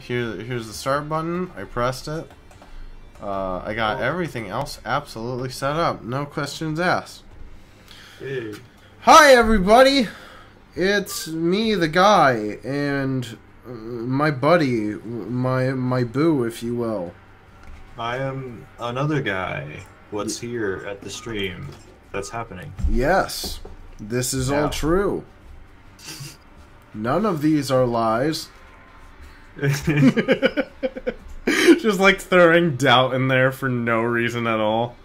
here's the start button. I pressed it. I got everything else absolutely set up. No questions asked. Hey. Hi everybody! It's me, the guy, and my buddy, my boo, if you will. I am another guy. What's here at the stream that's happening? Yes, this is all true. None of these are lies. Just like throwing doubt in there for no reason at all.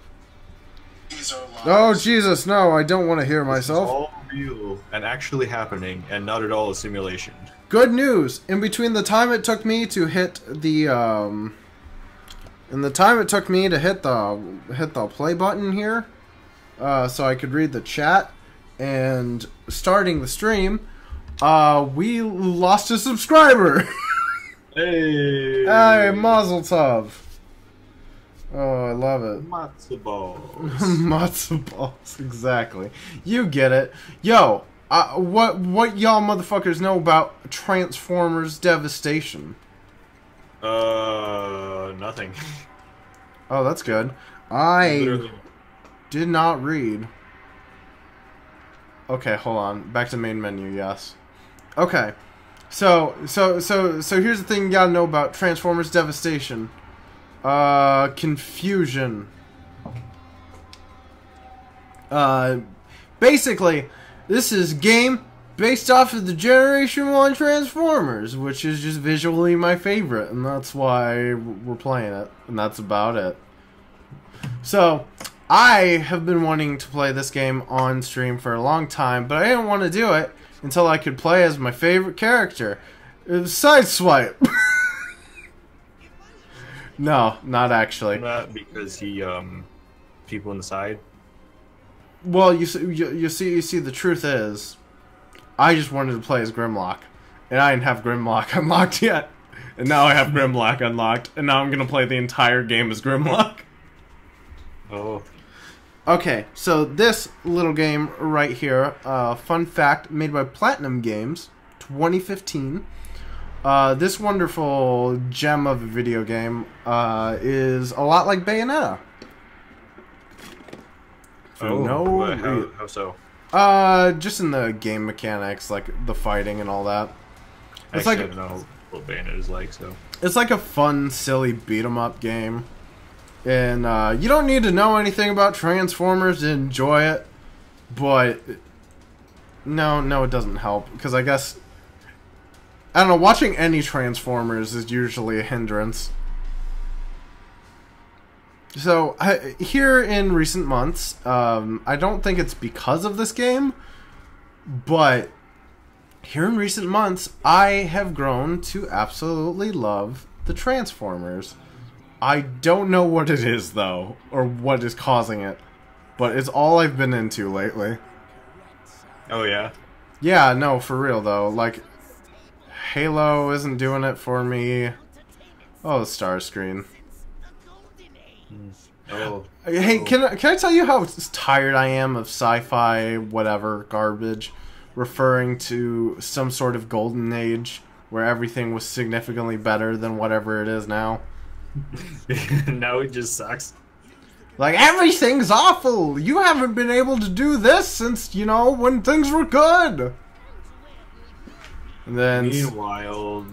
These are lies. Oh Jesus, no! I don't want to hear This myself. is all real and actually happening, and not at all a simulation. Good news! In between the time it took me to hit the hit the play button here, so I could read the chat, and starting the stream, we lost a subscriber. Hey! Hey, Mazel Tov. Oh, I love it. Matzo balls. Matzo balls, exactly. You get it. Yo, what y'all motherfuckers know about Transformers Devastation? Nothing. Oh, that's good. I Literally. did not read. Okay, hold on. Back to main menu, yes. Okay. So here's the thing you gotta know about Transformers Devastation. Confusion. Basically, this is a game based off of the Generation 1 Transformers, which is just visually my favorite, and that's why we're playing it, and that's about it. So, I have been wanting to play this game on stream for a long time, but I didn't want to do it until I could play as my favorite character. Sideswipe! No, not actually. Not because he, people on the side. Well, you see, the truth is, I just wanted to play as Grimlock, and I didn't have Grimlock unlocked yet, and now I have Grimlock unlocked, and now I'm gonna play the entire game as Grimlock. Oh. Okay, so this little game right here, fun fact, made by Platinum Games, 2015. This wonderful gem of a video game is a lot like Bayonetta. How so? Just in the game mechanics, like the fighting and all that. It's Actually, like I don't know what Bayonetta is like, so. It's like a fun, silly beat 'em up game, and you don't need to know anything about Transformers to enjoy it. But no, it doesn't help because I guess I don't know. Watching any Transformers is usually a hindrance. So, here in recent months, I don't think it's because of this game, but here in recent months, I have grown to absolutely love the Transformers. I don't know what it is, though, or what is causing it, but it's all I've been into lately. Oh, yeah? Yeah, no, for real, though. Like, Halo isn't doing it for me. Oh, the star screen. Oh. Hey, can I tell you how tired I am of sci-fi whatever garbage referring to some sort of golden age where everything was significantly better than whatever it is now? Now it just sucks. Like, everything's awful! You haven't been able to do this since, you know, when things were good! And then... Meanwhile,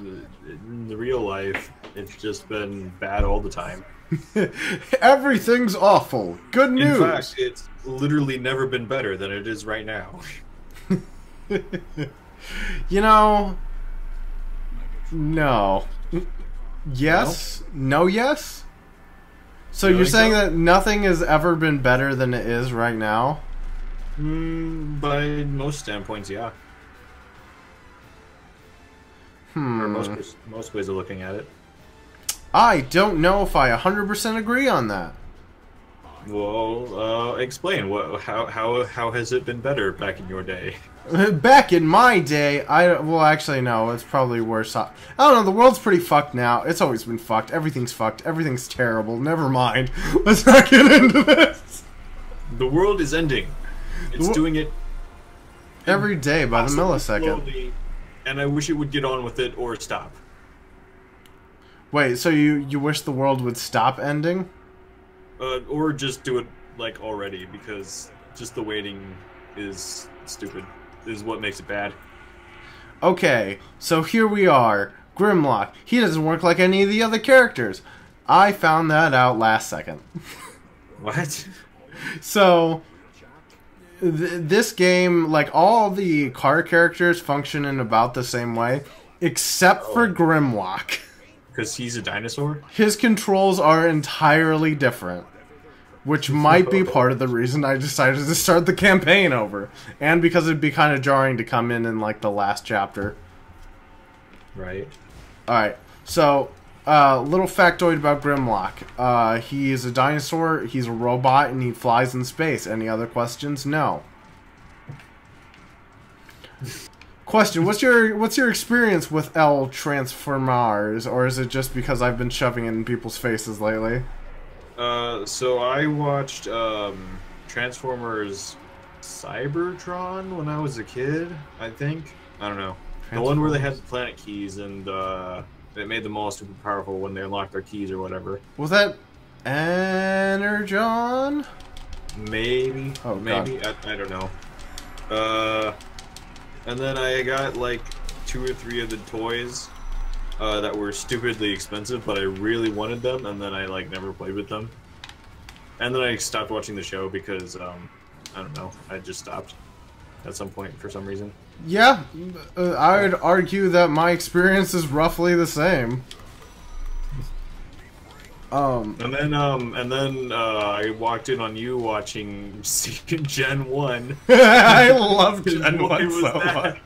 in the real life, it's just been bad all the time. Everything's awful. Good news. In fact, it's literally never been better than it is right now. You know, no. Yes? No, yes? So You you're think saying so? that nothing has ever been better than it is right now? By most standpoints, yeah. Or most ways of looking at it. I don't know if I 100% agree on that. Well, explain. How has it been better back in your day? Back in my day, well, actually, no, it's probably worse. I don't know, the world's pretty fucked now. It's always been fucked. Everything's fucked. Everything's terrible. Never mind. Let's not get into this. The world is ending. It's doing it every day by the millisecond. Slowly, and I wish it would get on with it or stop. Wait, so you wish the world would stop ending? Or just do it like already, because just the waiting is stupid. Is what makes it bad. Okay, so here we are. Grimlock. He doesn't work like any of the other characters. I found that out last second. What? So, this game, like, all the card characters function in about the same way, except for Grimlock. Because he's a dinosaur? His controls are entirely different. Which might be part of the reason I decided to start the campaign over. And because it'd be kind of jarring to come in like, the last chapter. Right. Alright, so, little factoid about Grimlock. He is a dinosaur, he's a robot, and he flies in space. Any other questions? No. Question, what's your experience with L Transformers? Or is it just because I've been shoving it in people's faces lately? So I watched, Transformers Cybertron when I was a kid, I think. I don't know. The one where they had the planet keys and, it made them all super powerful when they unlocked their keys or whatever. Was that Energon? Maybe. Oh, maybe. God. I don't know. And then I got, like, 2 or 3 of the toys. That were stupidly expensive, but I really wanted them, and then I like never played with them. And then I stopped watching the show because I don't know, I just stopped at some point for some reason. Yeah, I would argue that my experience is roughly the same. And then I walked in on you watching Gen 1. I love Gen 1 so much.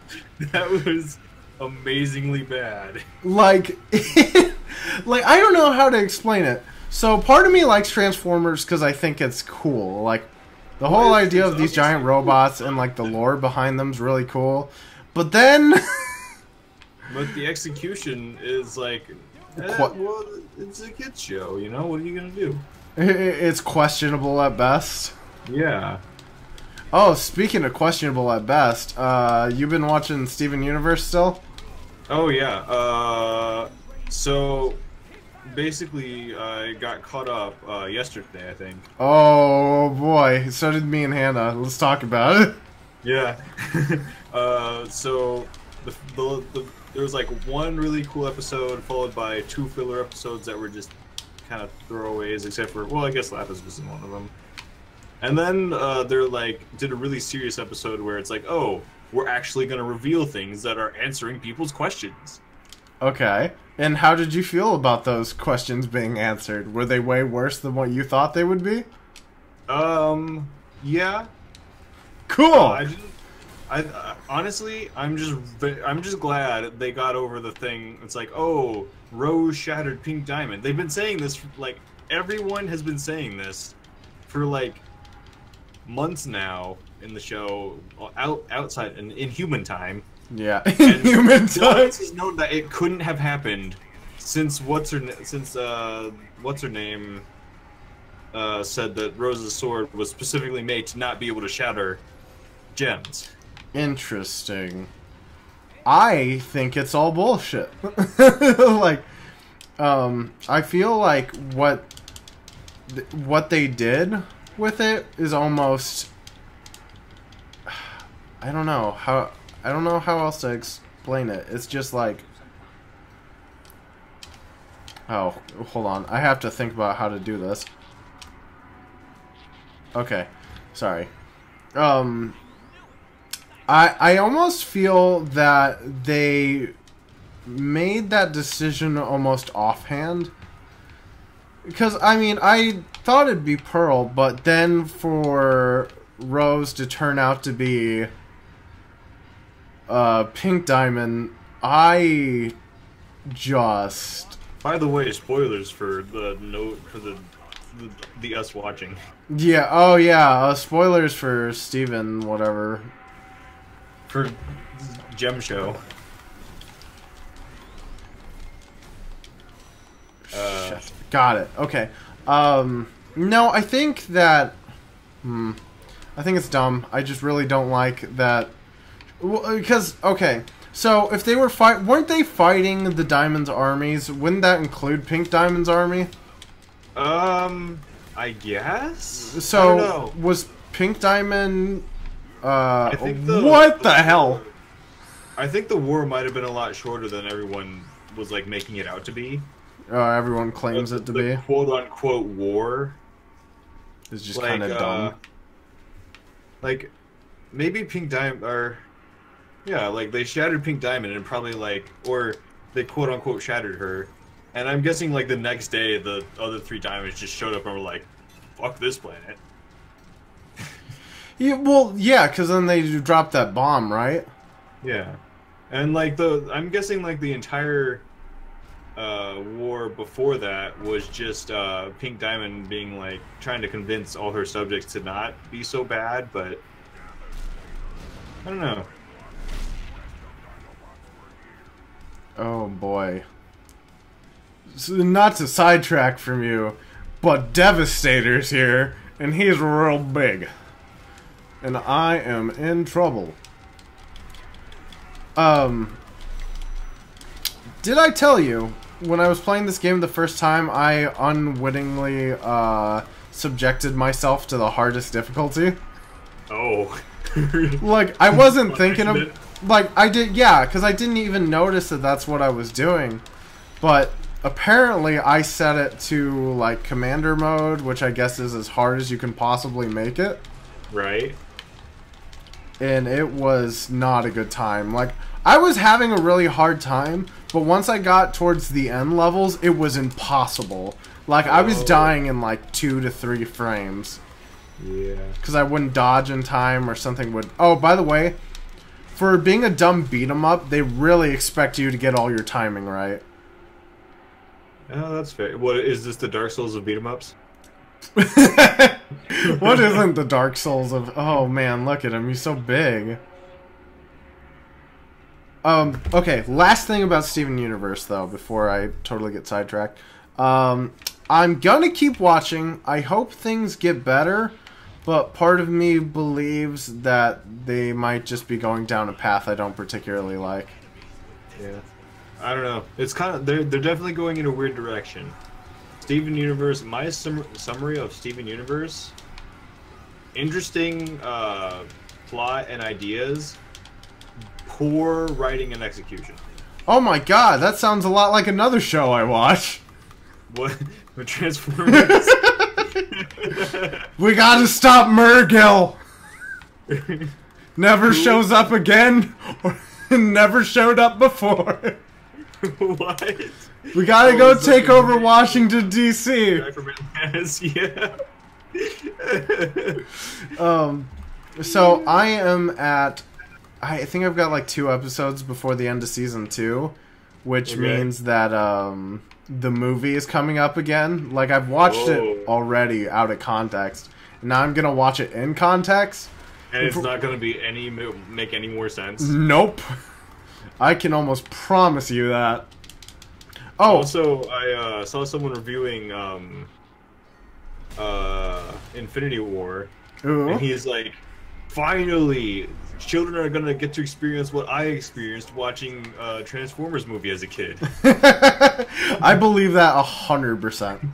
That was amazingly bad. Like, like I don't know how to explain it. So part of me likes Transformers because I think it's cool. Like, the whole idea of these giant robots and like the lore behind them is really cool. But then, but the execution is like, well, it's a kids show, you know. What are you gonna do? It's questionable at best. Yeah. Oh, speaking of questionable at best, you've been watching Steven Universe still? Oh yeah. So basically, I got caught up yesterday, I think. Oh boy, so did me and Hannah. Let's talk about it. Yeah. So there was like one really cool episode followed by 2 filler episodes that were just kind of throwaways, except for, well, I guess Lapis was in one of them. And then they're like did a really serious episode where it's like, oh, we're actually going to reveal things that are answering people's questions. Okay. And how did you feel about those questions being answered? Were they way worse than what you thought they would be? Yeah. Cool. I honestly, I'm just glad they got over the thing. It's like, oh, Rose shattered Pink Diamond. They've been saying this, like, everyone has been saying this for like months now in the show, outside in human time. Yeah, in human time. Just know that it couldn't have happened since what's her name said that Rose's sword was specifically made to not be able to shatter gems. Interesting. I think it's all bullshit. Like, I feel like what they did with it is almost, I don't know how else to explain it. It's just like, oh, hold on. I have to think about how to do this. Okay. Sorry. I almost feel that they made that decision almost offhand. Because, I mean, I thought it'd be Pearl, but then for Rose to turn out to be Pink Diamond, I just... By the way, spoilers for the us watching. Yeah, oh yeah, spoilers for Steven, whatever. For Gem Show. Got it. Okay. No, I think that... I think it's dumb. I just really don't like that... Well, because, okay, So if they were weren't they fighting the Diamond's armies? Wouldn't that include Pink Diamond's army? I guess. So I don't know. Was Pink Diamond? I think What the hell? I think the war might have been a lot shorter than everyone was like making it out to be. Everyone claims it to be. Quote unquote war. It's just kind of dumb. Like maybe Pink Diamond or yeah, like they shattered Pink Diamond and probably like or they quote unquote shattered her. And I'm guessing like the next day the other 3 diamonds just showed up and were like, fuck this planet. Yeah, well, yeah, because then they dropped that bomb, right? Yeah. And like I'm guessing like the entire war before that was just Pink Diamond being like trying to convince all her subjects to not be so bad, but I don't know. Oh boy. So not to sidetrack from you, but Devastator's here, and he's real big. And I am in trouble. Did I tell you, when I was playing this game the first time, I unwittingly subjected myself to the hardest difficulty? Oh. Like, I wasn't thinking of... Like, I did, yeah, because I didn't even notice that that's what I was doing. But apparently I set it to, like, commander mode, which I guess is as hard as you can possibly make it. Right. And it was not a good time. Like, I was having a really hard time, but once I got towards the end levels, it was impossible. Like, I was dying in, like, 2 to 3 frames. Yeah. Because I wouldn't dodge in time or something would... Oh, by the way, for being a dumb beat-em-up, they really expect you to get all your timing right. Oh, that's fair. What, is this the Dark Souls of beat-em-ups? What isn't the Dark Souls of... Oh, man, look at him. He's so big. Okay, last thing about Steven Universe, though, before I totally get sidetracked. I'm gonna keep watching. I hope things get better, but part of me believes that they might just be going down a path I don't particularly like. Yeah. I don't know. It's kind of... They're definitely going in a weird direction. Steven Universe, my summary of Steven Universe, interesting plot and ideas, poor writing and execution. Oh my god, that sounds a lot like another show I watch. What? The Transformers? We gotta stop Murgill! Never shows up again, or never showed up before. What? We gotta go take over Washington, D.C. Yeah. So I am at... I think I've got like 2 episodes before the end of season 2, which means that the movie is coming up again. Like, I've watched it already out of context, and now I'm gonna watch it in context. And it's not gonna be make any more sense. Nope. I can almost promise you that. Oh, also, I saw someone reviewing Infinity War, and he's like, "Finally, children are gonna get to experience what I experienced watching a Transformers movie as a kid." I believe that 100%.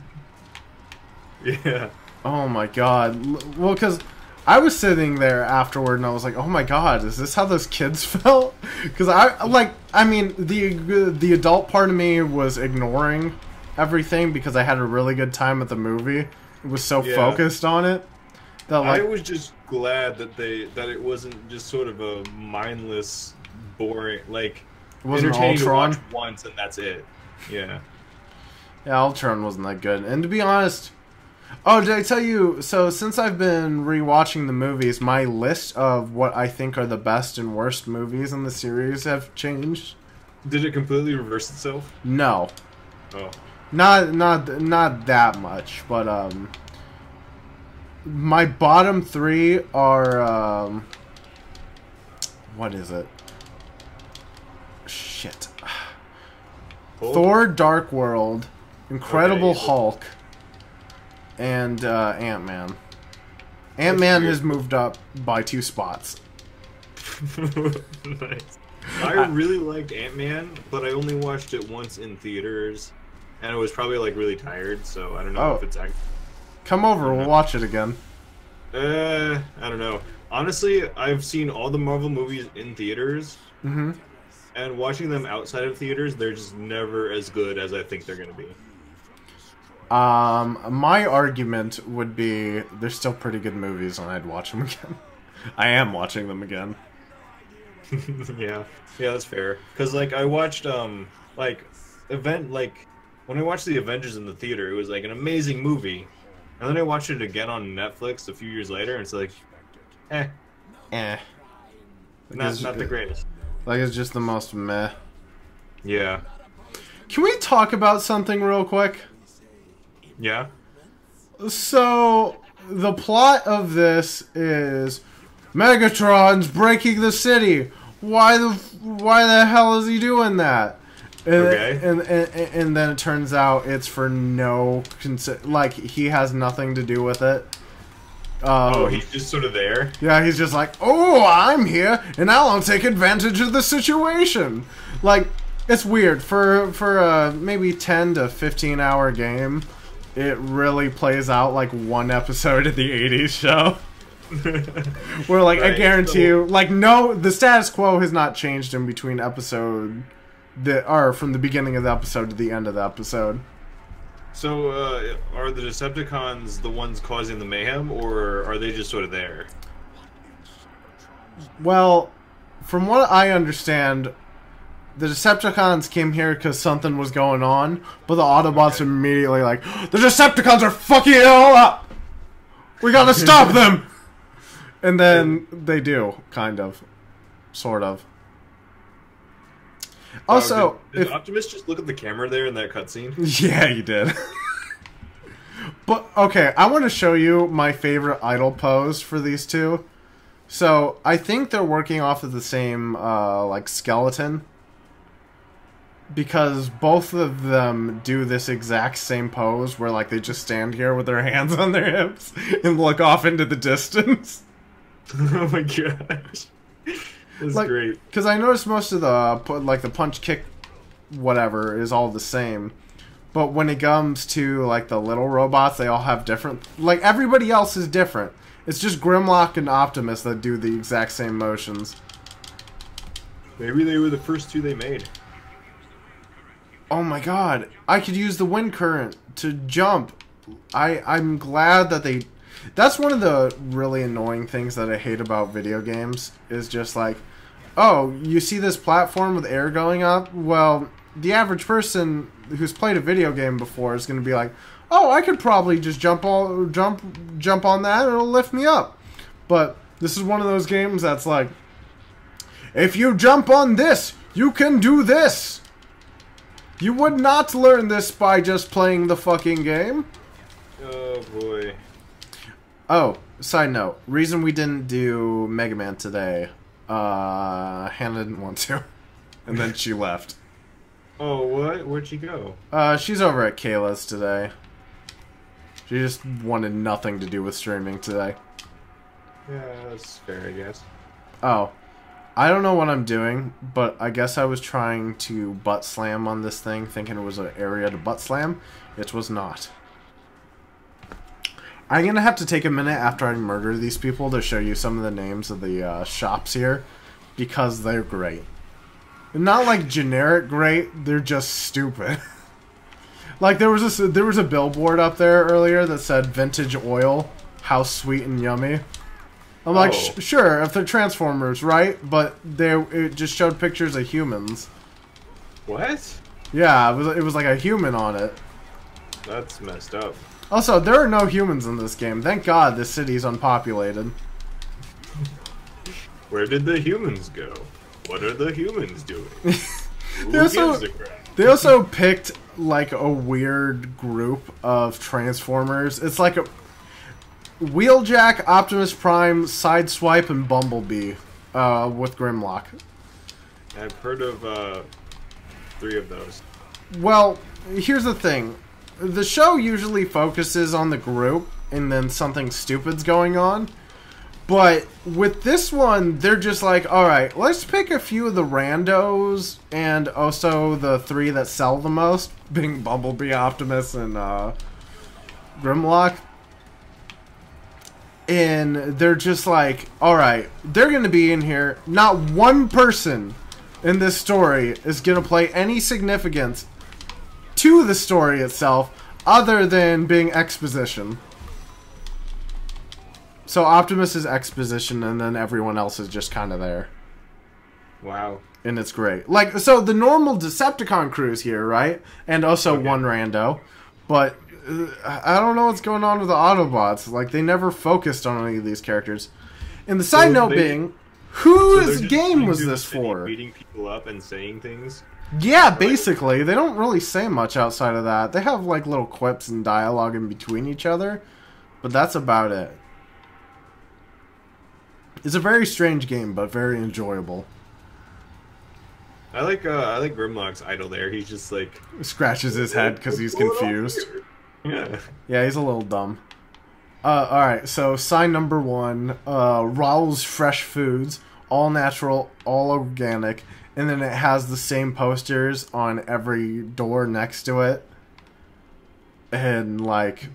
Yeah. Oh my god. Well, because I was sitting there afterward and I was like, oh my god, is this how those kids felt? Because I mean, the adult part of me was ignoring everything because I had a really good time at the movie. It was so focused on it. That, like, I was just glad that it wasn't just sort of a mindless, boring, like, it wasn't entertaining Ultron. to watch once and that's it. Yeah. Yeah, Ultron wasn't that good. And to be honest... Oh, did I tell you... So, since I've been rewatching the movies, my list of what I think are the best and worst movies in the series have changed. Did it completely reverse itself? No. Oh. Not that much, but, my bottom 3 are, what is it? Shit. Thor: Dark World, Incredible Hulk, and Ant-Man. Ant-Man has moved up by 2 spots. Nice. I really liked Ant-Man, but I only watched it once in theaters, and I was probably like really tired, so I don't know if it's actually... Come over, we'll watch it again. I don't know. Honestly, I've seen all the Marvel movies in theaters, and watching them outside of theaters, they're just never as good as I think they're gonna be. My argument would be they're still pretty good movies, and I'd watch them again. I am watching them again. Yeah, that's fair. Cause like I watched when I watched the Avengers in the theater, it was like an amazing movie, and then I watched it again on Netflix a few years later, and it's like, not the greatest. Like it's just the most meh. Yeah. Can we talk about something real quick? Yeah. So the plot of this is Megatron's breaking the city. Why the hell is he doing that? And then it turns out it's for no like he has nothing to do with it. He's just sort of there. Yeah, he's just like, oh, I'm here, and now I'll take advantage of the situation. Like, it's weird for a maybe 10 to 15 hour game. It really plays out like one episode of the '80s show. Where, like, right, I guarantee you, like, no, the status quo has not changed in between from the beginning of the episode to the end of the episode. So, are the Decepticons the ones causing the mayhem, or are they just sort of there? Well, from what I understand, the Decepticons came here because something was going on, but the Autobots are immediately like, the Decepticons are fucking it all up! We gotta stop them! And then they do, kind of. Sort of. Also, did Optimus just look at the camera there in that cutscene? Yeah, he did. But, okay, I want to show you my favorite idle pose for these two. So, I think they're working off of the same, like, skeleton. Because both of them do this exact same pose where, like, they just stand here with their hands on their hips and look off into the distance. Oh my gosh. That's like, great. Because I noticed most of the punch, kick, whatever, is all the same. But when it comes to, like, the little robots, they all have different... Like, everybody else is different. It's just Grimlock and Optimus that do the exact same motions. Maybe they were the first two they made. Oh my god. I could use the wind current to jump. I'm glad that they... That's one of the really annoying things that I hate about video games, is just like, oh, you see this platform with air going up? Well, the average person who's played a video game before is going to be like, oh, I could probably just jump on that and it'll lift me up. But this is one of those games that's like, if you jump on this, you can do this. You would not learn this by just playing the fucking game. Oh boy. Oh, side note. Reason we didn't do Mega Man today. Hannah didn't want to. And then she left. Oh, what? Where'd she go? She's over at Kayla's today. She just wanted nothing to do with streaming today. Yeah, that's fair, I guess. Oh. I don't know what I'm doing, but I guess I was trying to butt slam on this thing, thinking it was an area to butt slam. It was not. I'm gonna have to take a minute after I murder these people to show you some of the names of the shops here, because they're great. They're not like generic great, they're just stupid. Like there was a billboard up there earlier that said vintage oil, how sweet and yummy. I'm like, sure, if they're Transformers, right? But it just showed pictures of humans. What? Yeah, it was like a human on it. That's messed up. Also, there are no humans in this game. Thank God this city's unpopulated. Where did the humans go? What are the humans doing? They also picked, like, a weird group of Transformers. It's like a... Wheeljack, Optimus Prime, Sideswipe, and Bumblebee with Grimlock. I've heard of 3 of those. Well, here's the thing. The show usually focuses on the group, and then something stupid's going on. But with this one, they're just like, alright, let's pick a few of the randos and also the 3 that sell the most, being Bumblebee, Optimus, and Grimlock. And they're just like, alright, they're going to be in here. Not one person in this story is going to play any significance to the story itself other than being exposition. So Optimus is exposition, and then everyone else is just kind of there. Wow. And it's great. Like, so the normal Decepticon crew is here, right? And also Okay. one rando. But I don't know what's going on with the Autobots. Like, they never focused on any of these characters. And the side note being, whose game was this for? Beating people up and saying things? Yeah, basically. They don't really say much outside of that. They have, like, little quips and dialogue in between each other. But that's about it. It's a very strange game, but very enjoyable. I like Grimlock's idol there. He's just like Scratches his head because he's confused. Yeah. Yeah, he's a little dumb. Alright, so sign number 1, Raoul's Fresh Foods, all natural, all organic, and then it has the same posters on every door next to it. And, like,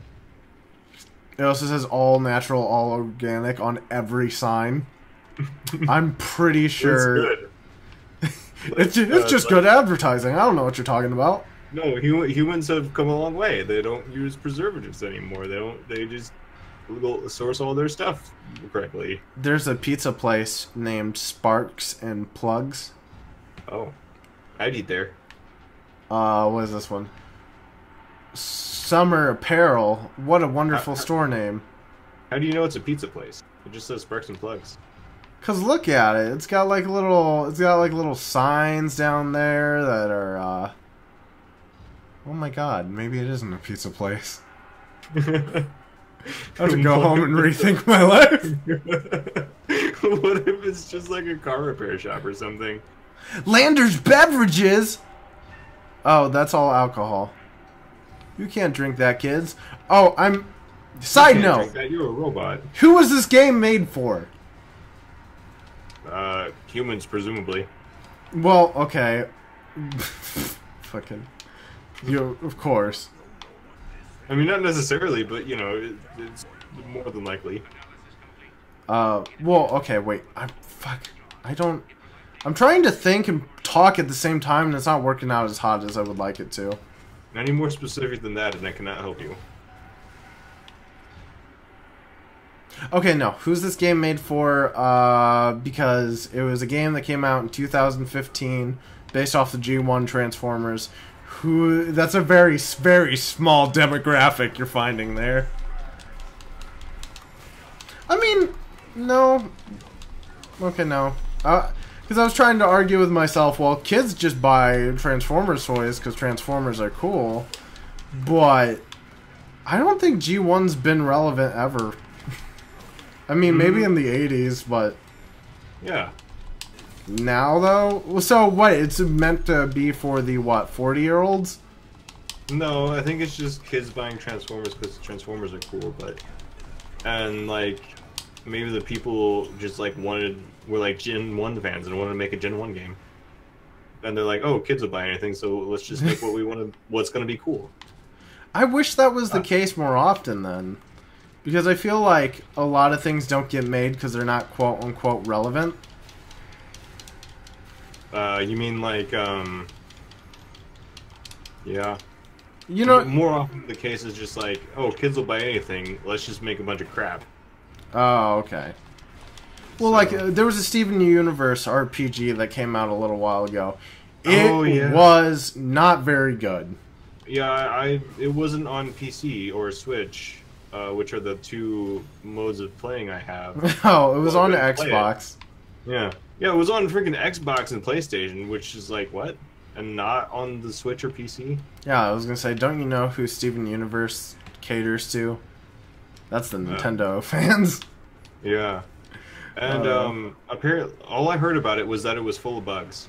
it also says all natural, all organic on every sign. I'm pretty sure... It's good. It's just good advertising. I don't know what you're talking about. No, humans have come a long way. They don't use preservatives anymore. They just source all their stuff correctly. There's a pizza place named Sparks and Plugs. Oh. I'd eat there. What is this one? Summer Apparel. What a wonderful store name. How do you know it's a pizza place? It just says Sparks and Plugs. Cause look at it. It's got like little signs down there that are. Oh my god! Maybe it isn't a pizza place. I have to go home and rethink my life. What if it's just like a car repair shop or something? Lander's Beverages. Oh, that's all alcohol. You can't drink that, kids. Oh, I'm. Side note. Drink that. You're a robot. Who was this game made for? Humans, presumably. Well, okay. Fucking. You, of course. I mean, not necessarily, but, you know, it's more than likely. Well, okay, wait. I'm trying to think and talk at the same time, and it's not working out as hot as I would like it to. Any more specific than that, and I cannot help you. Okay, no. Who's this game made for? Because it was a game that came out in 2015, based off the G1 Transformers. That's a very, very small demographic you're finding there. I mean, no. Okay, no. Because I was trying to argue with myself, well, kids just buy Transformers toys because Transformers are cool. But I don't think G1's been relevant ever. I mean, maybe in the 80s, but... Yeah. Now, though? So, what? It's meant to be for the, what, 40-year-olds? No, I think it's just kids buying Transformers because Transformers are cool, but... And, like, maybe the people just, like, were, like, Gen 1 fans and wanted to make a Gen 1 game. And they're like, oh, kids will buy anything, so let's just make what's gonna be cool. I wish that was the case more often, then. Because I feel like a lot of things don't get made because they're not quote-unquote relevant. You mean like, yeah. You know, more often the case is just like, oh, kids will buy anything, let's just make a bunch of crap. Oh, okay. Well, like, there was a Steven Universe RPG that came out a little while ago. It was not very good. Yeah, it wasn't on PC or Switch, which are the two modes of playing I have. Oh, it was on Xbox. Yeah. Yeah, it was on freaking Xbox and PlayStation, which is like, what? And not on the Switch or PC? Yeah, I was gonna say, don't you know who Steven Universe caters to? That's the Nintendo fans. Yeah. And apparently, all I heard about it was that it was full of bugs.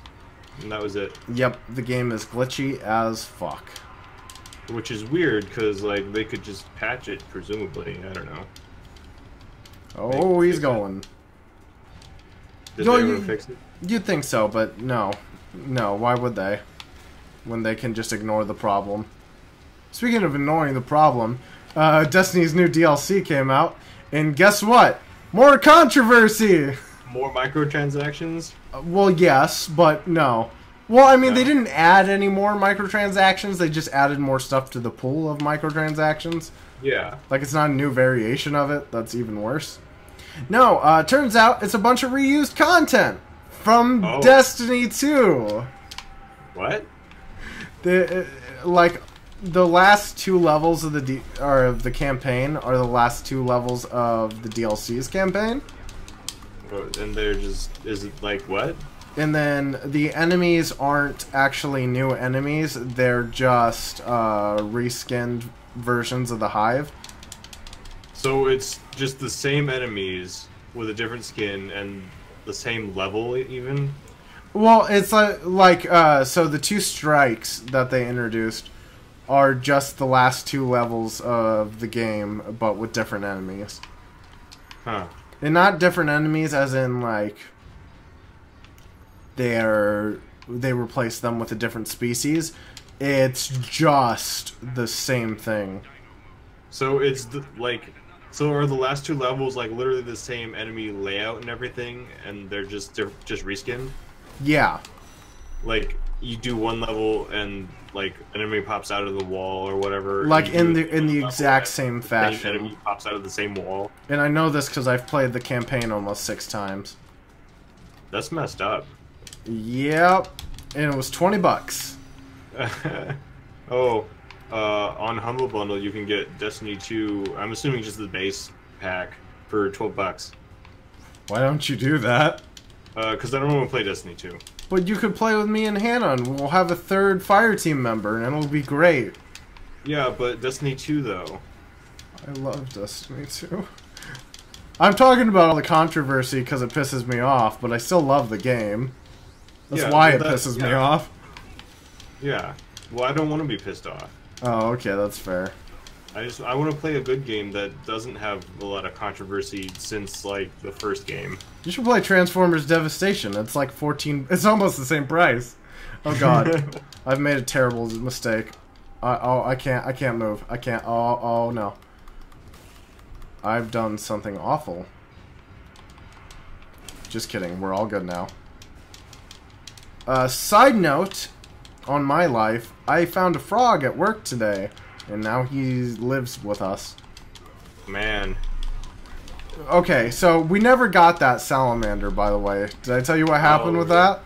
And that was it. Yep, the game is glitchy as fuck. Which is weird, because, like, they could just patch it, presumably. I don't know. Oh, he's going. Did No, they ever you- fix it? You'd think so, but no. No, why would they? When they can just ignore the problem. Speaking of ignoring the problem, Destiny's new DLC came out, and guess what? More controversy! More microtransactions? Well, yes, but no. Well, I mean, No. they didn't add any more microtransactions, they just added more stuff to the pool of microtransactions. Yeah. Like, it's not a new variation of it, that's even worse. No, turns out it's a bunch of reused content from Oh. Destiny 2. What? The last two levels of of the campaign are the last two levels of the DLC's campaign. Oh, and they're just... Is it like what? And then the enemies aren't actually new enemies, they're just reskinned versions of the Hive. So it's just the same enemies with a different skin and the same level even? Well, it's so the two strikes that they introduced are just the last two levels of the game, but with different enemies. Huh. And not different enemies as in, like, they replace them with a different species. It's just the same thing. So it's so are the last two levels like literally the same enemy layout and everything, and they're just reskinned? Yeah. Like you do one level and like an enemy pops out of the wall or whatever. Like and you in do the level exact and same the fashion. enemy pops out of the same wall. And I know this because I've played the campaign almost 6 times. That's messed up. Yep. And it was $20. Oh, on Humble Bundle you can get Destiny 2. I'm assuming just the base pack for $12. Why don't you do that? Because I don't want to play Destiny 2. But you could play with me and Hannah, and we'll have a third fire team member, and it'll be great. Yeah, but Destiny 2 though. I love Destiny 2. I'm talking about all the controversy because it pisses me off, but I still love the game. That's Yeah, why it well, pisses me yeah. off. Yeah. Well, I don't want to be pissed off. Oh, okay, that's fair. I want to play a good game that doesn't have a lot of controversy since like the first game. You should play Transformers Devastation. It's like 14. It's almost the same price. Oh god, I've made a terrible mistake. I can't move. I can't. Oh no. I've done something awful. Just kidding. We're all good now. Side note, on my life, I found a frog at work today, and now he lives with us. Man. Okay, so we never got that salamander, by the way. Did I tell you what happened with that?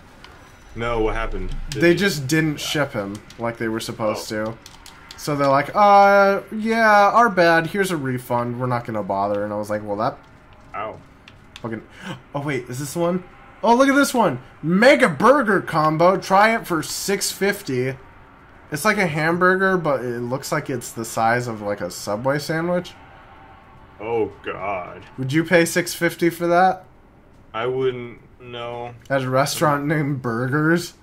No, what happened? They just didn't ship him like they were supposed to. So they're like, yeah, our bad. Here's a refund. We're not gonna bother. And I was like, well, that... Ow. Fucking... Oh, wait, is this the one? Oh, look at this one. Mega burger combo. Try it for $6.50. It's like a hamburger, but it looks like it's the size of like a Subway sandwich. Oh god. Would you pay $6.50 for that? I wouldn't know. At a restaurant named Burgers?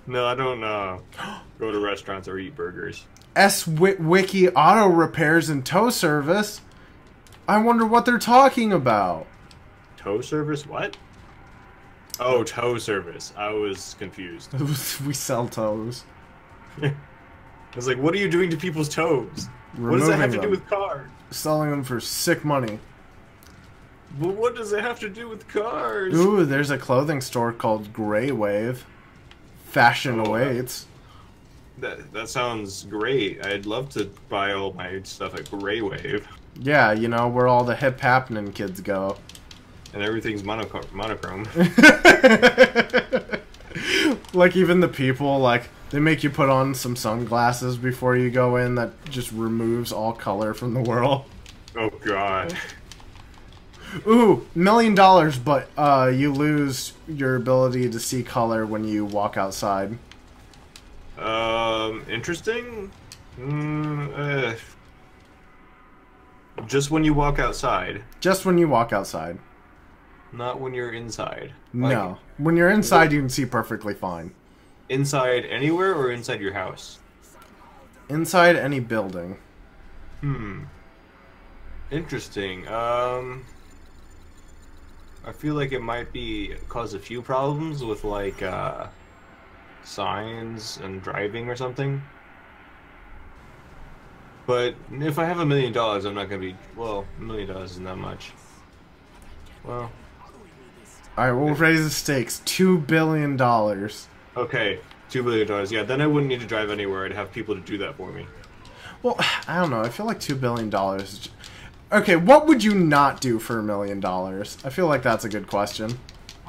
No, I don't go to restaurants or eat burgers. Wiki Auto Repairs and Tow Service. I wonder what they're talking about. Tow service? What? Oh, tow service. I was confused. We sell tows. I was like, what are you doing to people's toes? What does that have to do with cars? Selling them for sick money. But what does it have to do with cars? Ooh, there's a clothing store called Grey Wave. Fashion awaits. That sounds great. I'd love to buy all my stuff at Grey Wave. Yeah, you know, where all the hip happening kids go. And everything's monochrome. Like, even the people, like, they make you put on some sunglasses before you go in that just removes all color from the world. Oh, God. Ooh, $1 million, but you lose your ability to see color when you walk outside. Interesting? Just when you walk outside. Just when you walk outside. Not when you're inside. No. When you're inside, you can see perfectly fine. Inside anywhere or inside your house? Inside any building. Interesting. I feel like it might cause a few problems with like signs and driving or something. But if I have $1 million, I'm not gonna be. Well, $1 million isn't that much. Well. Alright, we'll raise the stakes. $2 billion. Okay, $2 billion. Yeah, then I wouldn't need to drive anywhere. I'd have people to do that for me. Well, I don't know. I feel like $2 billion. Okay, what would you not do for $1 million? I feel like that's a good question.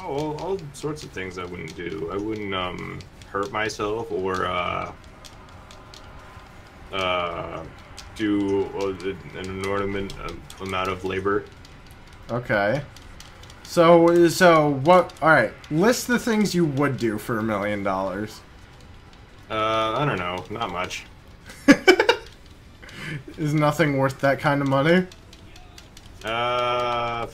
Oh, well, all sorts of things I wouldn't do. I wouldn't hurt myself or do an inordinate amount of labor. Okay. So what? All right. List the things you would do for $1 million. I don't know. Not much. Is nothing worth that kind of money? Well,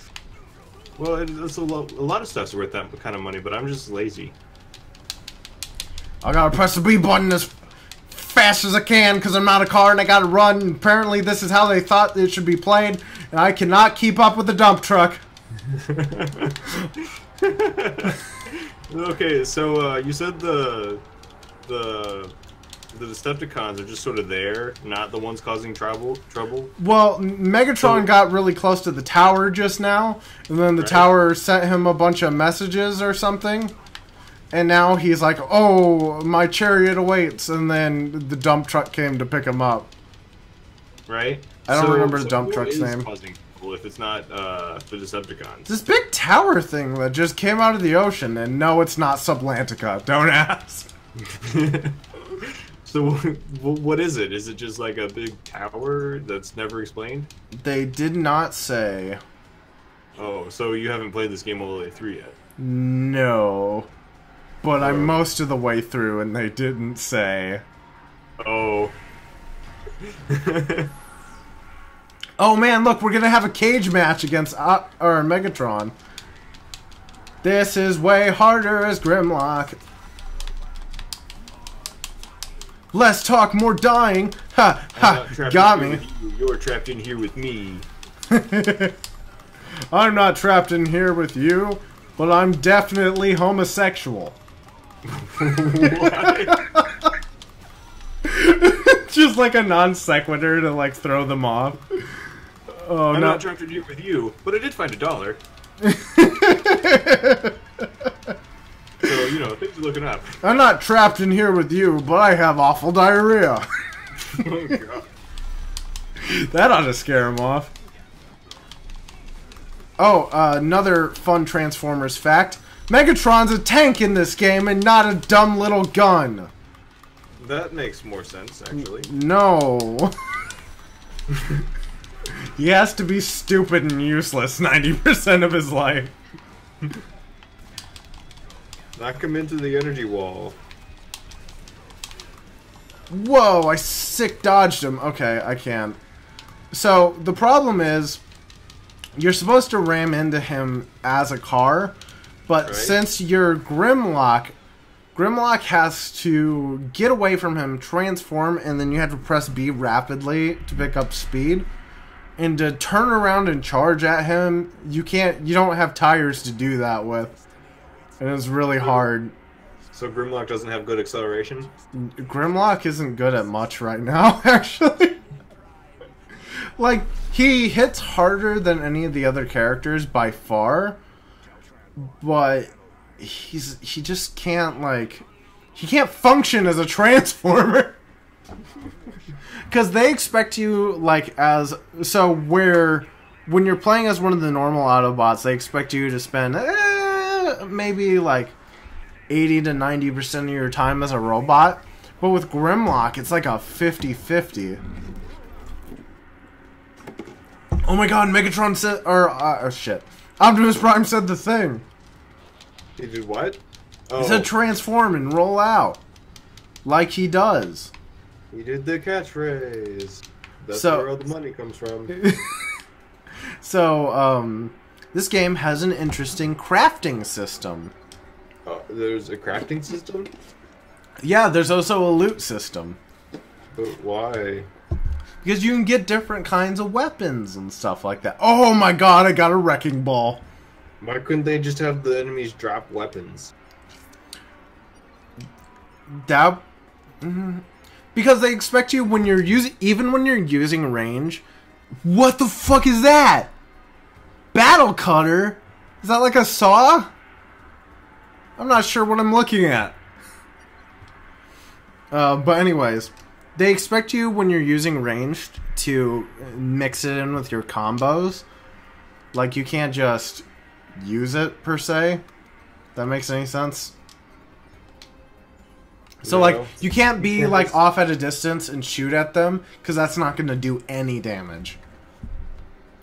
it's a lot of stuff's worth that kind of money, but I'm just lazy. I gotta press the B button as fast as I can because I'm not a car and I gotta run. And apparently, this is how they thought it should be played, and I cannot keep up with the dump truck. Okay, so you said the Decepticons are just sort of there, not the ones causing trouble? Well, Megatron got really close to the tower just now, and then the tower sent him a bunch of messages or something, and now he's like, oh, my chariot awaits, and then the dump truck came to pick him up. Right? I don't remember the dump truck's name. Causing trouble if it's not the Decepticons? This big tower thing that just came out of the ocean, and no, it's not Sublantica. Don't ask. So what is it? Is it just like a big tower that's never explained? They did not say. Oh, so you haven't played this game all the way through yet? No. But I'm most of the way through and they didn't say. Oh. Oh man, look, we're gonna have a cage match against Megatron. This is way harder as Grimlock. Less talk, more dying. Ha ha! Got me. You're trapped in here with me. I'm not trapped in here with you, but I'm definitely homosexual. Just like a non sequitur to like throw them off. Oh, I'm not trapped in here with you, but I did find $1. So, you know, things are looking up. I'm not trapped in here with you, but I have awful diarrhea. Oh, God. That ought to scare him off. Oh, another fun Transformers fact. Megatron's a tank in this game and not a dumb little gun. That makes more sense, actually. No. He has to be stupid and useless 90% of his life. Knock him into the energy wall. Whoa, I sick dodged him. Okay, I can't. So, the problem is, you're supposed to ram into him as a car, but since you're Grimlock has to get away from him, transform, and then you have to press B rapidly to pick up speed. And to turn around and charge at him, you don't have tires to do that with. And it's really hard. So Grimlock doesn't have good acceleration? Grimlock isn't good at much right now, actually. Like, he hits harder than any of the other characters by far. But he just can't, like... He can't function as a Transformer. Because they expect you, like, as... So, when you're playing as one of the normal Autobots, they expect you to spend... maybe like 80 to 90% of your time as a robot, but with Grimlock it's like a 50-50. Oh my god, Megatron said, or shit, Optimus Prime said the thing. He did what? Oh. He said transform and roll out like he does. He did the catchphrase. That's where all the money comes from. So this game has an interesting crafting system. There's a crafting system? Yeah, there's also a loot system. But why? Because you can get different kinds of weapons and stuff like that. Oh my god, I got a wrecking ball. Why couldn't they just have the enemies drop weapons? That... Because they expect you when you're using... Even when you're using range... What the fuck is that? Battle cutter? Is that like a saw? I'm not sure what I'm looking at. But anyways... They expect you, when you're using ranged, to mix it in with your combos. Like, you can't just use it, per se. That makes any sense? So, like, you can't be, like, off at a distance and shoot at them, because that's not going to do any damage.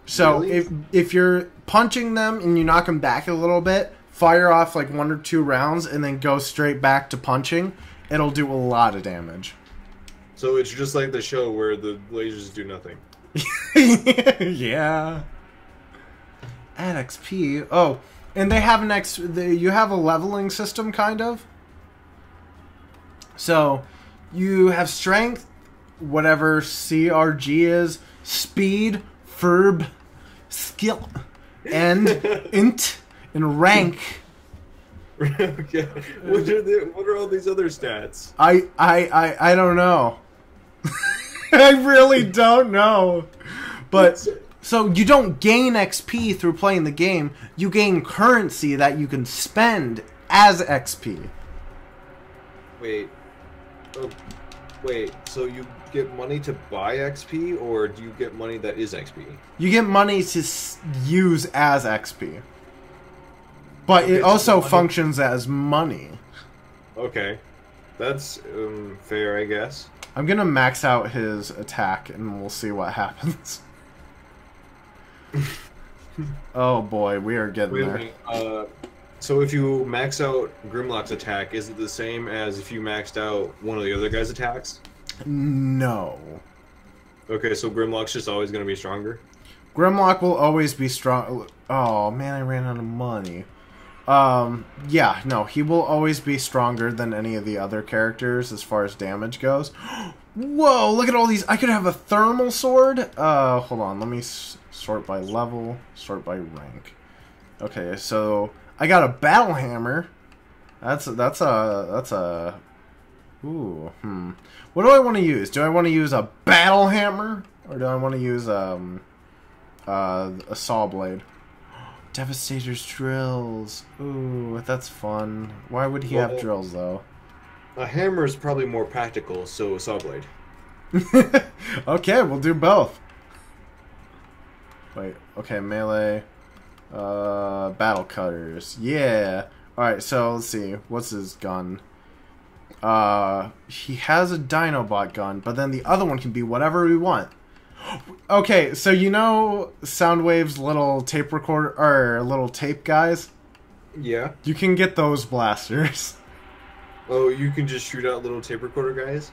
So, Really? if you're punching them and you knock them back a little bit, fire off, like, 1 or 2 rounds, and then go straight back to punching, it'll do a lot of damage. So it's just like the show where the lasers do nothing. Yeah. Add XP. Oh, and they have you have a leveling system, kind of. So, you have strength, whatever CRG is, speed, verb, skill, and int, and rank. Okay. What are all these other stats? I don't know. I really don't know. But, so you don't gain XP through playing the game. You gain currency that you can spend as XP. Wait. Oh, wait, so you get money to buy XP, or do you get money that is XP? You get money to use as XP. But Okay, it so also money... functions as money. Okay. That's fair, I guess. I'm gonna max out his attack and we'll see what happens. Oh boy, we are getting Wait a there. minute. So if you max out Grimlock's attack, is it the same as if you maxed out one of the other guy's attacks? No. Okay, so Grimlock's just always going to be stronger? Grimlock will always be strong. Oh man, I ran out of money. Yeah, no, he will always be stronger than any of the other characters as far as damage goes. Whoa, look at all these. I could have a thermal sword. Hold on, let me sort by level, sort by rank. Okay, so I got a battle hammer. That's a ooh, What do I want to use? Do I want to use a battle hammer or do I want to use a saw blade? Devastator's drills. Ooh, that's fun. Why would he have drills, though? A hammer is probably more practical, so a saw blade. Okay, we'll do both. Wait, okay, melee. Battle cutters. Yeah. Alright, so let's see. What's his gun? He has a Dinobot gun, but then the other one can be whatever we want. Okay, so you know Soundwave's little tape recorder, or little tape guys? Yeah. You can get those blasters. Oh, you can just shoot out little tape recorder guys?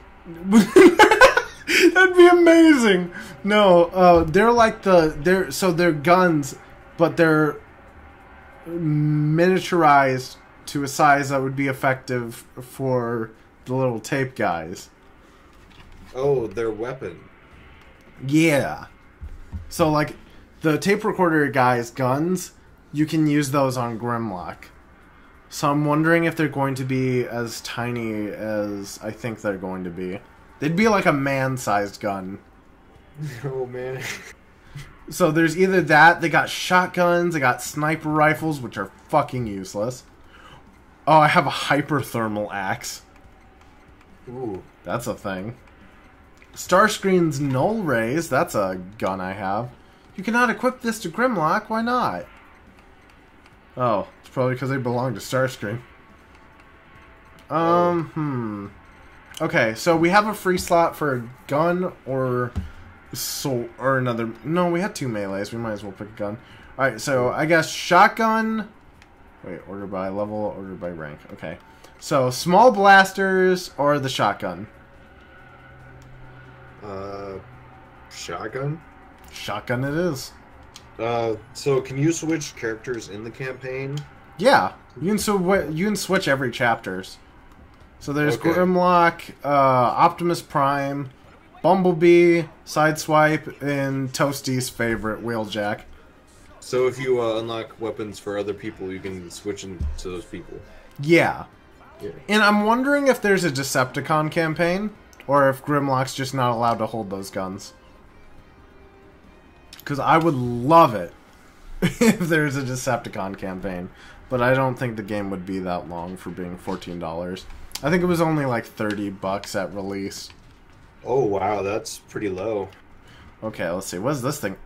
That'd be amazing. No, they're like they're guns, but they're miniaturized to a size that would be effective for the little tape guys. Oh, their weapon. Yeah. So, like, the tape recorder guy's guns, you can use those on Grimlock. So I'm wondering if they're going to be as tiny as I think they're going to be. They'd be like a man-sized gun. Oh, man. So there's either that, they got shotguns, they got sniper rifles, which are fucking useless. Oh, I have a hyperthermal axe. Ooh. That's a thing. Starscream's null rays, that's a gun I have. You cannot equip this to Grimlock, why not? Oh, it's probably because they belong to Starscream. Okay, so we have a free slot for a gun or another. No, we had 2 melees. We might as well pick a gun. Alright, so I guess shotgun. Wait, order by level, order by rank. Okay. So, small blasters or the shotgun? Shotgun? Shotgun it is. So can you switch characters in the campaign? Yeah, you can switch every chapters. So there's Okay. Grimlock, Optimus Prime, Bumblebee, Sideswipe, and Toasty's favorite, Wheeljack. So if you unlock weapons for other people, you can switch into those people. Yeah. Yeah. And I'm wondering if there's a Decepticon campaign, or if Grimlock's just not allowed to hold those guns. Because I would love it if there's a Decepticon campaign. But I don't think the game would be that long for being $14. I think it was only like $30 at release. Oh, wow, that's pretty low. Okay, let's see. What is this thing?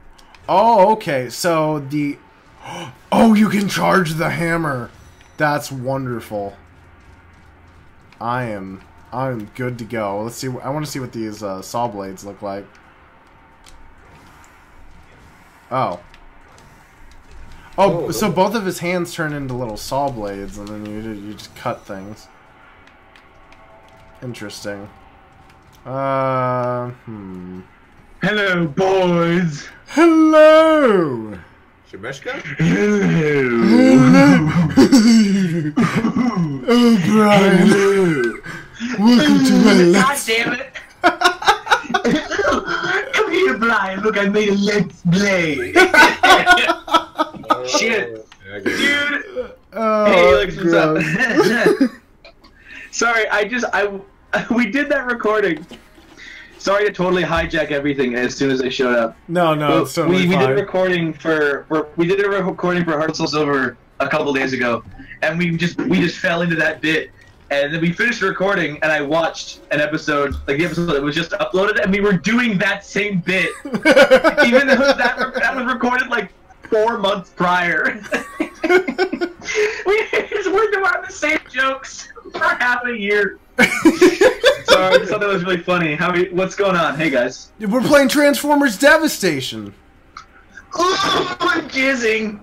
Oh, okay. So the... Oh, you can charge the hammer. That's wonderful. I'm good to go. Let's see. I want to see what these saw blades look like. Oh. Oh, so both of his hands turn into little saw blades, and then you just cut things. Interesting. Hello, boys. Hello. Shemeshka? Hello. Oh, Brian. Welcome to my God Let's... damn it. Come here, Brian. Look, I made a Let's Play. Shit. Dude. Oh, Hey, Helix, what's gross. up? Sorry, we did that recording. Sorry to totally hijack everything as soon as I showed up. No, But it's totally we fine. did a recording for Heart of Soul Silver a couple days ago, and we just fell into that bit, and then we finished the recording, and I watched an episode, like the episode that was just uploaded, and we were doing that same bit, even though that was recorded like 4 months prior. We just were doing the same jokes for half a year. Sorry, I just thought that was really funny. What's going on? Hey guys. We're playing Transformers Devastation. Oh, I'm jizzing.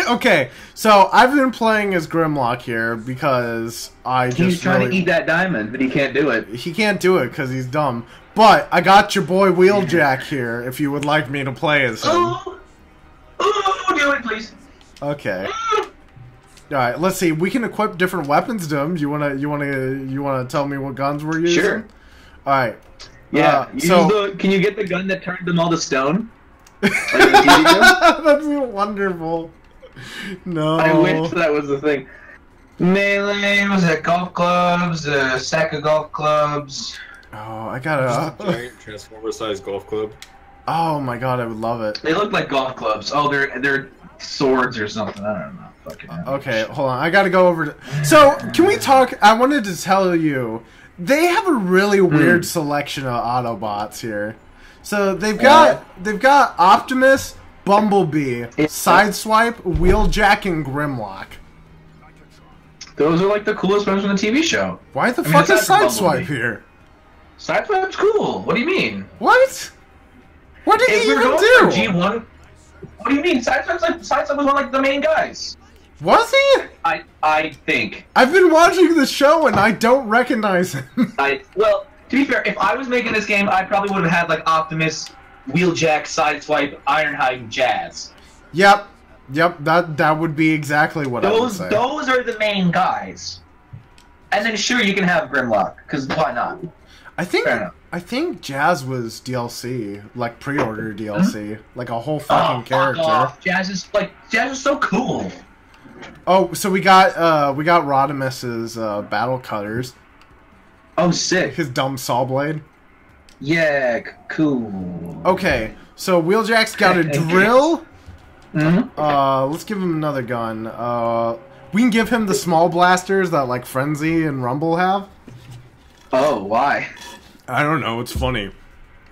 Okay, so I've been playing as Grimlock here because He's trying to eat that diamond, but he can't do it. He can't do it because he's dumb. But I got your boy Wheeljack here if you would like me to play as him. Oh, do it, please. Okay. All right, let's see. We can equip different weapons to him. You wanna tell me what guns we're using? Sure. All right. Yeah. Can you get the gun that turned them all to stone? Like in the TV show? That's wonderful. No. I wish that was the thing. Melee, was that golf clubs? A stack of golf clubs. Oh, I gotta. Giant Transformer-sized golf club. Oh my god, I would love it. They look like golf clubs. Oh, they're swords or something. I don't know. Fucking Okay, hold on. I gotta go over to... So, can we talk... I wanted to tell you, they have a really weird selection of Autobots here. So, they've got Optimus, Bumblebee, Sideswipe, Wheeljack, and Grimlock. Those are like the coolest ones from the TV show. Why the fuck is aside from Sideswipe Bumblebee. here? Sideswipe's cool. What do you mean? What? What did If he we're even going do? for G1, what do you mean? Sideswipe was one of like the main guys. Was he? I think. I've been watching the show and I don't recognize him. Well, to be fair, if I was making this game, I probably would have had like Optimus, Wheeljack, Sideswipe, Ironhide, and Jazz. Yep, that would be exactly what I would say. Those are the main guys. And then sure, you can have Grimlock, because why not? I Fair enough. think Jazz was DLC, like pre-order DLC, like a whole fucking Fuck character. off. Jazz is so cool. Oh, so we got Rodimus's battle cutters, Oh, sick. his dumb saw blade. Yeah, cool. Okay, so Wheeljack's got a drill. Mm-hmm. Let's give him another gun. We can give him the small blasters that like Frenzy and Rumble have. Oh, why? I don't know. It's funny.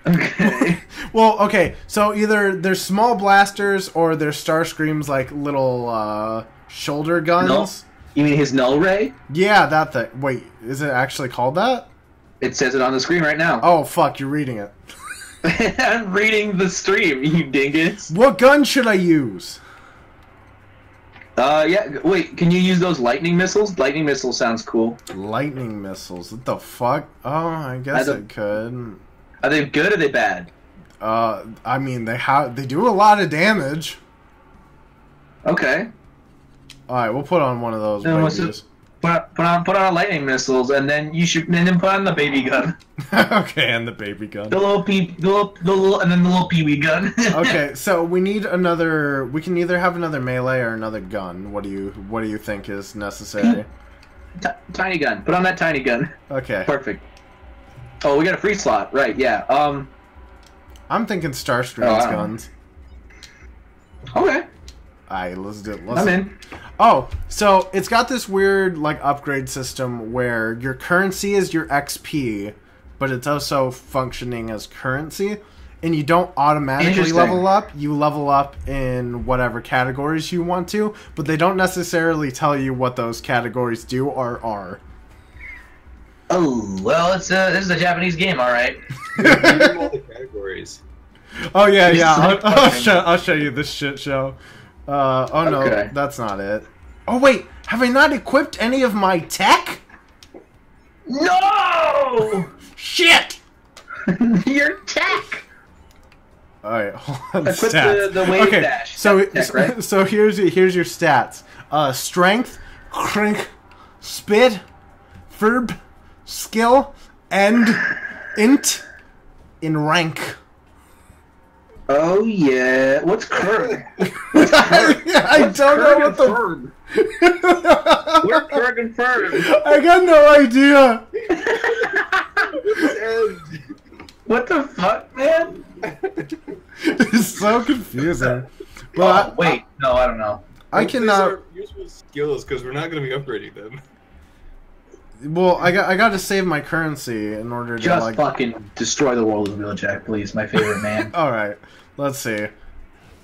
Okay. Well, okay. So either they're small blasters or they're Starscream's like little shoulder guns. Null? You mean his Null Ray? Yeah, that thing. Wait, is it actually called that? It says it on the screen right now. Oh fuck, you're reading it. I'm reading the stream, you dingus. What gun should I use? Yeah, wait, can you use those lightning missiles? Lightning missile sounds cool. Lightning missiles. What the fuck? Oh, I guess I could. Are they good or are they bad? I mean, they do a lot of damage. Okay. All right, we'll put on one of those And what's babies. Put on lightning missiles, and then then put on the baby gun. Okay, and the baby gun. The little and then the little pee-wee gun. Okay, so we need another. We can either have another melee or another gun. What do you think is necessary? Tiny gun. Put on that tiny gun. Okay. Perfect. Oh, we got a free slot, right? Yeah. I'm thinking Starscream's guns. Okay. Alright, let's do it. I'm in. Oh, so it's got this weird like upgrade system where your currency is your XP, but it's also functioning as currency, and you don't automatically level up. You level up in whatever categories you want to, but they don't necessarily tell you what those categories do or are. Oh, well, this is a Japanese game, all right. All the categories. Oh yeah. I'll show you this shit show. Oh no, okay. That's not it. Oh wait, have I not equipped any of my tech? No! Shit! Your tech! Alright, hold on. Equip Stats. the wave Okay, dash. so Tech, right? so here's your stats. Strength, crink, spit, verb, skill, and int in rank. Oh yeah. What's curve? I don't know what the. Where's curve and firm? I got no idea. What the fuck, man? It's so confusing. But wait, no, I don't know. I These cannot. are useful skills because we're not going to be upgrading them. Well, I got to save my currency in order to Just like. fucking destroy the world with Wheeljack, please. My favorite man. All right, let's see.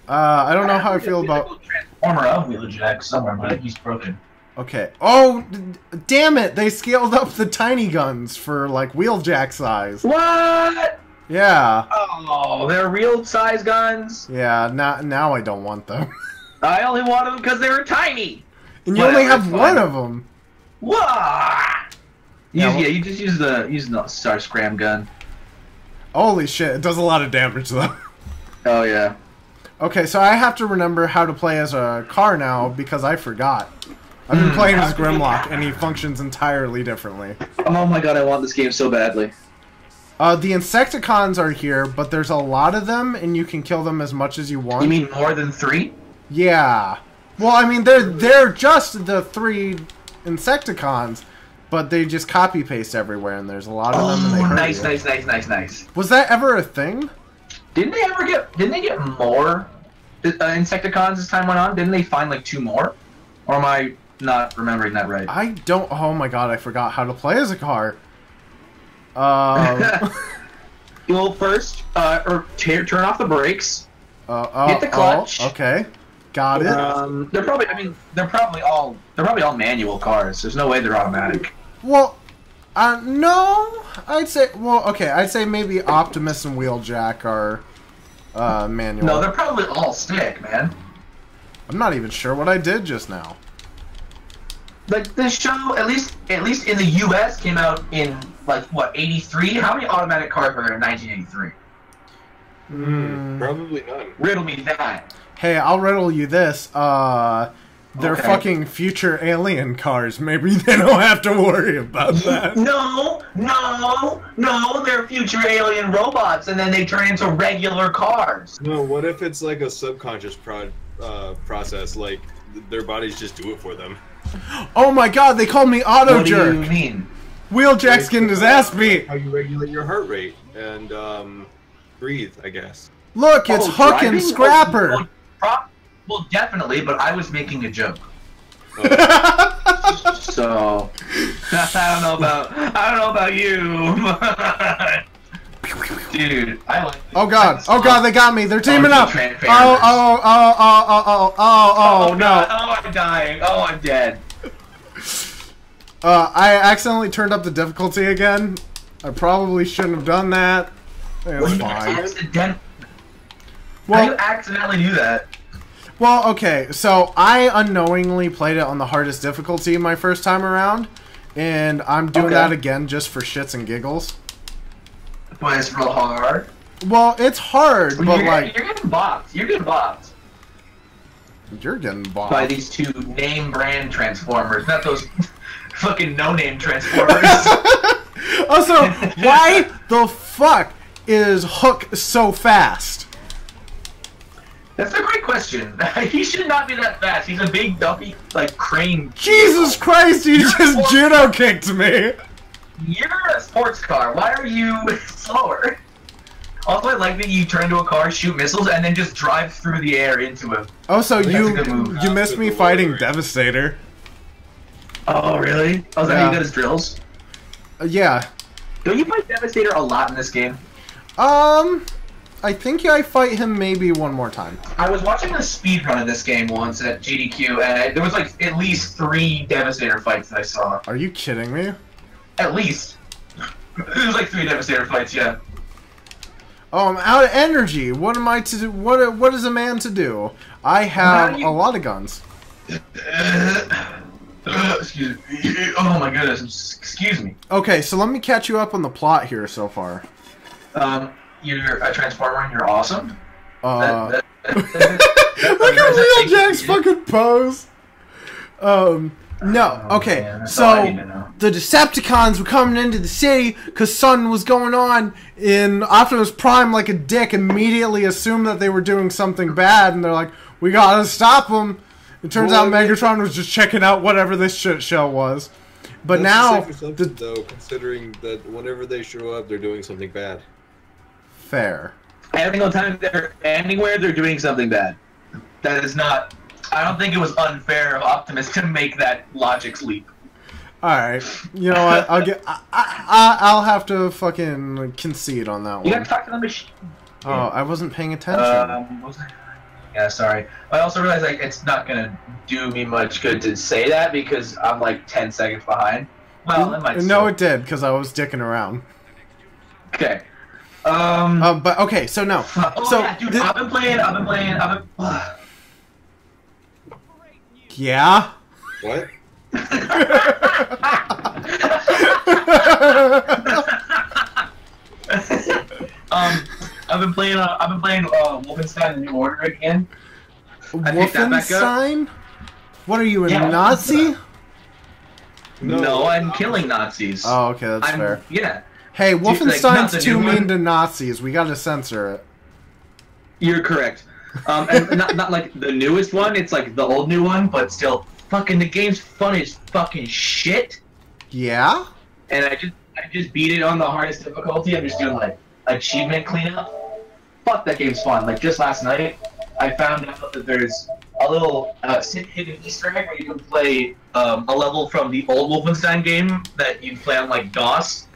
I don't know how I feel about. Transformer of Wheeljack somewhere, but he's broken. Okay. Oh, damn it! They scaled up the tiny guns for like Wheeljack size. What? Yeah. Oh, they're real size guns. Yeah. Now I don't want them. I only wanted them because they were tiny. And you only have one of them. What? Yeah, You just use the Star Scram gun. Holy shit! It does a lot of damage though. Oh yeah. Okay, so I have to remember how to play as a car now because I forgot. I've been playing as Grimlock, and he functions entirely differently. Oh my god, I want this game so badly. The Insecticons are here, but there's a lot of them, and you can kill them as much as you want. You mean more than 3? Yeah. Well, I mean, they're just the 3 Insecticons, but they just copy-paste everywhere, and there's a lot of them, and they hurt you. Nice. Was that ever a thing? Didn't they get more Insecticons as time went on? Didn't they find like 2 more? Or am I not remembering that right? I don't... Oh my god, I forgot how to play as a car. Well, first, turn off the brakes. Hit the clutch. Okay, got it. They're probably all manual cars. There's no way they're automatic. Well, no, I'd say. Well, okay, I'd say maybe Optimus and Wheeljack are manual. No, they're probably all stick, man. I'm not even sure what I did just now. Like this show, at least in the U.S., came out in like what 83. How many automatic cars were there in 1983? Probably none. Riddle me that. Hey, I'll riddle you this. They're fucking future alien cars. Maybe they don't have to worry about that. No, they're future alien robots, and then they turn into regular cars. No, what if it's like a subconscious process, like their bodies just do it for them? Oh my god, they called me Auto Jerk. What do you mean? Wheeljack's getting his ass beat. How you regulate your heart rate and breathe, I guess. Look, it's Hook and Scrapper. Well, definitely, but I was making a joke. So I don't know about you. Dude, I like. Oh god, they got me. They're teaming up. Oh no. Oh, I'm dying. Oh, I'm dead. I accidentally turned up the difficulty again. I probably shouldn't have done that. It's fine. How do you accidentally do that? Well, okay, so I unknowingly played it on the hardest difficulty my first time around, and I'm doing that again just for shits and giggles. But it's real hard. Well, it's hard, but you're like... You're getting bopped. You're getting bopped. You're getting bopped. By these 2 name brand Transformers. Not those... fucking no-name Transformers. Also, why the fuck is Hook so fast? That's a great question. He should not be that fast. He's a big, dumpy, like, crane. Jesus Christ, he just judo kicked me! You're a sports car. Why are you slower? Also, I like that you turn into a car, shoot missiles, and then just drive through the air into him. Oh, so That's a good move. you missed me fighting Devastator. Oh, really? Oh, is that how you got his drills? Yeah. Don't you fight Devastator a lot in this game? I think I fight him maybe one more time. I was watching a speedrun of this game once at GDQ, and there was like at least 3 Devastator fights that I saw. Are you kidding me? At least. There was like 3 Devastator fights, yeah. Oh, I'm out of energy. What am I to do? What is a man to do? I have a lot of guns. Excuse me. Oh my goodness. Excuse me. Okay, so let me catch you up on the plot here so far. You're a Transformer and you're awesome. Look at Real Jack's fucking pose. No. Okay, man, so the Decepticons were coming into the city because something was going on in Optimus Prime, like a dick, immediately assumed that they were doing something bad, and they're like, we gotta stop them. It turns out Megatron was just checking out whatever this shit show was. But now, though, considering that whenever they show up, they're doing something bad. Fair. Every single time they're anywhere, they're doing something bad. That is not. I don't think it was unfair of Optimus to make that logic leap. Alright, you know what? I'll have to fucking concede on that one. You gotta talk to the machine. Oh, I wasn't paying attention. Yeah, sorry. I also realized like it's not gonna do me much good to say that because I'm like 10 seconds behind. Well, it might. No, it did because I was dicking around. Okay. But okay, so no. Oh so yeah, dude, I've been playing. Yeah. What? I've been playing Wolfenstein: The New Order again. Wolfenstein? What are you, a Nazi? No, I'm killing Nazis. Oh, okay, that's fair. Yeah. Hey, Wolfenstein's too mean to Nazis. We gotta censor it. You're correct. And not like the newest one. It's like the old new one, but still, fucking the game's fun as fucking shit. Yeah. And I just beat it on the hardest difficulty. I'm just doing like achievement cleanup. Fuck, that game's fun. Like just last night, I found out that there's a little hidden Easter egg where you can play a level from the old Wolfenstein game that you play on like DOS.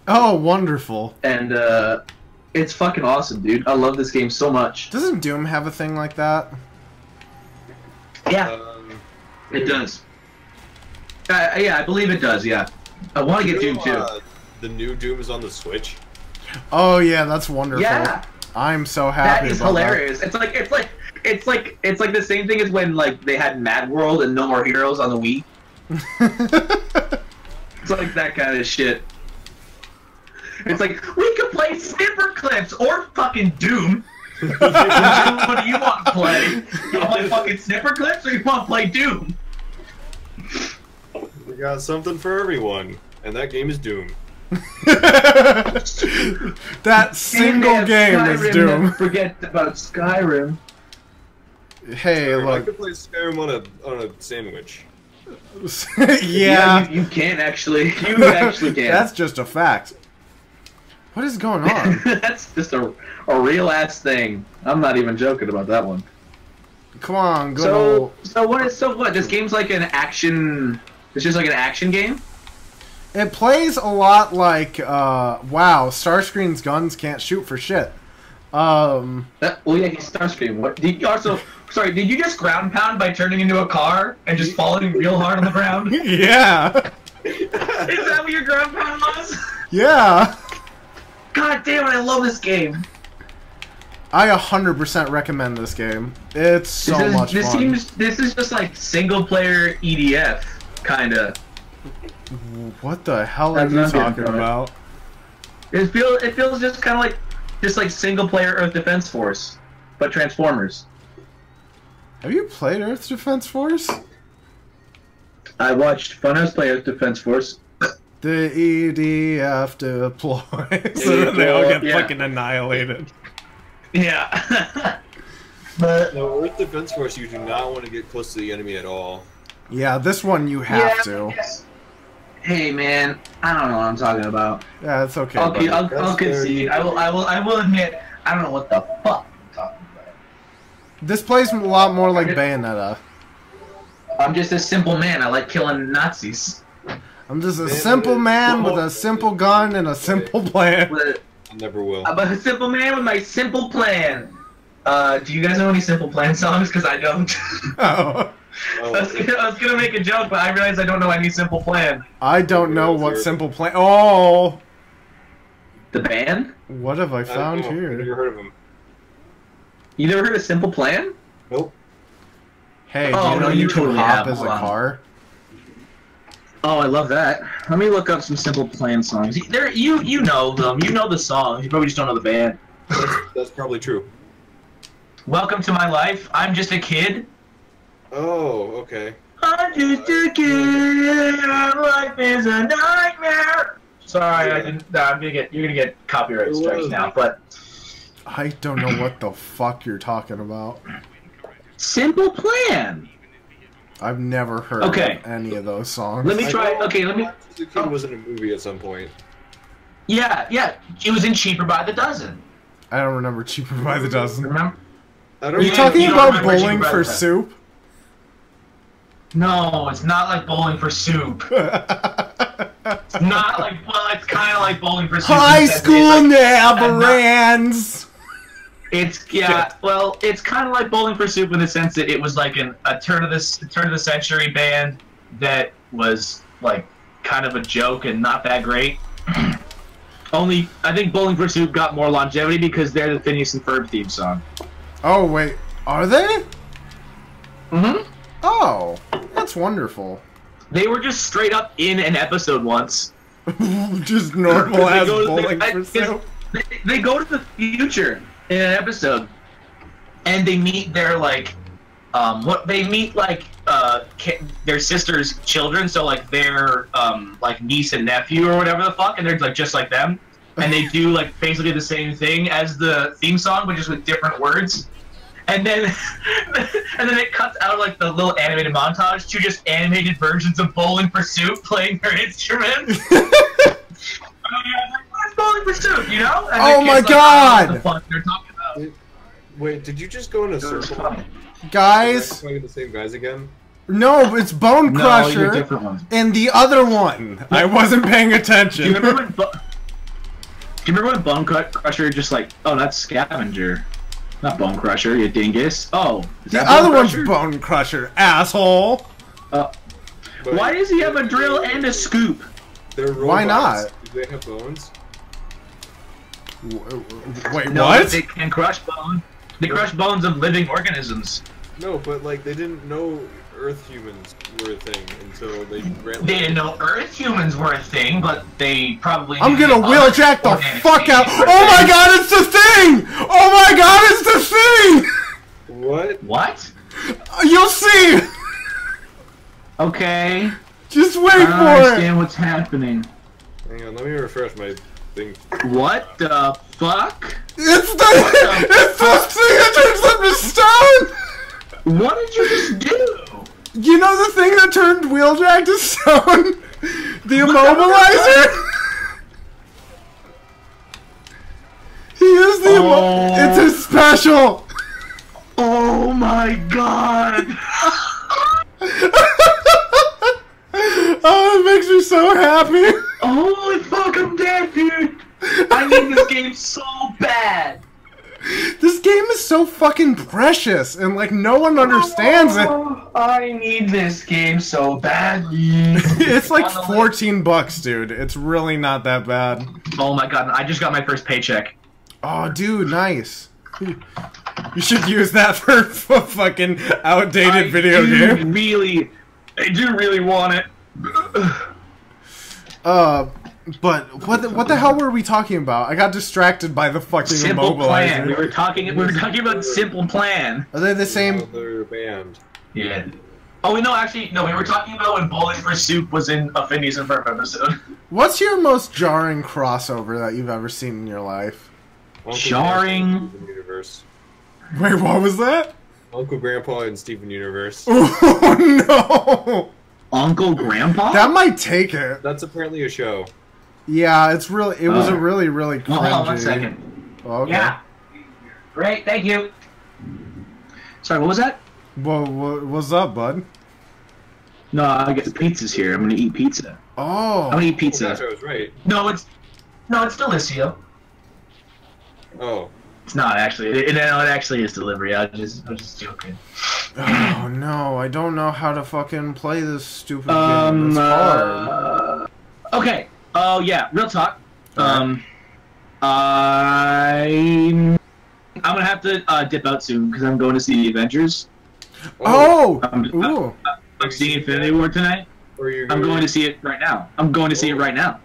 Oh, wonderful. And it's fucking awesome, dude. I love this game so much. Doesn't Doom have a thing like that? Yeah, it does. Yeah, I believe it does, yeah. I want to get Doom too. The new Doom is on the Switch. Oh yeah, that's wonderful. Yeah. I'm so happy. That is about hilarious. That. It's like the same thing as when like they had Mad World and No More Heroes on the Wii. It's like that kind of shit. It's like, we could play Snipper Clips or fucking Doom. What do you want to play? You want to play fucking Snipper Clips or you want to play Doom? We got something for everyone, and that game is Doom. That single game Skyrim, is Doom. Never forget about Skyrim. Hey, look. I could play Skyrim on a sandwich. Yeah. You can actually. You actually can. That's just a fact. What is going on? That's just a real ass thing. I'm not even joking about that one. Come on, go. So what? This game's like an action. It's just like an action game. It plays a lot like wow, Starscream's guns can't shoot for shit. Well, yeah, he's Starscream. What? Did you also? Sorry, did you just ground pound by turning into a car and just falling real hard on the ground? Yeah. Is that what your ground pound was? Yeah. God damn it! I love this game. I 100% recommend this game. It's so much fun. This is just like single player EDF, kinda. What the hell are you talking about? It feels just kind of like single player Earth Defense Force, but Transformers. Have you played Earth Defense Force? I watched Funhouse play as Defense Force. The EDF deploy. So they all get fucking annihilated. Yeah. But No, with Defense Force, you do not want to get close to the enemy at all. Yeah, this one you have to. yes. Hey man, I don't know what I'm talking about. Yeah, it's okay. Okay, buddy. I'll concede. I will admit, I don't know what the fuck I'm talking about. This plays a lot more like Bayonetta. I'm just a simple man. I like killing Nazis. I'm just a simple man with a simple gun and a simple plan. I never will. I'm a simple man with my simple plan. Do you guys know any Simple Plan songs? Because I don't. Oh. I was gonna make a joke, but I realized I don't know any Simple Plan. I don't know what simple plan. Oh! The band? What have I found I've here? never heard of them. You never heard of Simple Plan? Nope. Hey, Oh, do you know no, you you totally can hop have. as a Hold on. car? Oh, I love that. Let me look up some Simple Plan songs. You know them. You know the songs. You probably just don't know the band. That's probably true. Welcome to My Life. I'm just a kid. Oh, okay. I'm just a kid. Life is a nightmare. Sorry, I didn't. You're gonna get copyright strikes now. But I don't know what the fuck you're talking about. Simple Plan. I've never heard of any of those songs. Let me try. know Okay, let me. The kid was in a movie at some point. Yeah. It was in Cheaper by the Dozen. I don't remember Cheaper by the Dozen. Remember? I Are don't you know. talking you don't about remember Bowling Cheaper by for the Dozen. Soup? No, it's not like Bowling for Soup. It's not like. Well, it's kind of like Bowling for Soup. High in the sense School that Never-Ends! it's well, it's kind of like Bowling for Soup in the sense that it was like a turn of the century band that was like kind of a joke and not that great. Only I think Bowling for Soup got more longevity because they're the Phineas and Ferb theme song. Oh, wait. Are they? Mm-hmm. Oh, that's wonderful. They were just straight up in an episode once. Just normal ass They go to- Bowling they- for Soup. They go to the future in an episode, and they meet their their sister's children, so like their like niece and nephew or whatever the fuck, and they're like just like them, and they do like basically the same thing as the theme song, but just with different words. And then it cuts out like the little animated montage to just animated versions of Bowling for Soup playing their instruments. Where's Bowling for Soup, you know? And Oh the my kid's like, I don't God! know what the fuck they're talking about. Wait, did you just go in a circle? Guys, Playing the same guys again? no, it's Bone No, Crusher you're different ones. and the other one. I wasn't paying attention. Do you remember when Bone Crusher just like, oh, that's Scavenger. Not Bone Crusher, you dingus. Oh, is The that other Bone one's Crusher? Bone Crusher, asshole. But Why does he have a drill and a scoop? They're robots. Why not? Do they have bones? Wait, No, what? they can crush bone. They crush bones of living organisms. No, but like they didn't know Earth humans were a thing until they ran. They didn't know Earth humans were a thing, but they probably. I'm knew gonna other wheeljack the organic fuck out. beings were Oh my things. god, it's the thing! Oh my god, it's the thing! What? What? You'll see! Okay. Just wait I don't for it! understand what's happening. Hang on, let me refresh my thing. What the fuck? It's the thing that turns them to stone! What did you just do? You know the thing that turned Wheeljack to stone? The immobilizer? He used the It's his special! Oh my god! Oh, it makes me so happy! Holy fuck, I'm dead, dude! I need this game so bad! This game is so fucking precious, and like no one understands it. Oh, I need this game so badly. It's like $14, dude. It's really not that bad. Oh my god, I just got my first paycheck. Oh, dude, nice. You should use that for a fucking outdated video game. I do really want it. But what the hell were we talking about? I got distracted by the fucking Simple Plan. immobilizer. We were talking about Simple Plan. Are they the same? Other band. Yeah. Oh, no, actually, no, we were talking about when Bowling for Soup was in a Phineas and Ferb episode. What's your most jarring crossover that you've ever seen in your life? Jarring? Steven Universe. Wait, what was that? Uncle Grandpa and Steven Universe. Oh no! Uncle Grandpa? That might take it. That's apparently a show. Yeah, it's really. It was a really cringy. Hold on 1 second. Okay. Yeah. Great, thank you. Sorry, what was that? Well, what's up, bud? No, I get the pizza's here. I'm gonna eat pizza. Oh. I'm gonna eat pizza. Oh, gosh, I was right. No, it's Delicio. Oh. It's not actually. It actually is delivery. I'm just joking. Oh no, I don't know how to fucking play this stupid game. It's hard. Okay. Oh yeah, real talk. I'm gonna have to dip out soon because I'm going to see the Avengers. Oh. I'm seeing Infinity War tonight. I'm going to see it right now. I'm going to see it right now.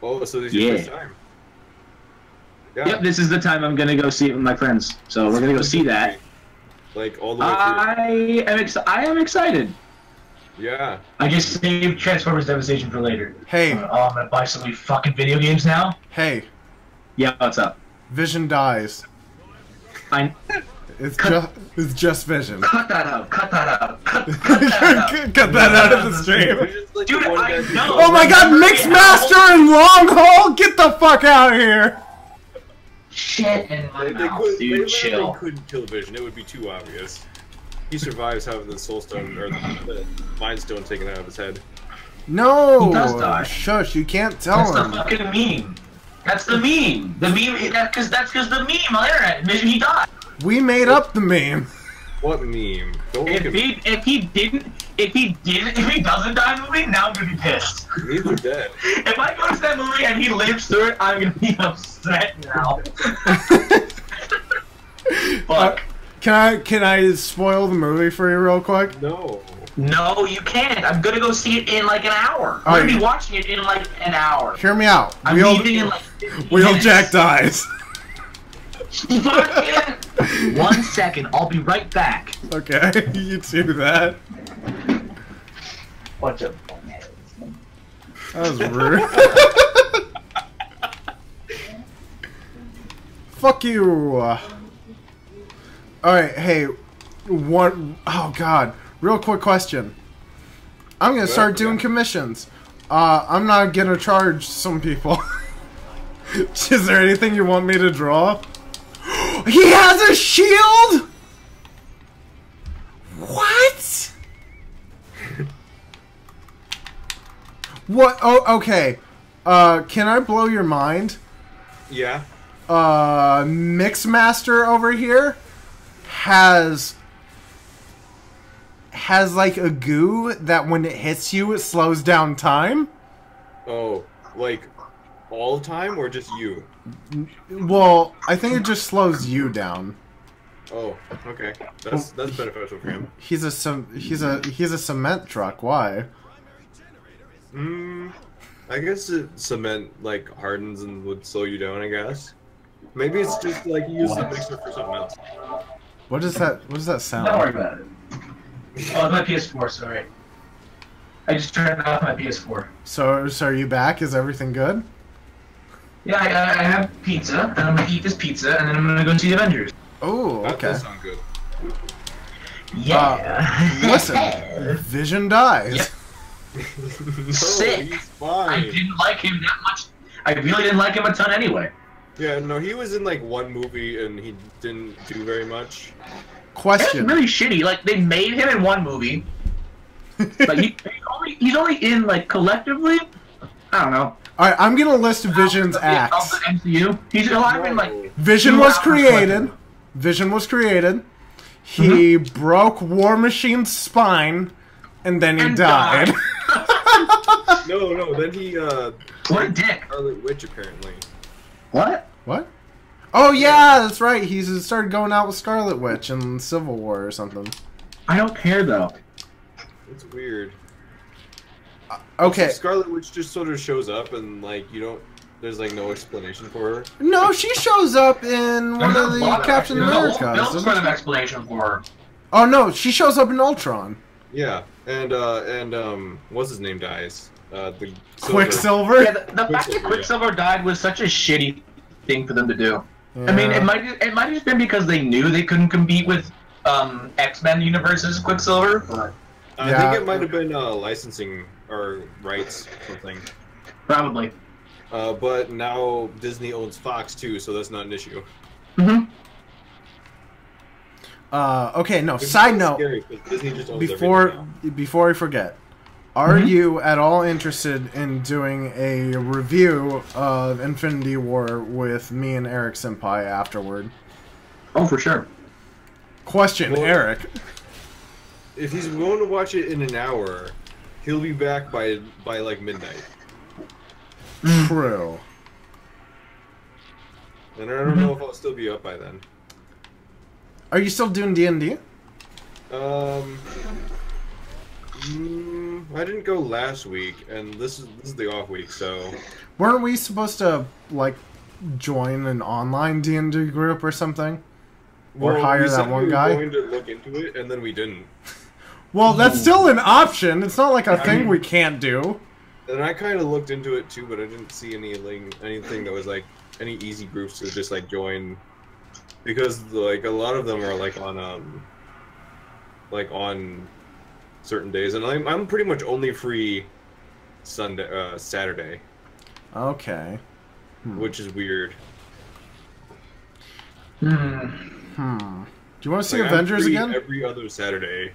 Oh, so this is your first time. Yeah. Yep, this is the time I'm gonna go see it with my friends. So we're gonna go see that. Like all the way through. I am excited. Yeah. I just saved Transformers Devastation for later. Hey. I'm gonna buy so many fucking video games now. Hey. Yeah, what's up? Vision dies. It's just Vision. Cut that out. Cut that out. Cut that out of the stream. Dude, I know. Oh my god, Mynx Master and Long Haul! Get the fuck out of here! Shit in my mouth, dude, chill. They couldn't kill Vision. It would be too obvious. He survives having the Soul Stone, or the Mind Stone taken out of his head. No! He does die. Shush, you can't tell him. That's the fucking meme. That's the meme. The meme, that's because the meme on the internet, Vision, he died. We made up the meme. What meme? If he doesn't die in the movie, now I'm gonna be pissed. He's dead. If I go to that movie and he lives through it, I'm gonna be upset now. Fuck. Can I spoil the movie for you real quick? No. No, you can't. I'm gonna go see it in like an hour. I'm gonna be watching it in like an hour. Hear me out. I'm leaving in like 15 minutes. Wheeljack dies. Fucking 1 second, I'll be right back. Okay, you do that. Bunch of that was rude. Fuck you. Alright, hey, oh god, real quick question. I'm gonna start doing commissions. I'm not gonna charge some people. Is there anything you want me to draw? He has a shield? What? What? Oh, okay. Can I blow your mind? Yeah. Mix Master over here has like a goo that when it hits you, it slows down time. Oh, like all the time or just you? Well, I think it just slows you down. Oh, okay. That's beneficial for him. He's a cement truck. Why? I guess cement like hardens and would slow you down. I guess. Maybe it's just like you use the mixer for something else. What does that sound? Don't worry about it. Oh, my PS4. Sorry. I just turned off my PS4. So are you back? Is everything good? Yeah, I have pizza, and I'm gonna eat this pizza, and then I'm gonna go see the Avengers. Oh, okay. That does sound good. Yeah. Listen, Vision dies. Yep. No, Sick. he's fine. I didn't like him that much. I really didn't like him a ton anyway. Yeah, no, he was in like one movie and he didn't do very much. Question. That's really shitty. Like they made him in one movie, but he's only in like collectively. I don't know. All right, I'm gonna list Vision's acts. Of the MCU. He's alive in like. Vision was created. Vision was created. He broke War Machine's spine, and then he died. No, then he What a dick. Scarlet Witch apparently. What? What? Oh yeah, that's right. He started going out with Scarlet Witch in Civil War or something. I don't care though. It's weird. Okay. Scarlet Witch just sort of shows up and like you don't. There's like no explanation for her. No, she shows up in one of the Captain Americas. There's no sort of explanation for her. Oh no, she shows up in Ultron. Yeah, and what's his name dies? The Quicksilver? Yeah, the fact that Quicksilver died was such a shitty thing for them to do. Yeah. I mean, it might have just been because they knew they couldn't compete with X-Men Universe's Quicksilver. But I think it might have been licensing or rights something. probably. But now Disney owns Fox too, so that's not an issue. Mm-hmm. Okay, no, side note, Scary, 'cause Disney just owns before everything I forget, are you at all interested in doing a review of Infinity War with me and Eric Senpai afterward? Oh, for sure. Question, Well, Eric. If he's willing to watch it in an hour, he'll be back by like midnight. True. And I don't know if I'll still be up by then. Are you still doing D&D? I didn't go last week, and this is the off week, so. Weren't we supposed to, like, join an online D&D group or something? Or hire we that said one we were guy? going to look into it, and then we didn't. Well, that's still an option. It's not like a thing we can't do. And I kind of looked into it too, but I didn't see anything that was like any easy groups to just like join, because like a lot of them are like on certain days, and I'm pretty much only free Saturday, Okay. which is weird. Do you want to see Like, Avengers I'm free again? every other Saturday,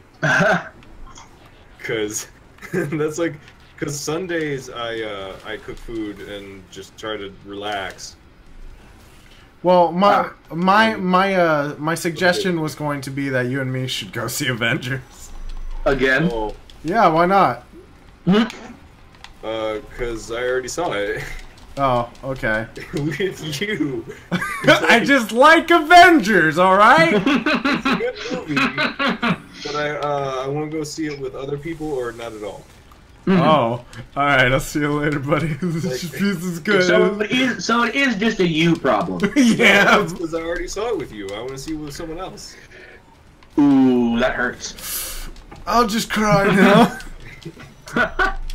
because that's like. Because Sundays I cook food and just try to relax. Well, my suggestion was going to be that you and me should go see Avengers. Again? Oh, Yeah, why not? because I already saw it Oh, okay. with you. I just like Avengers, alright? It's a good movie, but I want to go see it with other people or not at all. Oh, alright, I'll see you later, buddy. This piece is good. So it is just a you problem. Yeah. Because I already saw it with you. I want to see it with someone else. Ooh, that hurts. I'll just cry now.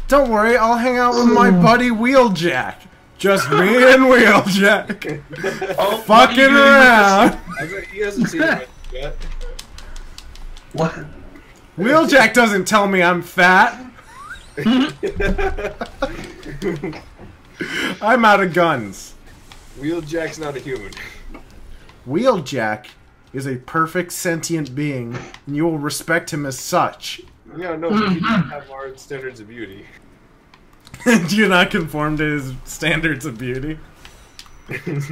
Don't worry, I'll hang out with my buddy Wheeljack. Just me and Wheeljack. Oh, Fucking around. I bet he hasn't seen it yet. What? Wheeljack doesn't tell me I'm fat. I'm out of guns. Wheeljack's not a human. Wheeljack is a perfect sentient being, and you will respect him as such. Yeah, no, but he doesn't have our standards of beauty. Do you not conform to his standards of beauty?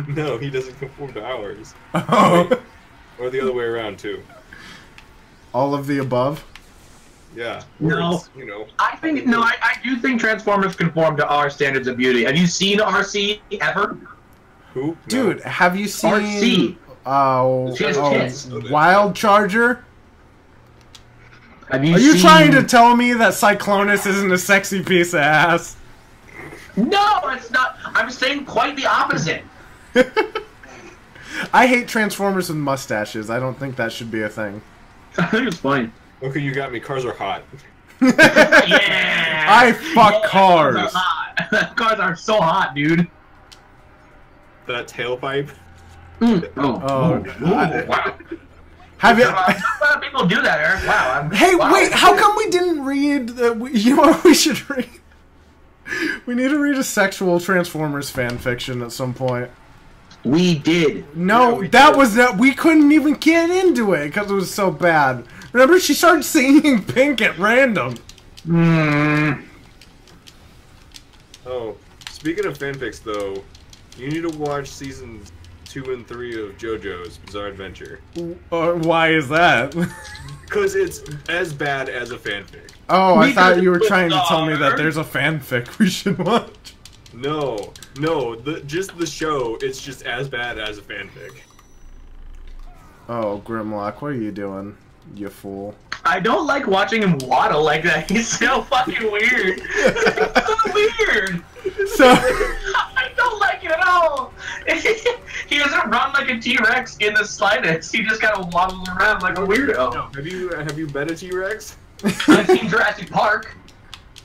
No, he doesn't conform to ours. Oh. Or the other way around, too. All of the above? Yeah. No. It's, you know. I do think Transformers conform to our standards of beauty. Have you seen RC ever? Who? No. Dude, have you seen... RC. She has tits. Wild Charger? Have you Are you seen... trying to tell me that Cyclonus isn't a sexy piece of ass? No, it's not. I'm saying quite the opposite. I hate Transformers with mustaches. I don't think that should be a thing. I think it's funny. Okay, you got me. Cars are hot. Yeah! I fuck cars. Cars are hot. Cars are so hot, dude. That tailpipe. Oh, Wow. have you... A lot of people do that, Eric. Wow. Hey, wow. wait, how come we didn't read... you know what we should read? We need to read a sexual Transformers fanfiction at some point. We did. No, Yeah, that was that we couldn't even get into it because it was so bad. Remember, she started singing Pink at random. Oh, speaking of fanfics, though, you need to watch seasons 2 and 3 of JoJo's Bizarre Adventure. Why is that? Because it's as bad as a fanfic. Oh, I thought Because you were it's trying to tell me that bizarre. there's a fanfic we should watch. No, just the show, it's just as bad as a fanfic. Oh, Grimlock, what are you doing, you fool? I don't like watching him waddle like that. He's so fucking weird. It's so weird. So, I don't like it at all. He doesn't run like a T-Rex in the slightest. He just kind of waddles around like a weirdo. Have you met a T-Rex? I've seen Jurassic Park.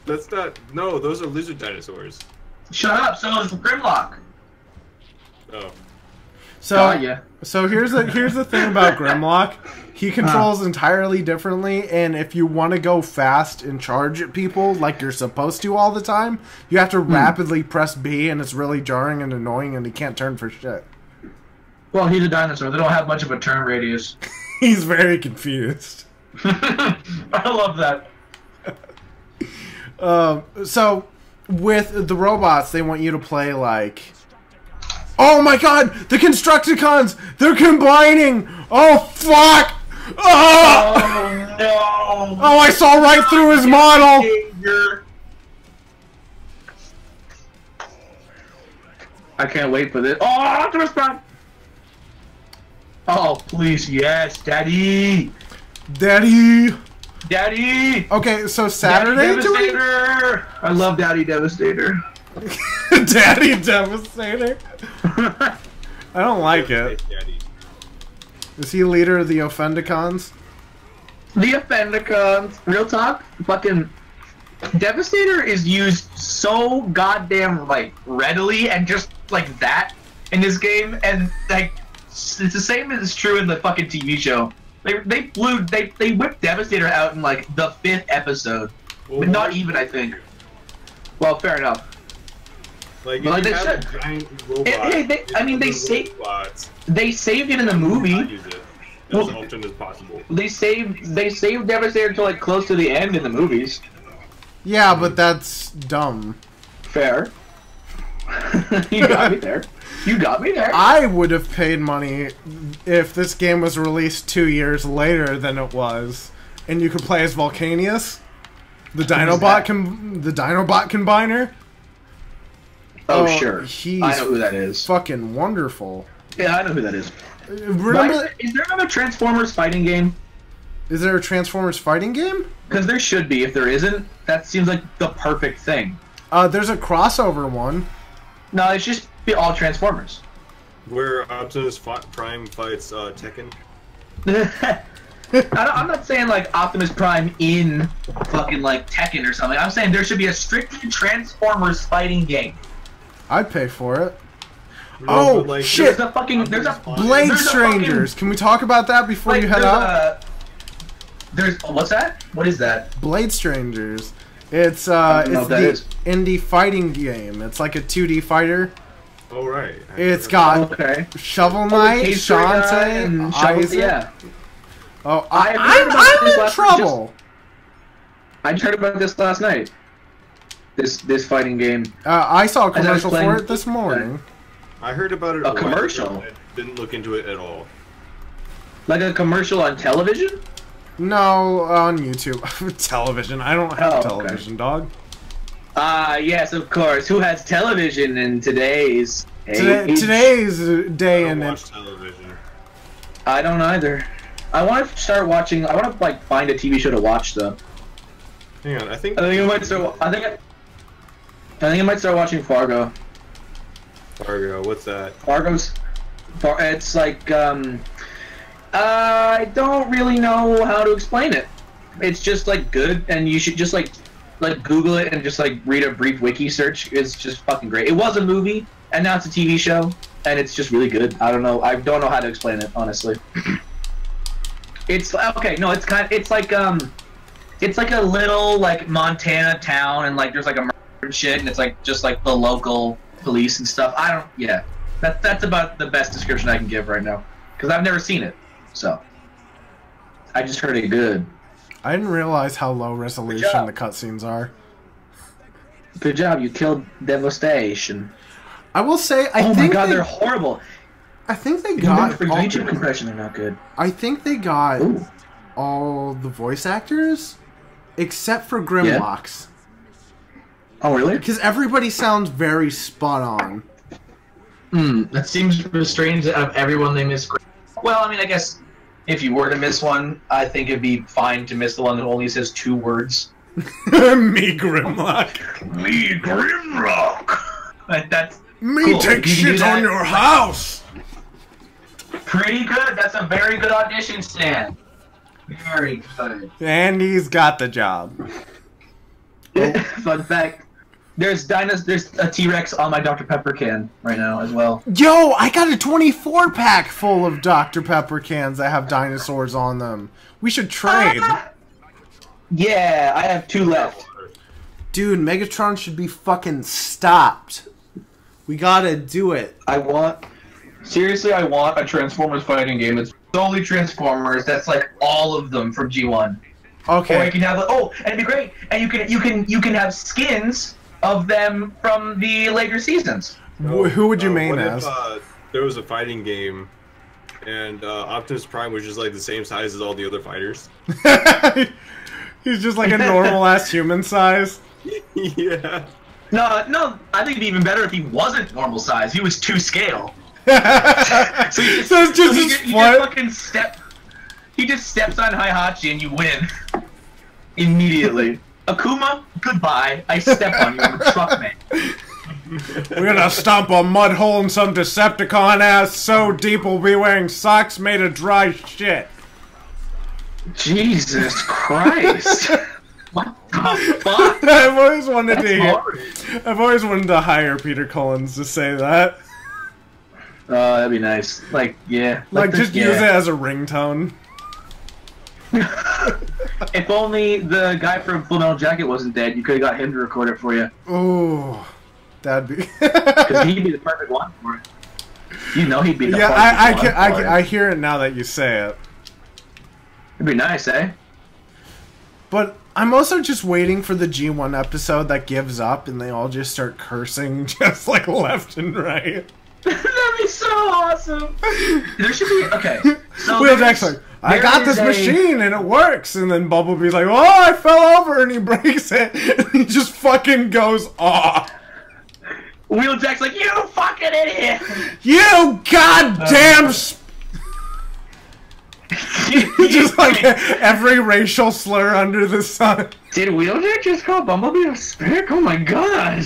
That's not. No, those are lizard dinosaurs. Shut up. So is Grimlock. Oh. So, Yeah. so here's the thing about Grimlock. He controls entirely differently, and if you want to go fast and charge at people like you're supposed to all the time, you have to rapidly press B, and it's really jarring and annoying, and he can't turn for shit. Well, he's a dinosaur. They don't have much of a turn radius. He's very confused. I love that. So, with the robots, they want you to play like... Oh my god! The Constructicons! They're combining! Oh, fuck! Oh! Oh, no! Oh, I saw right through his model! I can't wait for this. Oh, Optimus Prime! Oh, please, yes, Daddy! Daddy! Daddy! Okay, so Saturday... Daddy Devastator! I love Daddy Devastator. Daddy Devastator? I don't like it. Daddy. Is he leader of the Offendicons? The Offendicons. Real talk, fucking Devastator is used so goddamn like readily and just like that in this game, and like it's the same as true in the fucking TV show. They whipped Devastator out in like the 5th episode, but not even, I think. Well, fair enough. Like, But, like, if you they have should. a giant robot, They saved it in the movie. use it as often as possible. They saved Devastator until like close to the end in the movies. Yeah, but that's dumb. Fair. You got me there. You got me there. I would have paid money if this game was released 2 years later than it was, and you could play as Volcanius, the Dinobot combiner. Oh, sure. He's I know who that is. fucking wonderful. Yeah, I know who that is. Remember? Is there another Transformers fighting game? Is there a Transformers fighting game? Because there should be. If there isn't, that seems like the perfect thing. There's a crossover one. No, it's just be all Transformers. Where Optimus Prime fights Tekken. I'm not saying like Optimus Prime in fucking like Tekken or something. I'm saying there should be a strictly Transformers fighting game. I'd pay for it. No, Oh, but, like, shit! There's a Blade Strangers. Can we talk about that before you head out? What's that? What is that? Blade Strangers. It's know it's what that the is. indie fighting game. It's like a 2D fighter. Oh, right. It's got Okay. Shovel Knight, Shantae, and Isaac. yeah. Oh, I heard about I'm this in last trouble. I just heard about this last night. This fighting game. I saw a As I was commercial playing- for it this morning. I heard about it A while commercial? ago, and didn't look into it at all. Like a commercial on television? No, on YouTube. Television. I don't have Oh, okay. television, dog. Yes, of course. Who has television in today's age? Today's day I and don't watch television. I don't either. I want to start watching. I want to like find a TV show to watch though. Hang on, I think I might start. I think I might start watching Fargo. Fargo, what's that? It's like I don't really know how to explain it. It's just like good, and you should just like Google it and just like read a brief wiki search. It's just fucking great. It was a movie, and now it's a TV show, and it's just really good. I don't know how to explain it honestly. It's okay. No, it's like a little like Montana town, and like there's like a murder and shit, and it's like just like the local police and stuff. That's about the best description I can give right now, because I've never seen it, so I just heard it good. I didn't realize how low resolution job. the cutscenes are. Good job, you killed Devastation. I will say, Oh my god, they're horrible. I think they For got. YouTube compression, they're not good. I think they got Ooh. all the voice actors except for Grimlock's. Oh really? Because everybody sounds very spot on. That seems strange that of everyone they miss. Well, I mean, I guess if you were to miss one, I think it'd be fine to miss the one that only says 2 words. Me Grimlock. Me Grimlock. That's Me cool. take You can do shit that. on your house. Pretty good. That's a very good audition stand. Very good. And he's got the job. Fun fact. There's a T-Rex on my Dr. Pepper can right now as well. Yo, I got a 24-pack full of Dr. Pepper cans that have dinosaurs on them. We should trade. Yeah, I have 2 left. Dude, Megatron should be fucking stopped. We gotta do it. Seriously, I want a Transformers fighting game that's solely Transformers. That's like all of them from G1. Okay. Or you can have and it'd be great. And you can have skins of them from the later seasons. Who would you main what as? If, there was a fighting game, and Optimus Prime was just like the same size as all the other fighters. He's just like a normal ass human size. Yeah. No, I think it'd be even better if he wasn't normal size. He was 2 scale. So it's just a split. He just steps on Heihachi and you win. Immediately. Akuma, goodbye. I step on you. I'm a truck man. We're gonna stomp a mud hole in some Decepticon ass so deep we'll be wearing socks made of dry shit. Jesus Christ. What the fuck? I've always wanted That's to hear. hard. I've always wanted to hire Peter Collins to say that. Oh, that'd be nice. Like, yeah. Like, just use it as a ringtone. If only the guy from Full Metal Jacket wasn't dead, you could have got him to record it for you. Ooh, that'd be. Because he'd be the perfect one for it. You know he'd be the perfect one. I hear it now that you say it. It'd be nice, eh? But I'm also just waiting for the G1 episode that gives up and they all just start cursing just like left and right. That'd be so awesome. There should be So Wheeljack's like, I got this machine and it works, and then Bumblebee's like, oh, I fell over, and he breaks it, and he just fucking goes off. Wheeljack's like, you fucking idiot! You goddamn just like every racial slur under the sun. Did Wheeljack just call Bumblebee a spick? Oh my god!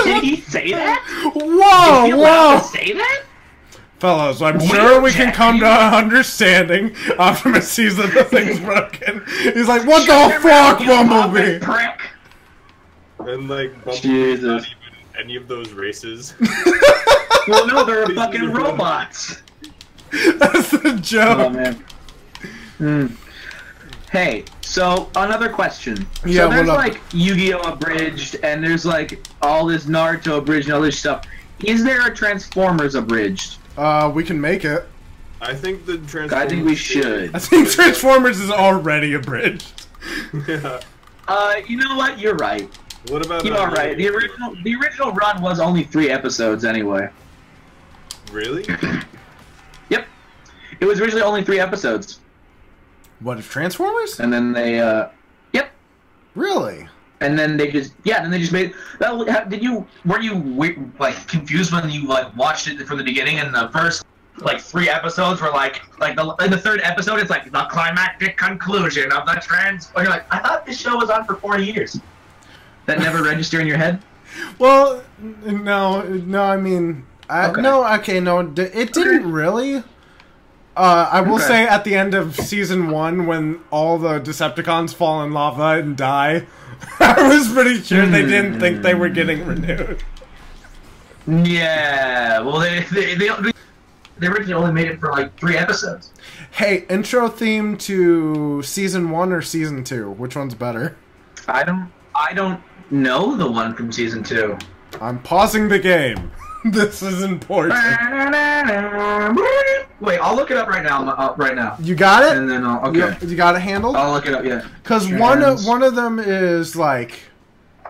Did he say that? Whoa, Is he allowed to say that? Fellows, I'm sure we can come to an understanding. Optimus sees that the thing's broken. He's like, what the fuck, Bumblebee? Prick. And like, Bumblebee's not even any of those races. Well, no, they're fucking robots. That's the joke. Oh, man. Hey, so another question. Yeah, so there's what up? like Yu-Gi-Oh! Abridged, and there's like all this Naruto abridged and all this stuff. Is there a Transformers abridged? We can make it. I think the Transformers. I think we should. I think Transformers is already abridged. Yeah. You know what? You're right. What about? You are right. The original run was only 3 episodes anyway. Really? Yep. It was originally only 3 episodes. What, if Transformers? And then they, yep. Really? And then they just, made. Were you like confused when you like watched it from the beginning? And the first like 3 episodes were like in the 3rd episode, it's like the climactic conclusion of the Or you're like, I thought this show was on for 40 years. That never registered in your head? Well, no. I mean, it didn't really. I will say at the end of season 1, when all the Decepticons fall in lava and die, I was pretty sure they didn't think they were getting renewed. Yeah, well, they originally only made it for like 3 episodes. Hey, intro theme to season 1 or season 2? Which one's better? I don't know the one from season 2. I'm pausing the game. This is important. Wait, I'll look it up right now. You got it? And then okay. You got it handled? I'll look it up. Yeah. Because one of them is like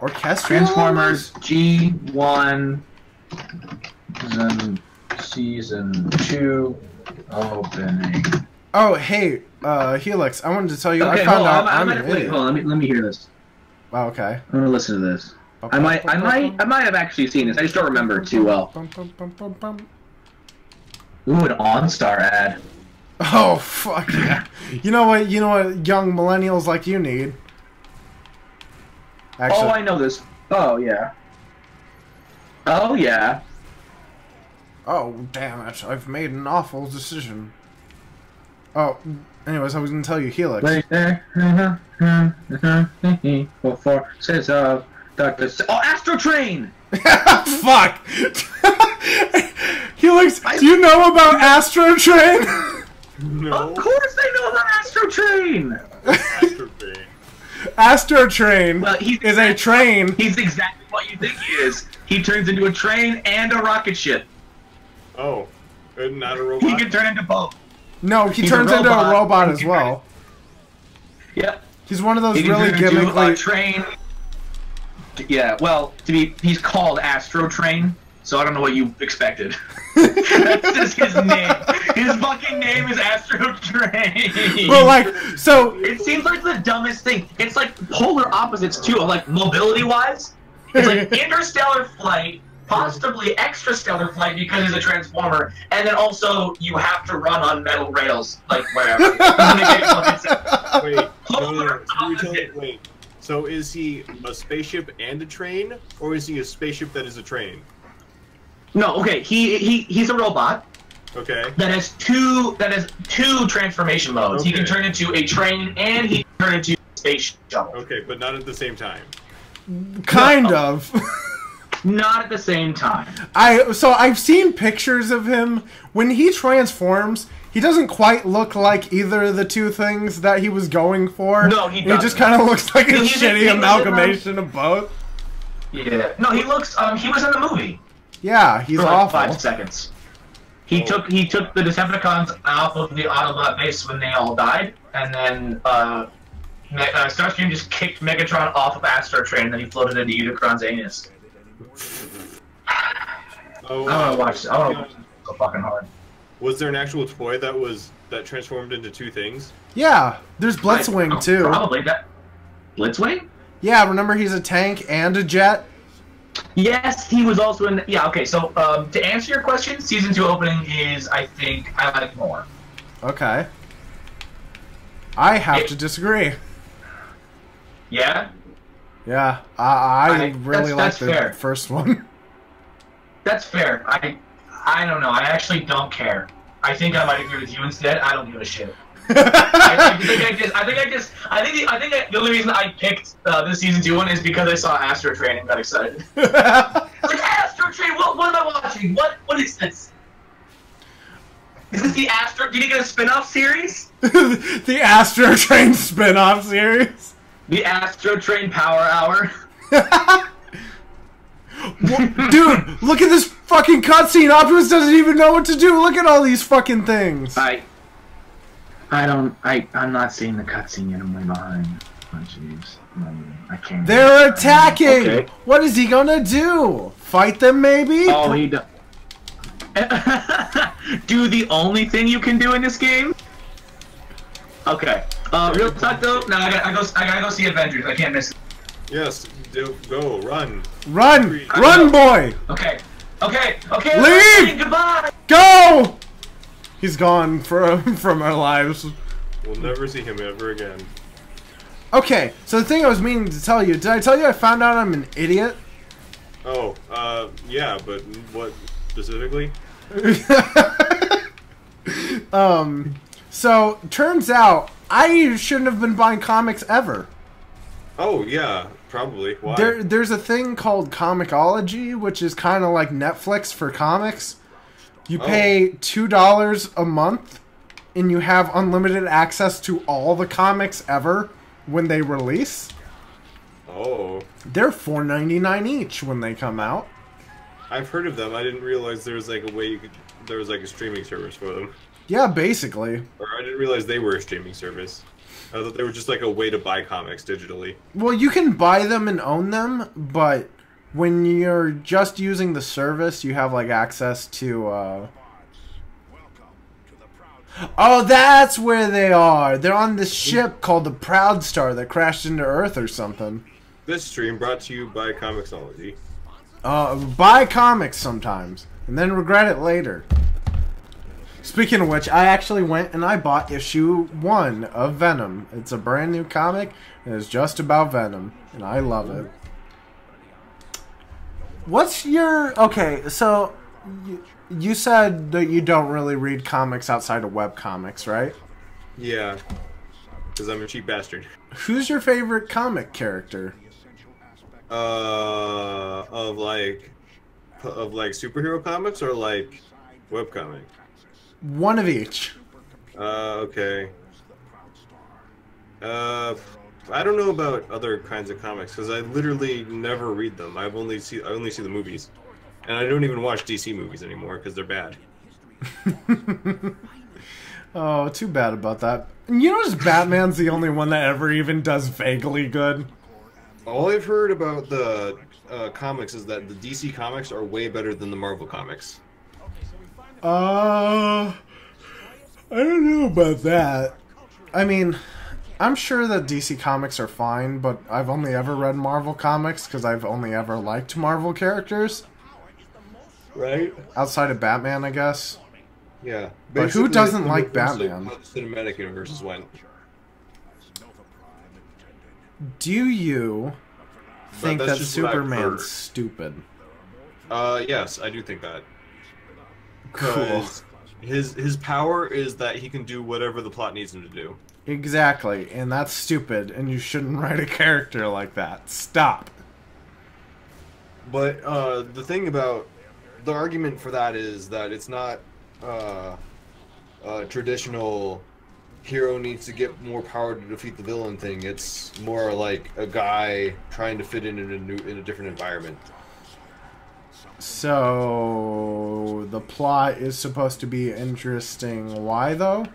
orchestral. Transformers G1 season 2 opening. Oh, hey, Helix, I wanted to tell you Okay, I found out I'm an idiot. Hold on, let me hear this. Oh, okay. I'm gonna listen to this. I might have actually seen this. I just don't remember too well. Ooh, an OnStar ad. Oh, fuck yeah. You know what young millennials like you need? Actually, Oh, I know this. Oh, yeah. Oh, yeah. oh, damn it. I've made an awful decision. Oh, anyways, I was gonna tell you Helix. Right there. Before says Dr. Oh, Astro Train. Fuck. Helix, do you know about Astro Train? No. Of course I know about Astro Train. Astro Train. Astro Train Well, is a train. He's exactly what you think he is. He turns into a train and a rocket ship. Oh, not a robot. He can turn into both. No, he He's turns a into a robot. robot He as can well. Yep. He's one of those He can really turn into a gimmickly. train. Yeah, he's called Astro Train, so I don't know what you expected. That's just his name. His fucking name is Astro Train. But like, so It seems like the dumbest thing. It's like polar opposites too, like mobility-wise. It's like interstellar flight, possibly extrastellar flight because he's a transformer, and then also you have to run on metal rails, like wherever. Wait, Polar opposite. wait. So is he a spaceship and a train, or is he a spaceship that is a train? No, okay, he's a robot Okay. that has two transformation modes. He can Okay. turn into a train and he can turn into a space shuttle. Okay, but not at the same time. kind of. Not at the same time. I've seen pictures of him when he transforms. He doesn't quite look like either of the two things that he was going for. No, he He doesn't. just kind of looks like a He shitty was amalgamation of both. Yeah. No, he looks. He was in the movie Yeah, he's for like awful. 5 seconds. He took the Decepticons off of the Autobot base when they all died, and then Starscream just kicked Megatron off of Astro Train, and then he floated into Unicron's anus. Oh, I want to watch. I want to watch this so fucking hard. Was there an actual toy that transformed into two things? Yeah, there's Blitzwing too. Probably that. Blitzwing? Yeah, remember he's a tank and a jet. Yes, he was also in. Yeah, okay. So to answer your question, season 2 opening is I think I like more. Okay. I have to disagree. Yeah. Yeah, I really like that's the fair. first one. That's fair. I don't know. I actually don't care. I think I might agree with you instead. I don't give a shit. I think the only reason I picked this season 2 one is because I saw Astro Train and got excited. Like Astro Train, what am I watching? What is this? Is this the Astro? Did he get a spin-off series? The Astro Train spin-off series. The Astro Train Power Hour. Dude, look at this fucking cutscene. Optimus doesn't even know what to do. Look at all these fucking things. I'm not seeing the cutscene yet. I'm way behind. Oh, jeez. I can't. They're attacking. Okay. What is he gonna do? Fight them, maybe? Oh, he does. Do the only thing you can do in this game? Okay. Real talk though. No, I gotta go see Avengers. I can't miss it. Yes, go, run. Run! Run, boy! Okay. Leave! Goodbye. Go! He's gone from our lives. We'll never see him ever again. Okay, so the thing I was meaning to tell you, did I tell you I found out I'm an idiot? Oh, yeah, but what specifically? So, turns out, I shouldn't have been buying comics ever. Oh, yeah, probably. Why? There's a thing called Comixology, which is kind of like Netflix for comics. You pay $2 a month, and you have unlimited access to all the comics ever when they release. Oh. They're $4.99 each when they come out. I've heard of them. I didn't realize there was like a way there was like a streaming service for them. Yeah, basically. Or I didn't realize they were a streaming service. I thought they were just like a way to buy comics digitally. Well, you can buy them and own them, but when you're just using the service, you have like access to Oh, that's where they are. They're on this ship called the Proud Star that crashed into Earth or something. This stream brought to you by Comixology. Buy comics sometimes, and then regret it later. Speaking of which, I actually went and I bought issue 1 of Venom. It's a brand new comic, and it's just about Venom, and I love it. What's your... Okay, so you said that you don't really read comics outside of webcomics, right? Yeah, because I'm a cheap bastard. Who's your favorite comic character? Of like superhero comics or like webcomic? One of each. Okay. I don't know about other kinds of comics because I literally never read them. I only see the movies, and I don't even watch DC movies anymore because they're bad. Oh, too bad about that. You notice Batman's the only one that ever even does vaguely good? All I've heard about the comics is that the DC comics are way better than the Marvel comics. I don't know about that. I mean, I'm sure that DC comics are fine, but I've only ever read Marvel comics because I've only ever liked Marvel characters. Right? Outside of Batman, I guess. Yeah. But who doesn't like Batman? How the cinematic universes went. Do you think that's that just what I've heard. Superman's stupid? Yes, I do think that. Cool. 'Cause his power is that he can do whatever the plot needs him to do. Exactly, and that's stupid, and you shouldn't write a character like that. Stop. But the thing about the argument for that is that it's not a traditional hero needs to get more power to defeat the villain thing. It's more like a guy trying to fit in a different environment. So the plot is supposed to be interesting. Why though?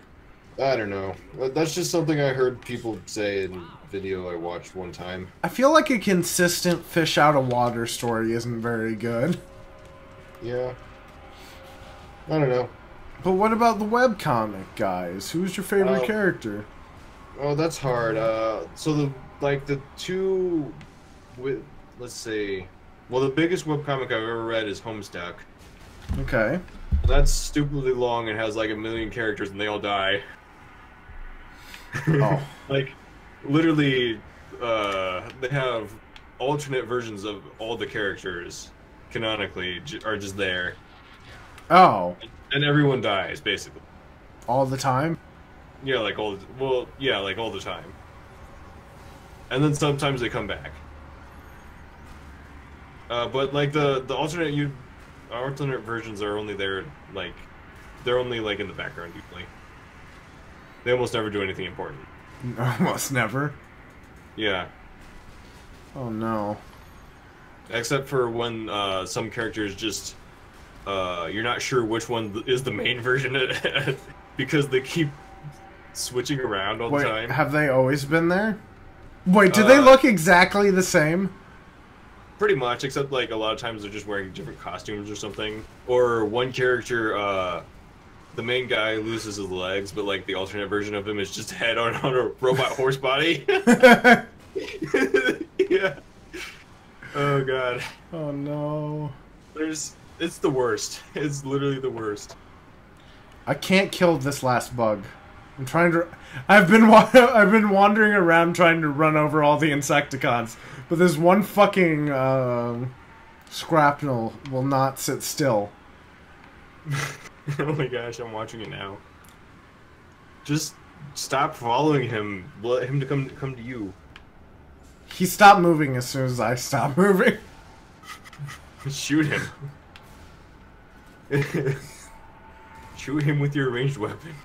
I don't know. That's just something I heard people say in video I watched one time. I feel like a consistent fish out of water story isn't very good. Yeah. I don't know. But what about the webcomic guys? Who's your favorite character? Oh, that's hard. So the two, let's say, well, the biggest webcomic I've ever read is Homestuck. Okay. That's stupidly long and has like 1 million characters and they all die. Oh. Like, literally, they have alternate versions of all the characters, canonically, are just there. Oh. And everyone dies, basically. All the time? Yeah, like all the time. And then sometimes they come back. But like the alternate versions are only there, like, they're only like in the background usually. They almost never do anything important. Almost never. Yeah. Oh no. Except for when some characters just you're not sure which one is the main version because they keep switching around all the time. Have they always been there? Wait, do they look exactly the same? Pretty much, except like a lot of times they're just wearing different costumes or something. Or one character, the main guy loses his legs, but like the alternate version of him is just a head on a robot horse body. Yeah. Oh god. Oh no. It's the worst. It's literally the worst. I can't kill this last bug. I'm trying to. I've been wandering around trying to run over all the Insecticons, but this one fucking Scrapnel will not sit still. Oh my gosh, I'm watching it now. Just stop following him. Let him to come to you. He stopped moving as soon as I stopped moving. Shoot him. Shoot him with your ranged weapon.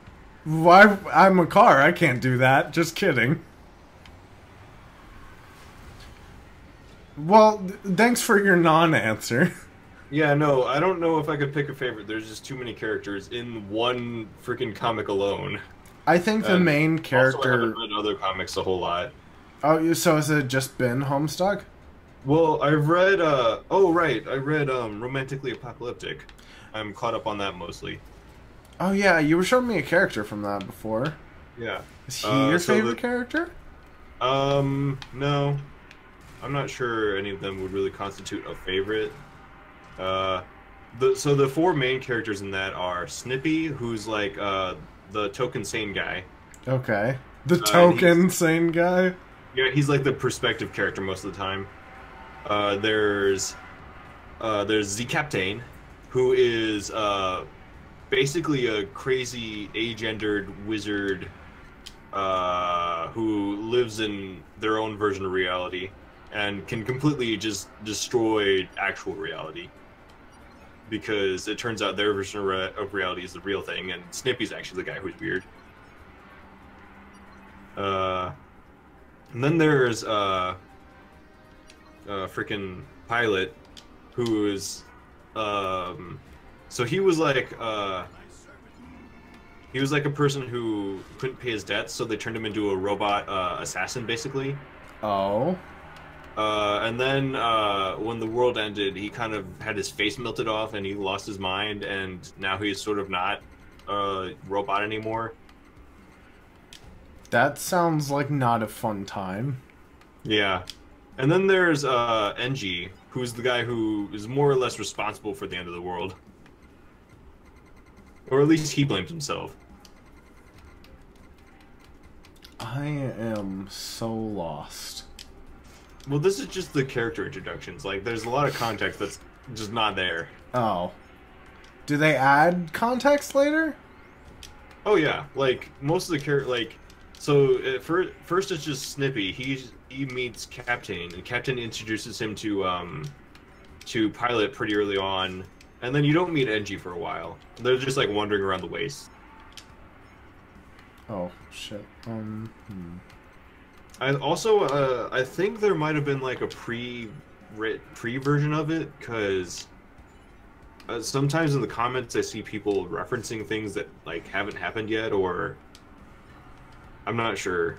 Why? I'm a car. I can't do that. Just kidding. Well, thanks for your non-answer. Yeah, no, I don't know if I could pick a favorite. There's just too many characters in one freaking comic alone. I think the main character... Also, I haven't read other comics a whole lot. Oh, so has it just been Homestuck? Well, I've read, oh, right, I read, Romantically Apocalyptic. I'm caught up on that mostly. Oh, yeah, you were showing me a character from that before. Yeah. Is he your favorite character? No. I'm not sure any of them would really constitute a favorite. So the four main characters in that are Snippy, who's like, the token sane guy. Okay. The token sane guy? Yeah, he's like the perspective character most of the time. There's the Captain, who is basically a crazy agendered wizard who lives in their own version of reality and can completely just destroy actual reality. Because it turns out their version of reality is the real thing, and Snippy's actually the guy who's weird. And then there's freaking Pilot, who is so he was like a person who couldn't pay his debts, so they turned him into a robot assassin, basically. Oh. And then when the world ended, he kind of had his face melted off, and he lost his mind, and now he's sort of not a robot anymore. That sounds like not a fun time. Yeah. And then there's NG, who's the guy who is more or less responsible for the end of the world. Or at least he blames himself. I am so lost. Well, this is just the character introductions. Like, there's a lot of context that's just not there. Oh. Do they add context later? Oh, yeah. Like, most of the character, like... So, first it's just Snippy. He meets Captain, and Captain introduces him to Pilot pretty early on. And then you don't meet NG for a while. They're just, like, wandering around the waste. Oh, shit. I also, I think there might have been like a pre-version of it, because sometimes in the comments I see people referencing things that like haven't happened yet, or I'm not sure.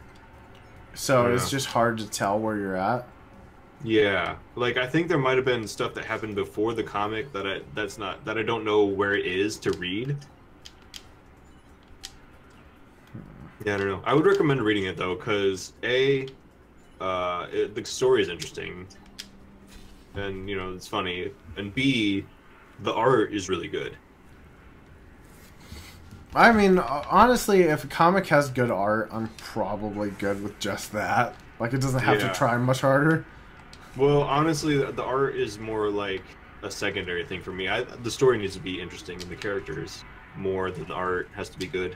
So it's just hard to tell where you're at? Yeah, like I think there might have been stuff that happened before the comic that I don't know where it is to read. Yeah, I don't know. I would recommend reading it though, because the story is interesting, and you know it's funny, and B, the art is really good. I mean, honestly, if a comic has good art, I'm probably good with just that. Like, it doesn't have to try much harder. Well, honestly, the art is more like a secondary thing for me. The story needs to be interesting, and the characters more than the art has to be good.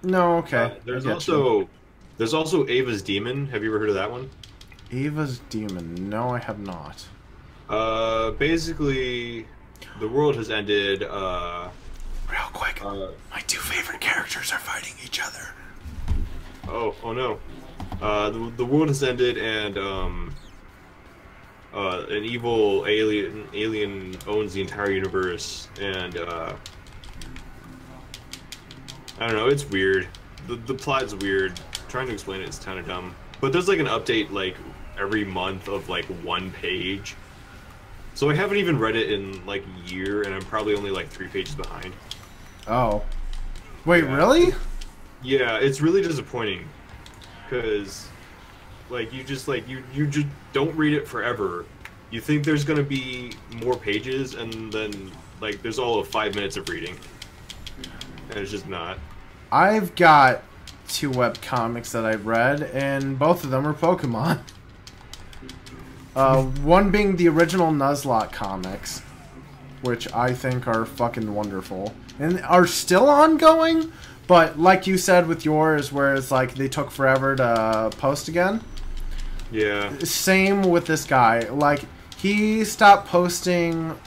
No, okay. There's also Ava's Demon. Have you ever heard of that one? Ava's Demon. No, I have not. Basically, the world has ended. Real quick, my two favorite characters are fighting each other. Oh no. The world has ended, and an evil alien owns the entire universe, and I don't know, it's weird. The plot's weird. Trying to explain it's kind of dumb. But there's like an update like every month of like 1 page. So I haven't even read it in like a year, and I'm probably only like 3 pages behind. Oh. Wait, really? Yeah, it's really disappointing. Because like you just don't read it forever. You think there's gonna be more pages, and then like there's all of 5 minutes of reading. And it's just not. I've got 2 webcomics that I've read, and both of them are Pokemon. One being the original Nuzlocke comics, which I think are fucking wonderful. And are still ongoing, but like you said with yours, where it's like they took forever to post again. Yeah. Same with this guy. Like, he stopped posting,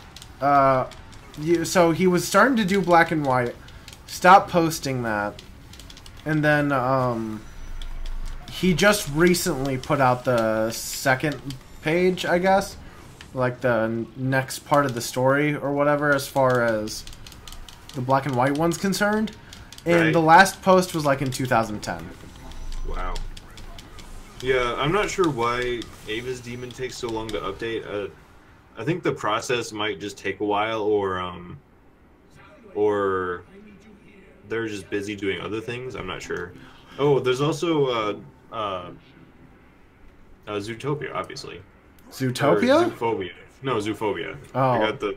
so he was starting to do black and white. Stop posting that, and then he just recently put out the second page, I guess, like the next part of the story or whatever, as far as the black and white one's concerned. And the last post was like in 2010. Wow. Yeah, I'm not sure why Ava's Demon takes so long to update. I think the process might just take a while, or they're just busy doing other things. I'm not sure. Oh, there's also Zootopia, obviously. Zootopia? Or Zoophobia. No, Zoophobia. Oh.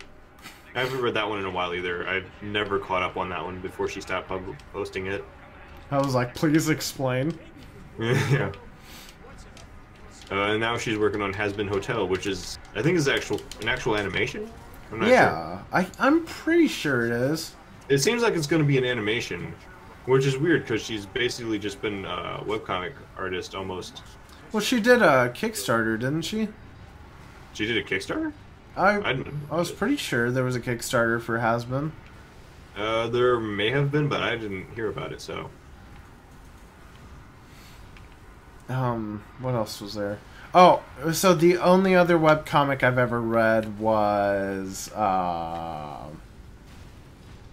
I haven't read that one in a while either. I've never caught up on that one before she stopped posting it. I was like, please explain. Yeah. And now she's working on Has Been Hotel, which is, I think, is an actual animation. I'm not sure. I'm pretty sure it is. It seems like it's going to be an animation, Which is weird because she's basically just been a webcomic artist almost. Well, she did a Kickstarter, didn't she? She did a Kickstarter? I was pretty sure there was a Kickstarter for Has-Been. There may have been, but I didn't hear about it, so. What else was there? Oh, so the only other webcomic I've ever read was,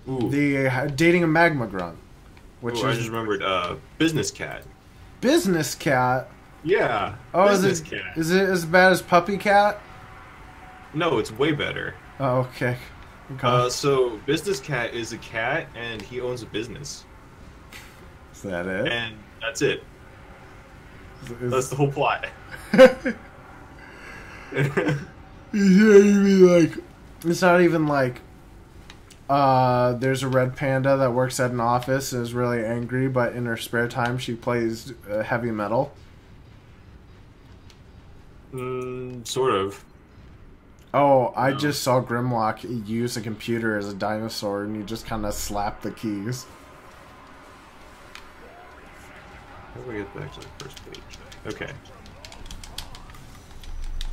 the Dating a Magma Grunt. Which I just remembered, Business Cat. Business Cat? Yeah. Oh, Business Cat. Is it as bad as Puppy Cat? No, it's way better. Oh, okay. So Business Cat is a cat, and he owns a business. Is that it? And that's it. That's the whole plot. It's not even like there's a red panda that works at an office and is really angry, but in her spare time she plays heavy metal. Sort of. Oh, I just saw Grimlock use a computer as a dinosaur, and you just kind of slap the keys. How do we get back to the first page? Okay.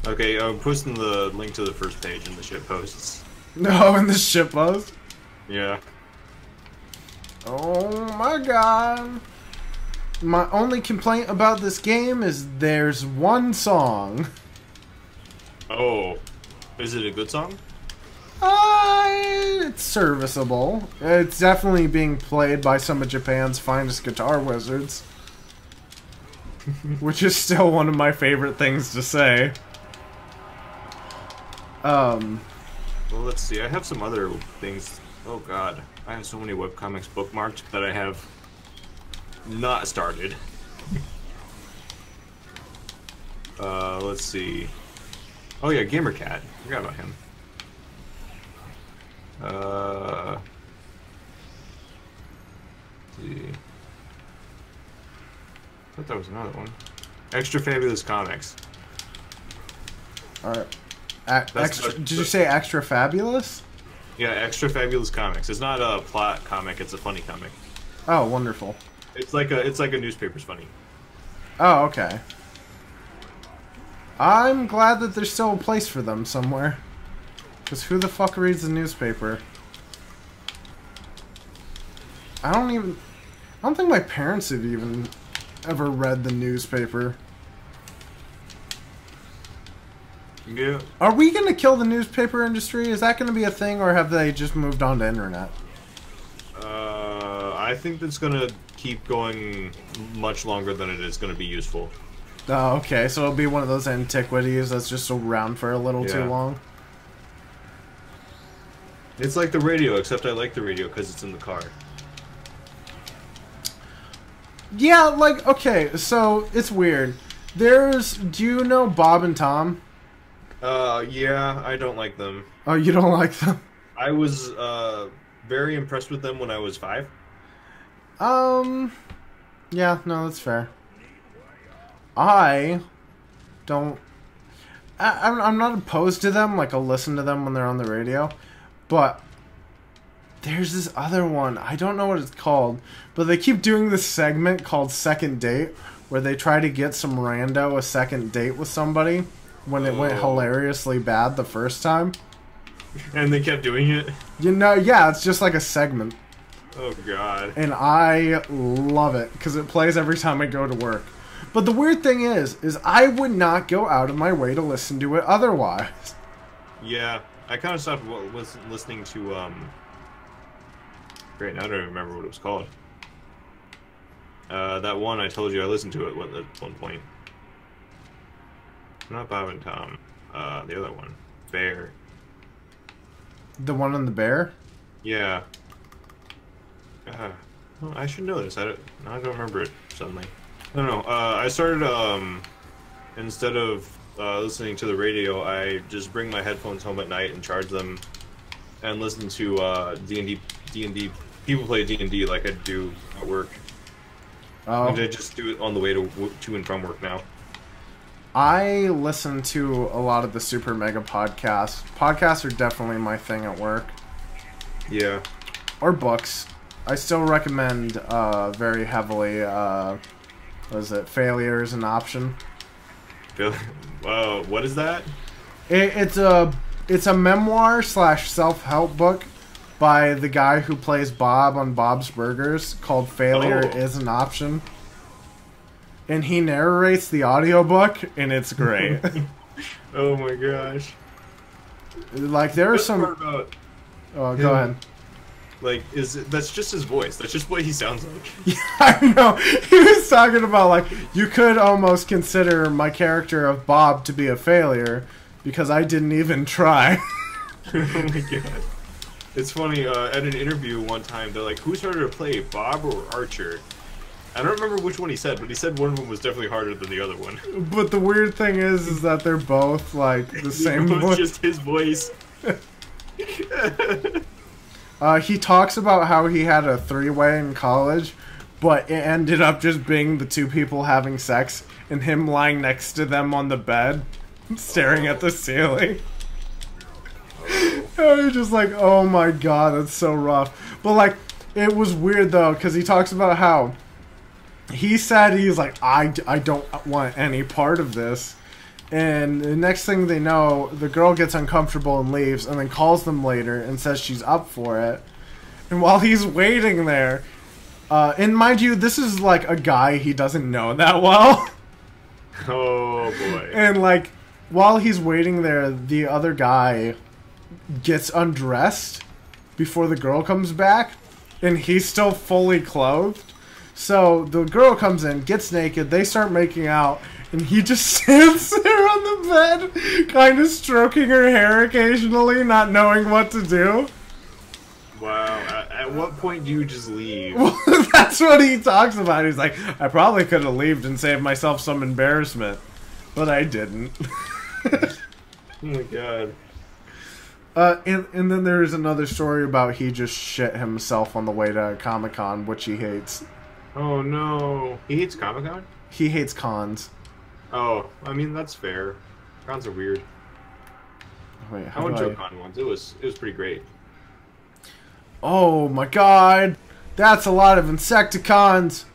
Okay, I'm posting the link to the first page in the ship posts. No, in the ship post? Yeah. Oh my god. My only complaint about this game is there's one song. Oh. Is it a good song? It's serviceable. It's definitely being played by some of Japan's finest guitar wizards. Which is still one of my favorite things to say. Well, let's see. I have some other things. Oh god. I have so many webcomics bookmarked that I have not started. Let's see. Oh yeah, Gamercat. Forgot about him. Let's see. I thought that was another one. Extra Fabulous Comics. Alright. Did you say Extra Fabulous? Yeah, Extra Fabulous Comics. It's not a plot comic, it's a funny comic. Oh, wonderful. It's like a newspaper's funny. Oh, okay. I'm glad that there's still a place for them somewhere. Because who the fuck reads the newspaper? I don't think my parents have even ever read the newspaper. Yeah. Are we gonna kill the newspaper industry? Is that gonna be a thing, or have they just moved on to internet? I think that's gonna keep going much longer than it is gonna be useful. Oh, okay, so it'll be one of those antiquities that's just around for a little too long. It's like the radio, except I like the radio because it's in the car. Yeah, like, okay, so it's weird. Do you know Bob and Tom? Yeah, I don't like them. Oh, you don't like them? I was, very impressed with them when I was 5. Yeah, no, that's fair. I'm not opposed to them, like, I'll listen to them when they're on the radio, but there's this other one, I don't know what it's called, but they keep doing this segment called Second Date, where they try to get some rando a second date with somebody when it went hilariously bad the first time. And they kept doing it? You know, yeah, it's just like a segment. Oh, God. And I love it, because it plays every time I go to work. But the weird thing is I would not go out of my way to listen to it otherwise. Yeah, I kind of stopped listening to, Great, now I don't even remember what it was called. That one I told you I listened to it at one point. Not Bob and Tom. The other one. Bear. The one on the bear? Yeah. Well, I should know this. I don't remember it suddenly. I don't know. I started, instead of listening to the radio, I just bring my headphones home at night and charge them and listen to D&D. People play D&D like I do at work. Oh. And I just do it on the way to and from work now. I listen to a lot of the super mega podcasts. Podcasts are definitely my thing at work. Yeah. Or books. I still recommend very heavily. What is it? Failure is an option. What is that? It's a memoir / self-help book by the guy who plays Bob on Bob's Burgers called Failure is an Option. And he narrates the audiobook, and it's great. Oh my gosh. Like, there are some... Oh, go ahead. Like, that's just his voice. That's just what he sounds like. Yeah, I know. He was talking about, like, you could almost consider my character of Bob to be a failure because I didn't even try. Oh my god. It's funny, at an interview one time, they're like, who's harder to play, Bob or Archer? I don't remember which one he said, but he said one of them was definitely harder than the other one. But the weird thing is that they're both, like, the same voice. Just his voice. He talks about how he had a three-way in college, but it ended up just being the two people having sex and him lying next to them on the bed, staring at the ceiling. And you're just like, oh my god, that's so rough. But, like, it was weird, though, because he talks about how he said he's like, I don't want any part of this. And the next thing they know, the girl gets uncomfortable and leaves, and then calls them later and says she's up for it. And while he's waiting there, and mind you, this is like a guy he doesn't know that well. Oh boy. And like, while he's waiting there, the other guy gets undressed before the girl comes back, and he's still fully clothed. So the girl comes in, gets naked, they start making out, and he just stands there on the bed, kind of stroking her hair occasionally, not knowing what to do. Wow. At what point do you just leave? Well, that's what he talks about. He's like, I probably could have left and saved myself some embarrassment, but I didn't. Oh my god. And then there's another story about he just shit himself on the way to Comic-Con, which he hates. Oh no. He hates Comic-Con? He hates cons. Oh, I mean, that's fair. Cons are weird. Wait, I went to a con once. It was pretty great. Oh my god! That's a lot of Insecticons!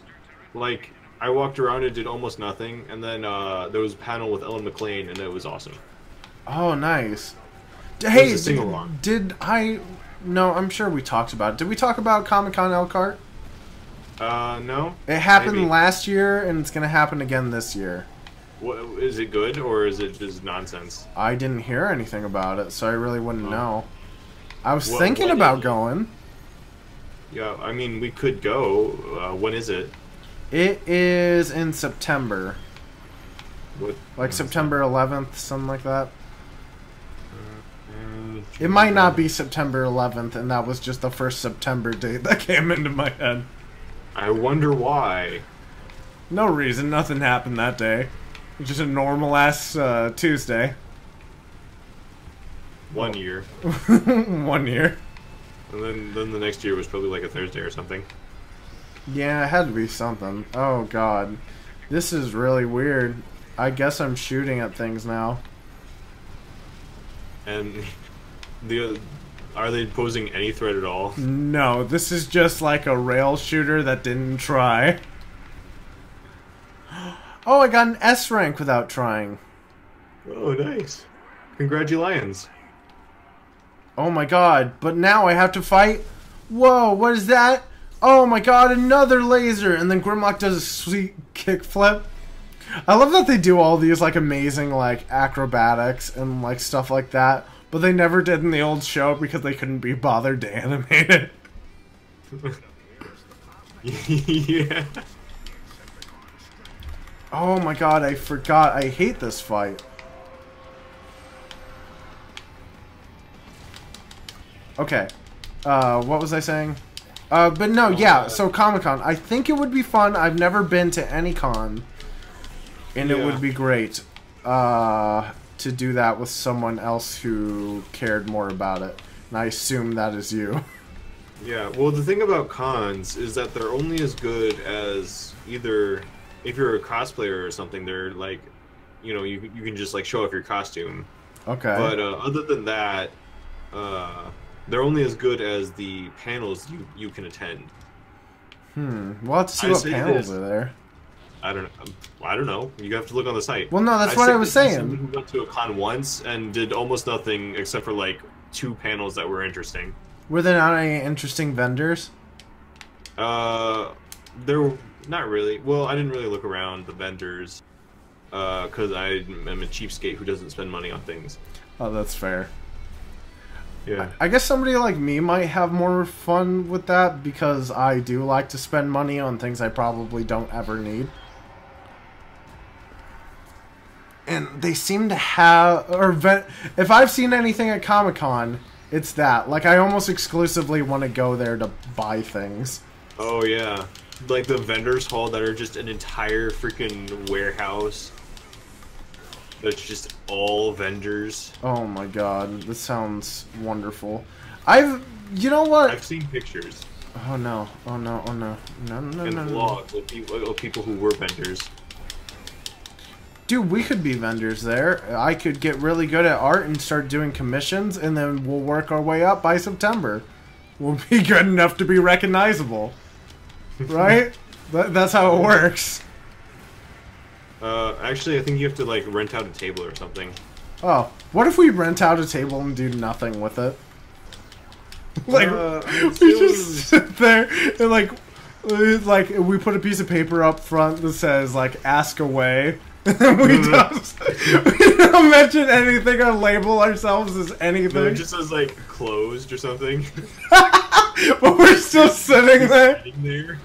Like, I walked around and did almost nothing, and then there was a panel with Ellen McLean, and it was awesome. Oh, nice. Hey, was a sing-along. did I... No, I'm sure we talked about it. Did we talk about Comic-Con Elkhart? No. It happened Maybe. last year, and it's going to happen again this year. What, is it good, or is it just nonsense? I didn't hear anything about it, so I really wouldn't know. I was What- thinking what about is it? going. Yeah, I mean, we could go. When is it? It is in September. What? Like September 11th, something like that. Mm, It might not be September 11th, and that was just the first September date that came into my head. I wonder why. No reason, nothing happened that day. It was just a normal-ass Tuesday. 1 year. 1 year. And then the next year was probably like a Thursday or something. Yeah, it had to be something. Oh, God. This is really weird. I guess I'm shooting at things now. And are they posing any threat at all? No, this is just like a rail shooter that didn't try. Oh, I got an S rank without trying. Oh, nice. Congratulations. Oh my god, but now I have to fight? Whoa, what is that? Oh my god, another laser! And then Grimlock does a sweet kickflip. I love that they do all these like amazing like acrobatics and like stuff like that, but they never did in the old show because they couldn't be bothered to animate it. Yeah. Oh my god, I forgot. I hate this fight. Okay. What was I saying? But no, yeah, so Comic-Con. I think it would be fun. I've never been to any con. And it would be great to do that with someone else who cared more about it. And I assume that is you. Yeah, well, the thing about cons is that they're only as good as either... If you're a cosplayer or something, they're like... You know, you can just like show off your costume. Okay. But other than that... They're only as good as the panels you can attend. We'll have to see I what say panels this. are there. I don't know. You have to look on the site. Well, no, that's what I was saying. Someone who went to a con once and did almost nothing except for like 2 panels that were interesting. Were there not any interesting vendors? There were not really. Well, I didn't really look around the vendors because I'm a cheapskate who doesn't spend money on things. Oh, that's fair. Yeah. I guess somebody like me might have more fun with that because I do like to spend money on things I probably don't ever need. And they seem to have, if I've seen anything at Comic-Con, it's that. Like, I almost exclusively want to go there to buy things. Oh yeah, like the vendors hall that are just an entire freaking warehouse. That's just all vendors. Oh my god, this sounds wonderful. You know what? I've seen pictures. Oh no, oh no, oh no. No, no, And no, no. vlogs of people who were vendors. Dude, we could be vendors there. I could get really good at art and start doing commissions, and then we'll work our way up by September. We'll be good enough to be recognizable. Right? That's how it works. Actually, I think you have to, like, rent out a table or something. Oh, what if we rent out a table and do nothing with it? Like, we just sit there and, like, we put a piece of paper up front that says, like, ask away. And we don't mention anything or label ourselves as anything. No, it just says, like, closed or something. But we're still sitting there. Sitting there.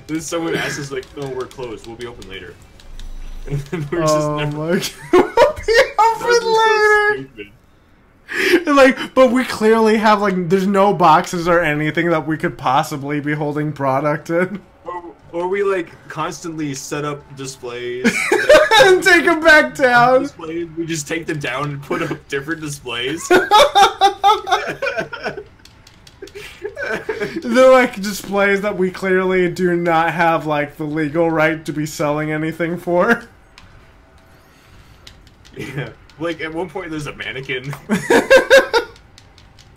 Then someone asks us, like, no, we're closed. We'll be open later. And then we're just never... my god. We'll be open later. So And, like, but we clearly have, like, there's no boxes or anything that we could possibly be holding product in. Or we, like, constantly set up displays. And take them back down. We just take them down and put up different displays. They're like displays that we clearly do not have like the legal right to be selling anything for. Yeah. Like at one point there's a mannequin.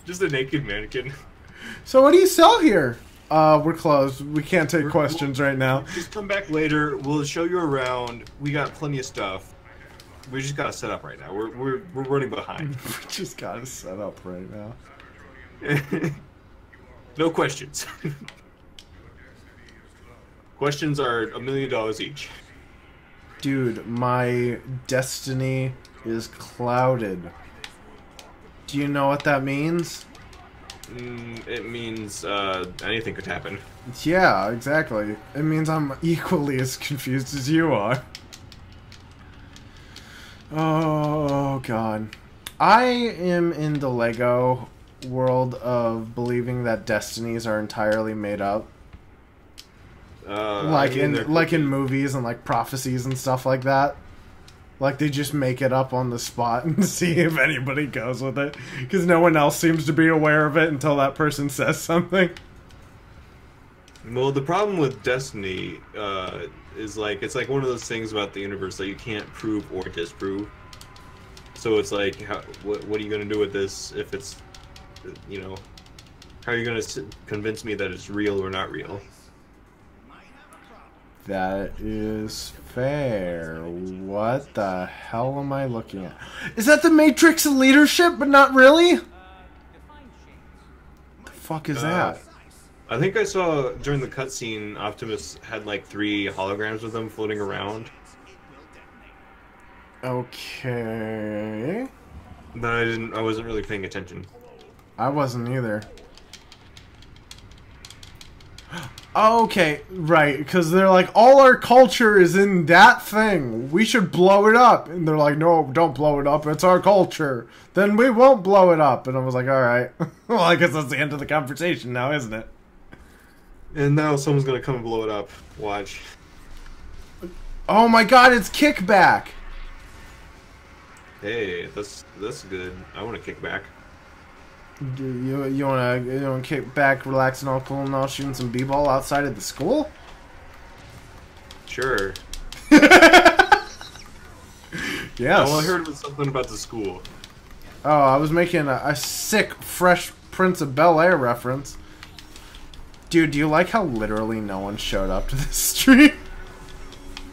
Just a naked mannequin. So what do you sell here? We're closed. We can't take questions right now. Just come back later. We'll show you around. We got plenty of stuff. We just gotta set up right now. We're running behind. We just gotta set up right now. No questions. Questions are $1 million each. Dude, my destiny is clouded. Do you know what that means? It means anything could happen. Yeah, exactly. It means I'm equally as confused as you are. Oh, God. I am in the Lego world of believing that destinies are entirely made up. Like in movies and like prophecies and stuff like that. Like they just make it up on the spot and see if anybody goes with it, because no one else seems to be aware of it until that person says something. Well, the problem with destiny is like it's like one of those things about the universe that you can't prove or disprove. So it's like, what are you gonna do with this if it's, you know, how are you gonna convince me that it's real or not real? That is fair. What the hell am I looking at? Is that the Matrix of Leadership, but not really? The fuck is that? I think I saw during the cutscene Optimus had like 3 holograms with him floating around. Okay. But I wasn't really paying attention. I wasn't either. Okay, right, because they're like, all our culture is in that thing. We should blow it up. And they're like, no, don't blow it up. It's our culture. Then we won't blow it up. And I was like, alright. Well, I guess that's the end of the conversation now, isn't it? And now someone's gonna come and blow it up. Watch. Oh my god, it's Kickback! Hey, that's good. I want to kick back. You wanna kick back, relax, and all cool, and all shooting some b-ball outside of the school? Sure. Yes. All I heard was something about the school. Oh, I was making a sick, fresh Prince of Bel-Air reference. Dude, do you like how literally no one showed up to this stream?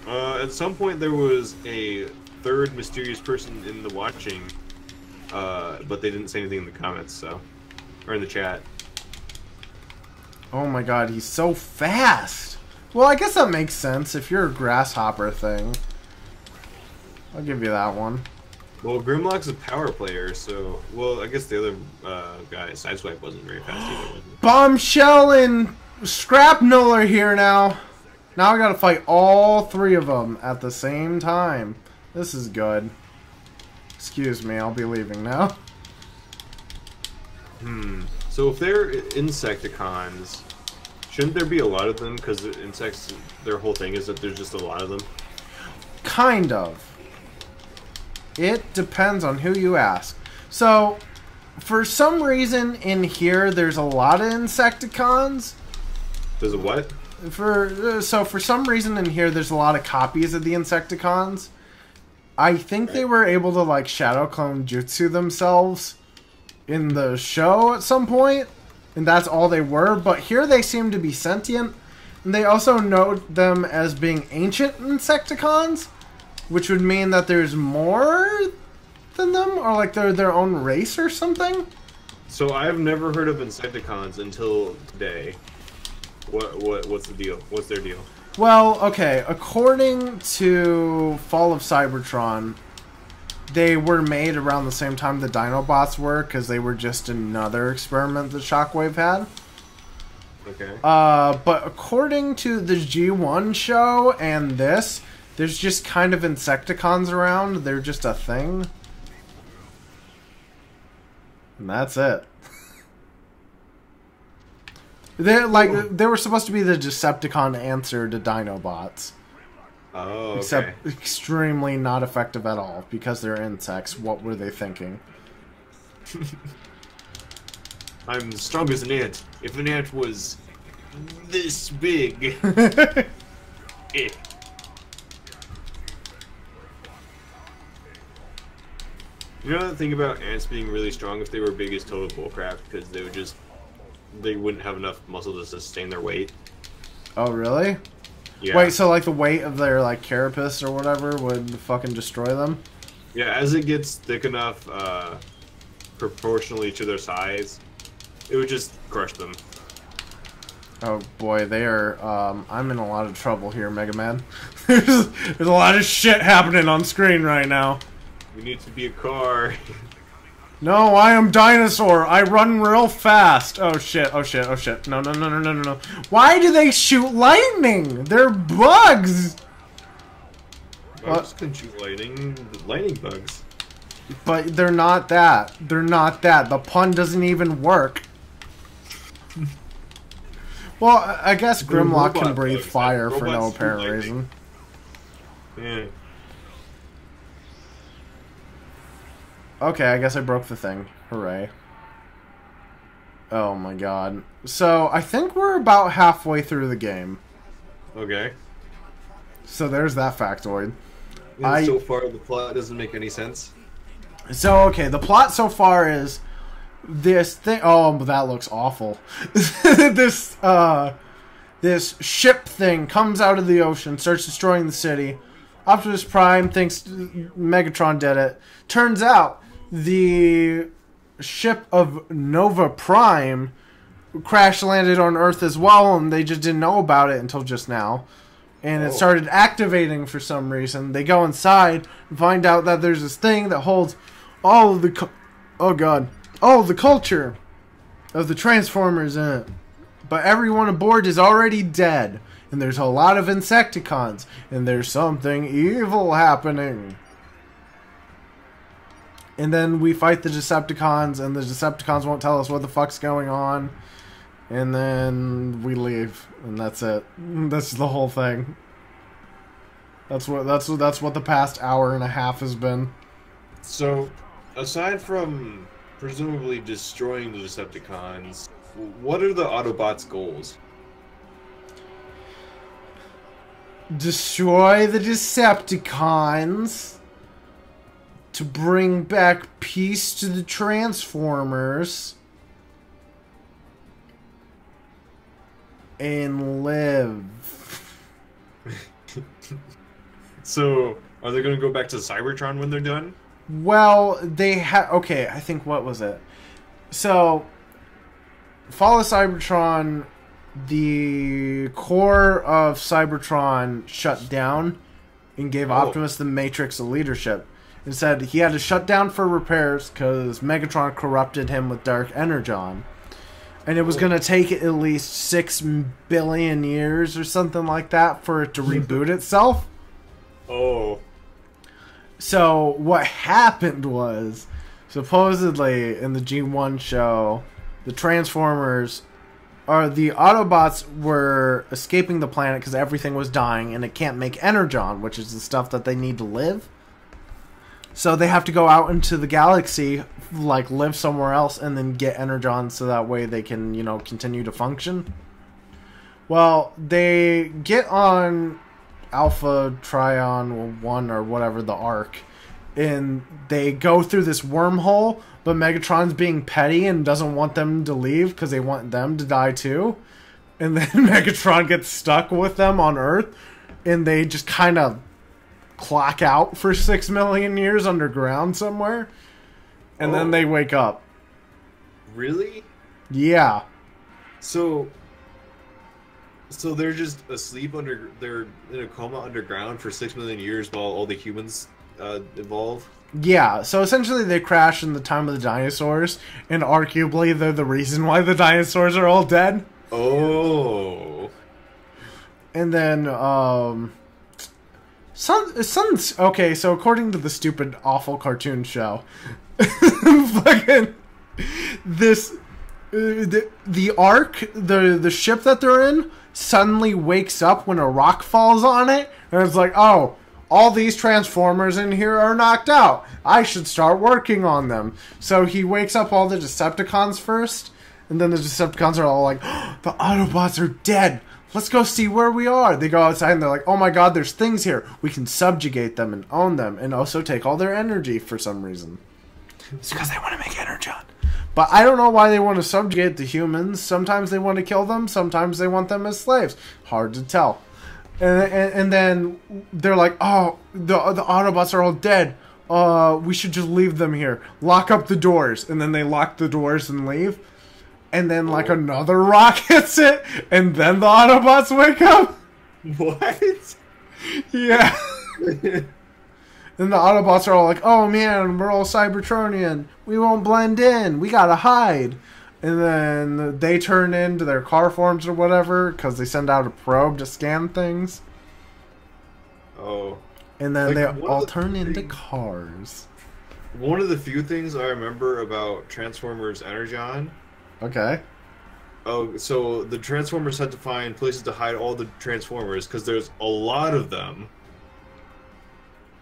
At some point there was a third mysterious person in the watching, but they didn't say anything in the comments, so... Or in the chat. Oh my god, he's so fast! Well, I guess that makes sense if you're a grasshopper thing. I'll give you that one. Well, Grimlock's a power player, so... Well, I guess the other guy, Sideswipe, wasn't very fast either, was he? Bombshell and Scrapnull are here now. Now I gotta fight all three of them at the same time. This is good. Excuse me, I'll be leaving now. So if they're Insecticons, shouldn't there be a lot of them? Because the insects, their whole thing is that there's just a lot of them. Kind of. It depends on who you ask. So, for some reason in here, there's a lot of Insecticons. There's a what? So for some reason in here, there's a lot of copies of the Insecticons. I think they were able to like shadow clone jutsu themselves in the show at some point, and that's all they were. But here they seem to be sentient, and they also note them as being ancient Insecticons, which would mean that there's more than them, or like they're their own race or something. So I've never heard of Insecticons until today. What's the deal? What's their deal? Well, okay, according to Fall of Cybertron, they were made around the same time the Dinobots were, because they were just another experiment that Shockwave had. Okay. But according to the G1 show and this, there's just kind of Insecticons around. They're just a thing. And that's it. They were supposed to be the Decepticon answer to Dinobots. Oh, okay. Except extremely not effective at all, because they're insects. What were they thinking? I'm as strong as an ant. If an ant was this big. Eh. You know the thing about ants being really strong? If they were big is total bullcrap, because they wouldn't have enough muscle to sustain their weight. Oh, really? Yeah. Wait, so like the weight of their like carapace or whatever would fucking destroy them? Yeah, as it gets thick enough, proportionally to their size, it would just crush them. Oh boy, they are, I'm in a lot of trouble here, Mega Man. There's a lot of shit happening on screen right now. We need to be a car. No, I am Dinosaur. I run real fast. Oh shit, oh shit, oh shit. No, no, no, no, no, no, no. Why do they shoot lightning? They're bugs! Bugs can shoot lightning bugs. But they're not that. They're not that. The pun doesn't even work. Well, I guess Grimlock can breathe fire for no apparent reason. Yeah. Okay, I guess I broke the thing. Hooray. Oh my god. So, I think we're about halfway through the game. Okay. So there's that factoid. And so far, the plot doesn't make any sense. So, okay, the plot so far is this thing... Oh, that looks awful. This ship thing comes out of the ocean, starts destroying the city. Optimus Prime thinks Megatron did it. Turns out, the ship of Nova Prime crash-landed on Earth as well, and they just didn't know about it until just now. And it started activating for some reason. They go inside and find out that there's this thing that holds all of the... all of the culture of the Transformers in it. But everyone aboard is already dead. And there's a lot of Insecticons. And there's something evil happening. And then we fight the Decepticons, and the Decepticons won't tell us what the fuck's going on. And then we leave, and that's it. That's the whole thing. That's what the past hour and a half has been. So, aside from presumably destroying the Decepticons, what are the Autobots' goals? Destroy the Decepticons. to bring back peace to the Transformers and live. So, are they going to go back to Cybertron when they're done? Well, they have... Okay, I think... What was it? So, Fall of Cybertron, the core of Cybertron shut down and gave Optimus the Matrix of leadership. And said he had to shut down for repairs because Megatron corrupted him with Dark Energon. And it was going to take at least 6 billion years or something like that for it to reboot itself. Oh. So what happened was, supposedly in the G1 show, the Transformers, or the Autobots, were escaping the planet because everything was dying and it can't make Energon, which is the stuff that they need to live. So they have to go out into the galaxy, like live somewhere else, and then get Energon so that way they can, you know, continue to function. Well, they get on Alpha Trion 1 or whatever, the Arc, and they go through this wormhole, but Megatron's being petty and doesn't want them to leave because they want them to die too. And then Megatron gets stuck with them on Earth, and they just kind of clock out for 6 million years underground somewhere, and then they wake up. Really? Yeah. So they're just asleep they're in a coma underground for 6 million years while all the humans evolve? Yeah, so essentially they crash in the time of the dinosaurs, and arguably they're the reason why the dinosaurs are all dead. Oh. And then, okay, so according to the stupid, awful cartoon show, fucking, this, the Ark, the ship that they're in, suddenly wakes up when a rock falls on it, and it's like, oh, all these Transformers in here are knocked out. I should start working on them. So he wakes up all the Decepticons first, and then the Decepticons are all like, oh, the Autobots are dead. Let's go see where we are. They go outside and they're like, oh my god, there's things here. We can subjugate them and own them, and also take all their energy for some reason. It's because they want to make Energon. But I don't know why they want to subjugate the humans. Sometimes they want to kill them. Sometimes they want them as slaves. Hard to tell. And then they're like, oh, the Autobots are all dead. We should just leave them here. Lock up the doors. And then they lock the doors and leave. And then, like, another rock hits it. And then the Autobots wake up. What? Yeah. Then the Autobots are all like, oh man, we're all Cybertronian. We won't blend in. We gotta hide. And then they turn into their car forms or whatever because they send out a probe to scan things. Oh. And then they all turn into cars. One of the few things I remember about Transformers Energon. Okay. Oh, so the Transformers had to find places to hide all the Transformers because there's a lot of them.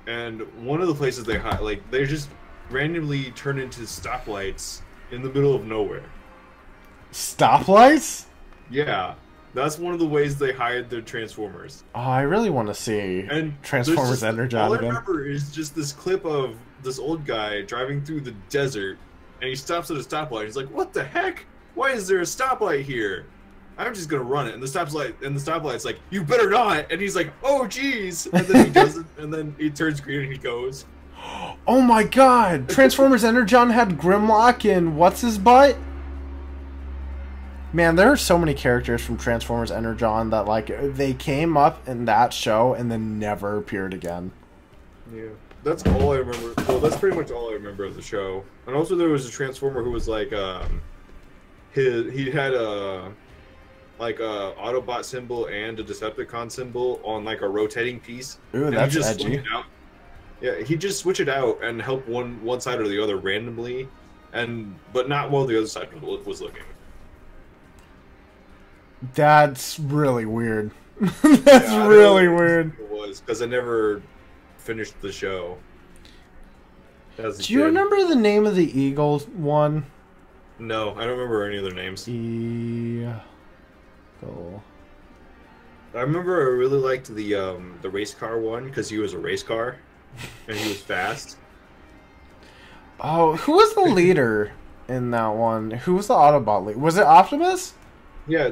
And one of the places they hide, like, they just randomly turn into stoplights in the middle of nowhere. Stoplights? Yeah. That's one of the ways they hide their Transformers. Oh, I really want to see Transformers Energon all again. I remember is just this clip of this old guy driving through the desert, and he stops at a stoplight. He's like, what the heck? Why is there a stoplight here? I'm just gonna run it. And the stoplight's like, you better not. And he's like, oh jeez. And then he does it, and then he turns green and he goes. Oh my god! Transformers Energon had Grimlock and what's his butt? Man, there are so many characters from Transformers Energon that, like, they came up in that show and then never appeared again. Yeah. That's all I remember. Well, that's pretty much all I remember of the show. And also there was a Transformer who was like, he had a Autobot symbol and a Decepticon symbol on like a rotating piece. Ooh, and that's he just edgy. Yeah, he just switch it out and help one side or the other randomly, but not while the other side was looking. That's really weird. That's really weird. It was because I never finished the show. Do you remember the name of the Eagle one? No, I don't remember any of their names. Eagle. I remember I really liked the race car one because he was a race car and he was fast. Oh, who was the leader in that one? Who was the Autobot leader? Was it Optimus? Yeah,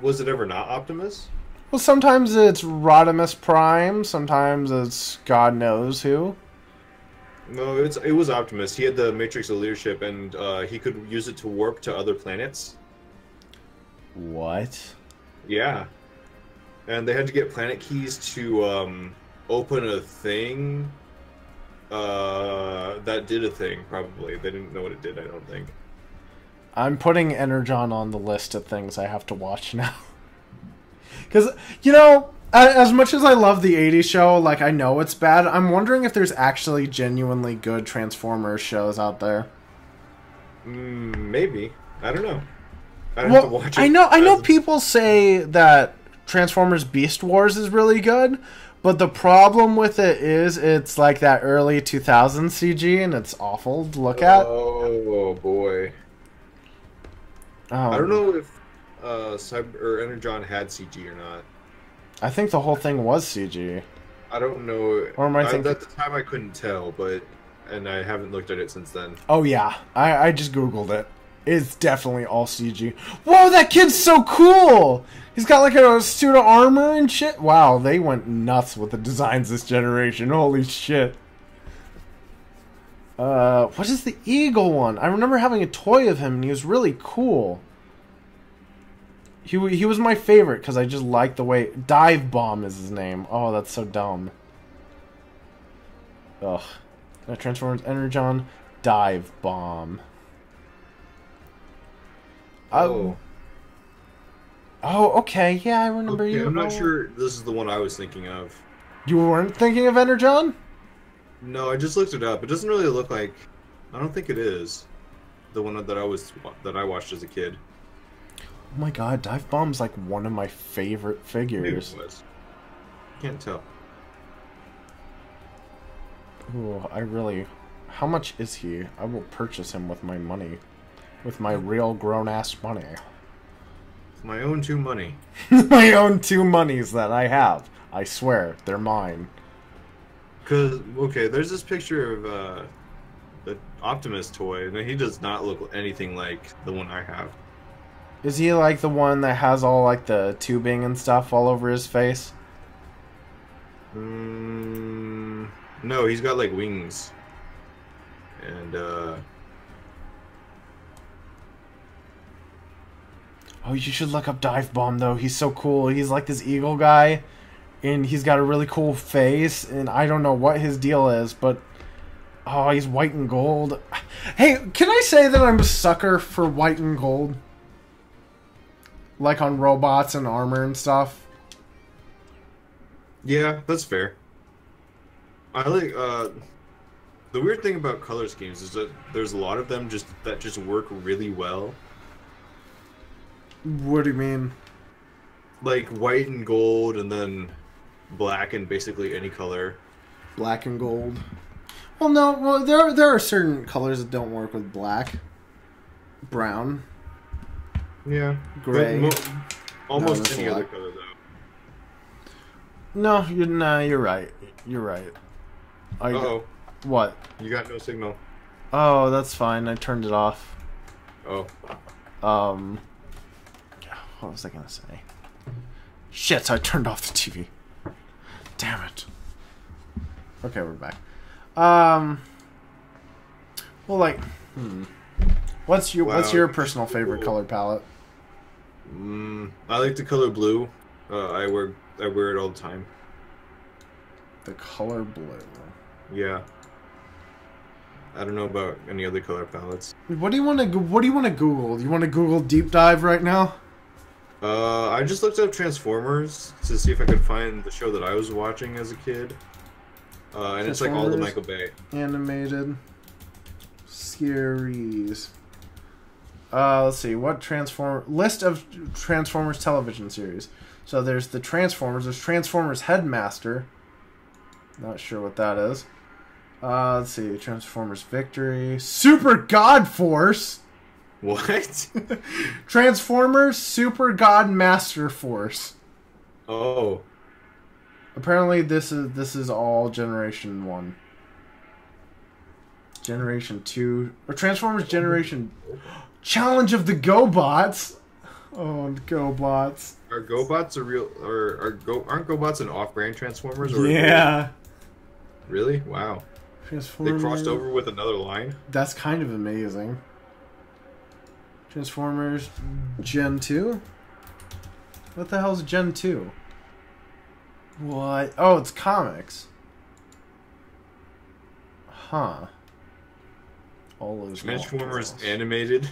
was it ever not Optimus? Well, sometimes it's Rodimus Prime, sometimes it's God knows who. No, it was Optimus. He had the Matrix of Leadership, and he could use it to warp to other planets. What? Yeah. And they had to get planet keys to open a thing that did a thing, probably. They didn't know what it did, I don't think. I'm putting Energon on the list of things I have to watch now. Because, you know, as much as I love the 80s show, like, I know it's bad, I'm wondering if there's actually genuinely good Transformers shows out there. Maybe. I don't know. I'd Well, have to watch it. I know people say that Transformers Beast Wars is really good, but the problem with it is it's like that early 2000s CG, and it's awful to look at. Oh, boy. I don't know if Energon had CG or not. I think the whole thing was CG. I don't know. Or am I thinking... At the time, I couldn't tell, and I haven't looked at it since then. Oh, yeah. I just Googled it. It's definitely all CG. Whoa, that kid's so cool! He's got like a suit of armor and shit. Wow, they went nuts with the designs this generation. Holy shit. What is the eagle one? I remember having a toy of him, and he was really cool. He was my favorite, because I just liked the way... Dive Bomb is his name. Oh, that's so dumb. Ugh. Transformers Energon. Dive Bomb. Oh, okay. Yeah, I remember okay, you. I'm not sure this is the one I was thinking of. You weren't thinking of Energon? No, I just looked it up. It doesn't really look like... I don't think it is the one that I watched as a kid. Oh my god, Dive Bomb's like one of my favorite figures. Maybe it was. Can't tell. Ooh, I really... How much is he? I will purchase him with my money. With my real grown-ass money. My own two money. My own two monies that I have. I swear, they're mine. Okay, there's this picture of the Optimus toy, and he does not look anything like the one I have. Is he like the one that has all like the tubing and stuff all over his face? No, he's got like wings. And Oh, you should look up Dive Bomb, though. He's so cool. He's like this eagle guy, and he's got a really cool face, and I don't know what his deal is, but... Oh, he's white and gold. Hey, can I say that I'm a sucker for white and gold? Like on robots and armor and stuff? yeah, that's fair. I like, the weird thing about color schemes is that there's a lot of them that just work really well. What do you mean? Like white and gold, and then black and basically any color. Black and gold. Well, no. Well, there are certain colors that don't work with black. Brown. Yeah. Gray. Almost No, any a other lot. color though. No, you're right. You're right. Uh-oh. What? You got no signal. Oh, that's fine. I turned it off. Oh. What was I gonna say? Shit, I turned off the TV. Damn it. Okay, we're back. Well, like, what's your personal favorite color palette? I like the color blue. I wear it all the time. The color blue. Yeah. I don't know about any other color palettes. What do you want to Google? You want to Google deep dive right now? I just looked up Transformers to see if I could find the show that I was watching as a kid. And it's like all the Michael Bay. Animated series. Let's see. List of Transformers television series. So there's the Transformers. There's Transformers Headmaster. Not sure what that is. Let's see. Transformers Victory. Super God Force. What? Transformers Super God Master Force. Oh. Apparently this is all Generation 1. Generation 2 or Transformers Generation Challenge of the GoBots. Oh, GoBots. Are GoBots a real or aren't GoBots an off-brand Transformers? Or Yeah. Really? Wow. Transformers. They crossed over with another line. That's kind of amazing. Transformers Gen 2? What the hell's Gen 2? What? Oh, it's comics. Huh. All those Transformers animated.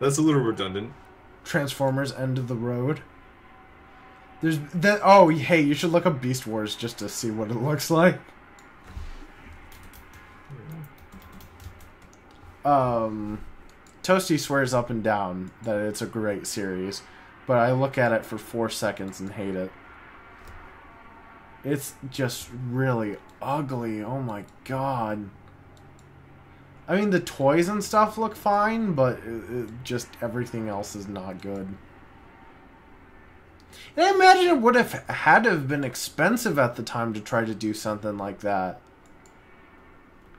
That's a little redundant. Transformers End of the Road. There's that. Oh, hey, you should look up Beast Wars just to see what it looks like. Toasty swears up and down that it's a great series, but I look at it for 4 seconds and hate it. It's just really ugly. Oh my god. I mean, the toys and stuff look fine, but just everything else is not good. And I imagine it would have had to have been expensive at the time to try to do something like that.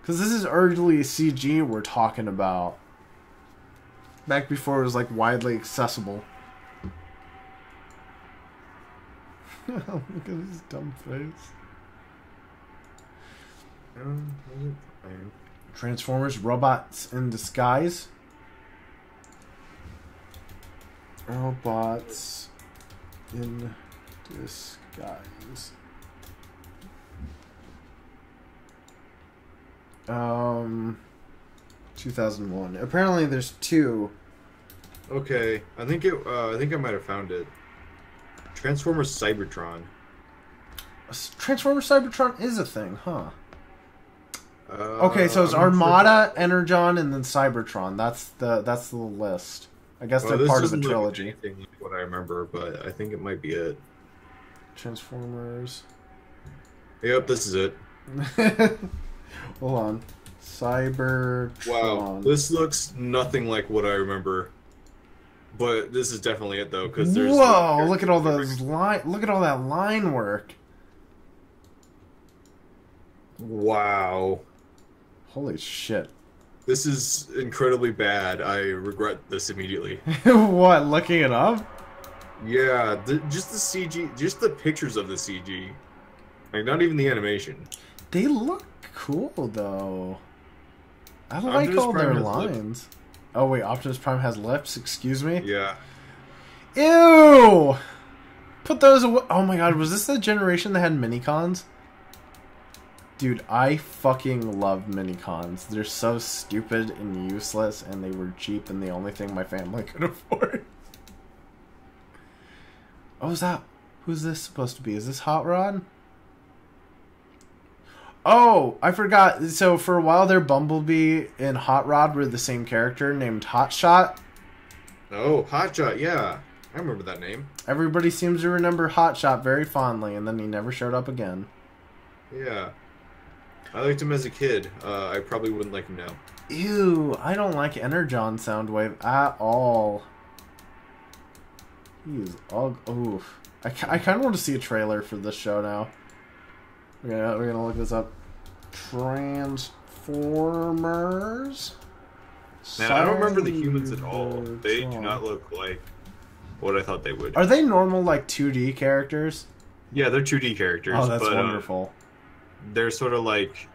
Because this is early CG we're talking about. Back before it was, like, widely accessible. Look at his dumb face. Transformers Robots in Disguise. Robots in Disguise. 2001. Apparently there's 2. Okay, I think I might have found it. Transformers Cybertron. Transformers Cybertron is a thing, huh? Okay, so it's Armada, Energon, and then Cybertron. That's the list. I guess they're part of a trilogy. Look anything like what I remember, but I think it might be it. Transformers. Yep, this is it. Hold on. Cybertron. Wow, this looks nothing like what I remember. But this is definitely it, though, because there's... Whoa! Look at all those look at all that line work. Wow. Holy shit. This is incredibly bad. I regret this immediately. What? Looking it up? Yeah, just the CG, just the pictures of the CG. Like, not even the animation. They look cool, though. I like all their lines. Oh, wait, Optimus Prime has lips? Excuse me? Yeah. Ew! Put those away. Oh my god, was this the generation that had minicons? Dude, I fucking love minicons. They're so stupid and useless, and they were cheap and the only thing my family could afford. Oh, is that... Who's this supposed to be? Is this Hot Rod? Oh, I forgot. So, for a while there, Bumblebee and Hot Rod were the same character named Hotshot. Oh, Hotshot, yeah. I remember that name. Everybody seems to remember Hotshot very fondly, and then he never showed up again. Yeah. I liked him as a kid. I probably wouldn't like him now. Ew, I don't like Energon Soundwave at all. He's oof. I kind of want to see a trailer for this show now. We're gonna look this up. Transformers. Man, I don't remember the humans at all. They do not look like what I thought they would. Are they normal, like, 2D characters? Yeah, they're 2D characters. Oh, that's wonderful. They're sort of like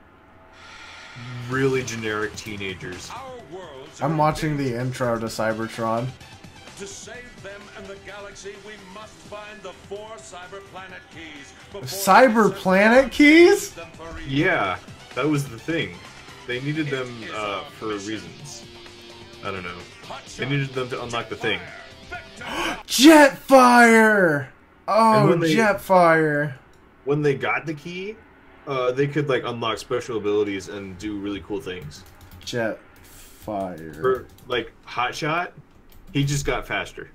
really generic teenagers. I'm watching the intro to Cybertron. To save them and the galaxy, we must find the 4 cyber planet keys. Cyber planet keys? Yeah, that was the thing. They needed them for reasons. I don't know. They needed them to unlock the thing. Jetfire! Oh, Jetfire. When they got the key, they could like unlock special abilities and do really cool things. Jetfire. For like Hotshot, he just got faster.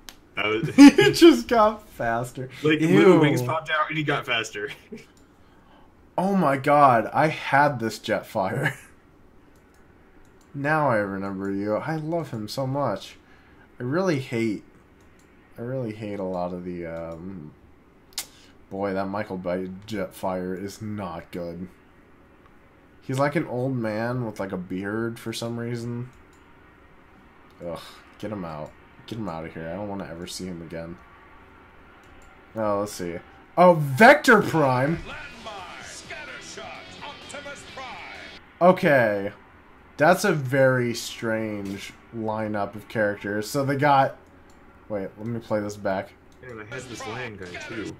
He just got faster. Like little wings popped out and he got faster. Oh my god, I had this Jetfire. Now I remember you. I love him so much. I really hate a lot of the boy, that Michael Bay Jetfire is not good. He's like an old man with like a beard for some reason. Ugh, get him out. Get him out of here. I don't want to ever see him again. Oh, let's see. Oh, Vector Prime. Okay. That's a very strange lineup of characters. So they got... Wait, let me play this back. Yeah, and I had this land guy too.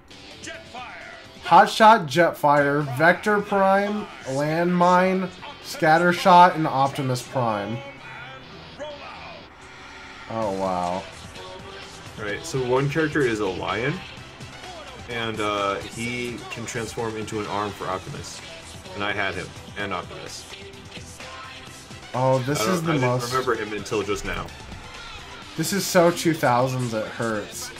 Hotshot, Jetfire, Vector Prime, Landmine, Scattershot, and Optimus Prime. Oh, wow. Alright, so one character is a lion, and he can transform into an arm for Optimus. And I had him, and Optimus. Oh, this is the most... I didn't remember him until just now. This is so 2000s it hurts.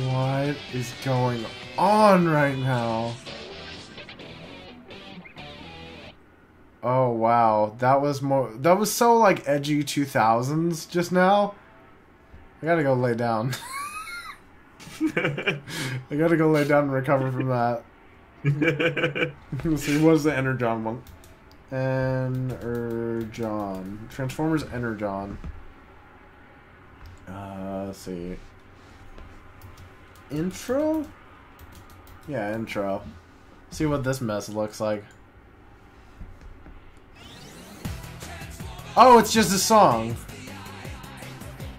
What is going on right now? Oh wow, that was so like edgy 2000s just now. I gotta go lay down. I gotta go lay down and recover from that. Let's see, what's the Energon one? Energon. Transformers Energon. Let's see. Intro? Yeah, intro. See what this mess looks like. Oh, it's just a song.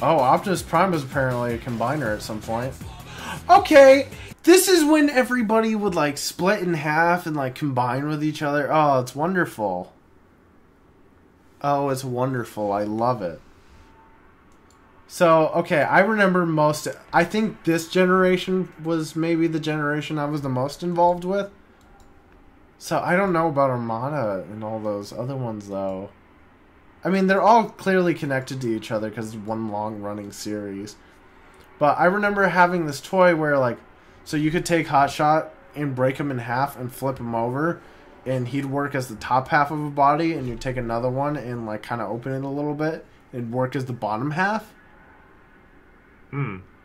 Oh, Optimus Prime was apparently a combiner at some point. Okay, this is when everybody would like split in half and like combine with each other. Oh, it's wonderful. Oh, it's wonderful. I love it. So, okay, I remember most... I think this generation was maybe the generation I was the most involved with. So, I don't know about Armada and all those other ones, though. I mean, they're all clearly connected to each other because it's one long-running series. But I remember having this toy where, like... So, you could take Hotshot and break him in half and flip him over. And he'd work as the top half of a body. And you'd take another one and, like, kind of open it a little bit. And work as the bottom half.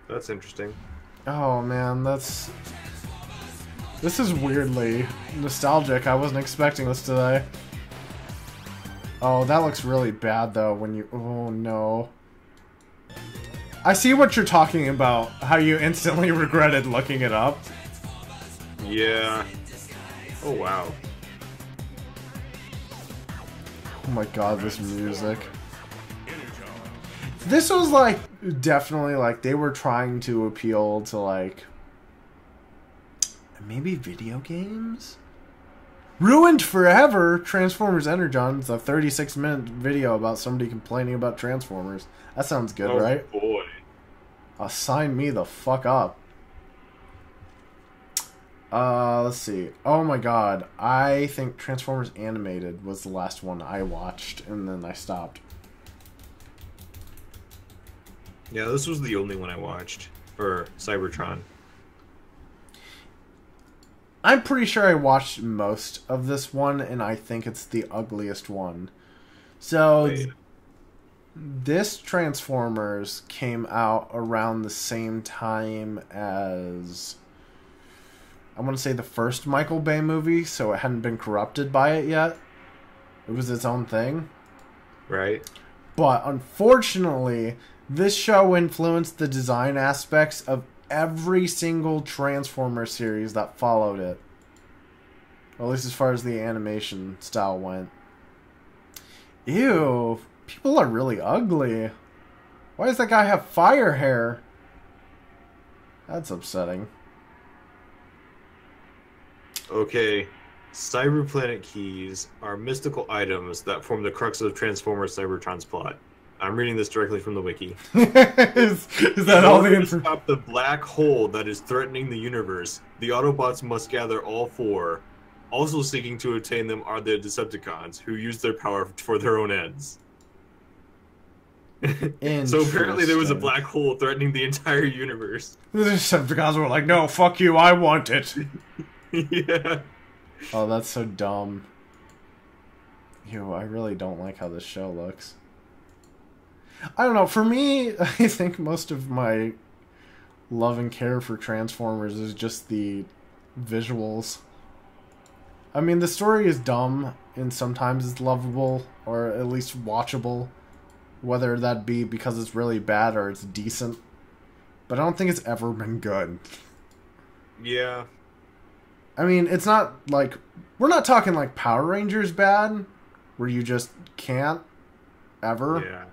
That's interesting. Oh man, this is weirdly nostalgic. I wasn't expecting this today. Oh, that looks really bad though when you... Oh no. I see what you're talking about. How you instantly regretted looking it up. Yeah. Oh wow. Oh my god, this music. This was like definitely like they were trying to appeal to like maybe video games? Ruined Forever Transformers Energon. It's a 36-minute video about somebody complaining about Transformers. That sounds good, right? Oh boy. Sign me the fuck up. Let's see. Oh my god. I think Transformers Animated was the last one I watched and then I stopped. Yeah, this was the only one I watched for Cybertron. I'm pretty sure I watched most of this one, and I think it's the ugliest one. So, this Transformers came out around the same time as, I want to say, the first Michael Bay movie, so it hadn't been corrupted by it yet. It was its own thing. Right. But, unfortunately... This show influenced the design aspects of every single Transformer series that followed it. Or at least as far as the animation style went. Ew, people are really ugly. Why does that guy have fire hair? That's upsetting. Okay, Cyberplanet keys are mystical items that form the crux of Transformers Cybertron's plot. I'm reading this directly from the wiki. is that all the to information? stop the black hole that is threatening the universe, the Autobots must gather all four. Also seeking to obtain them are the Decepticons, who use their power for their own ends. So apparently there was a black hole threatening the entire universe. The Decepticons were like, no, fuck you, I want it. Yeah. Oh, that's so dumb. Ew, I really don't like how this show looks. I don't know, for me, I think most of my love and care for Transformers is just the visuals. I mean, the story is dumb, and sometimes it's lovable, or at least watchable. Whether that be because it's really bad or it's decent. But I don't think it's ever been good. Yeah. I mean, it's not like... We're not talking like Power Rangers bad, where you just can't, ever. Yeah.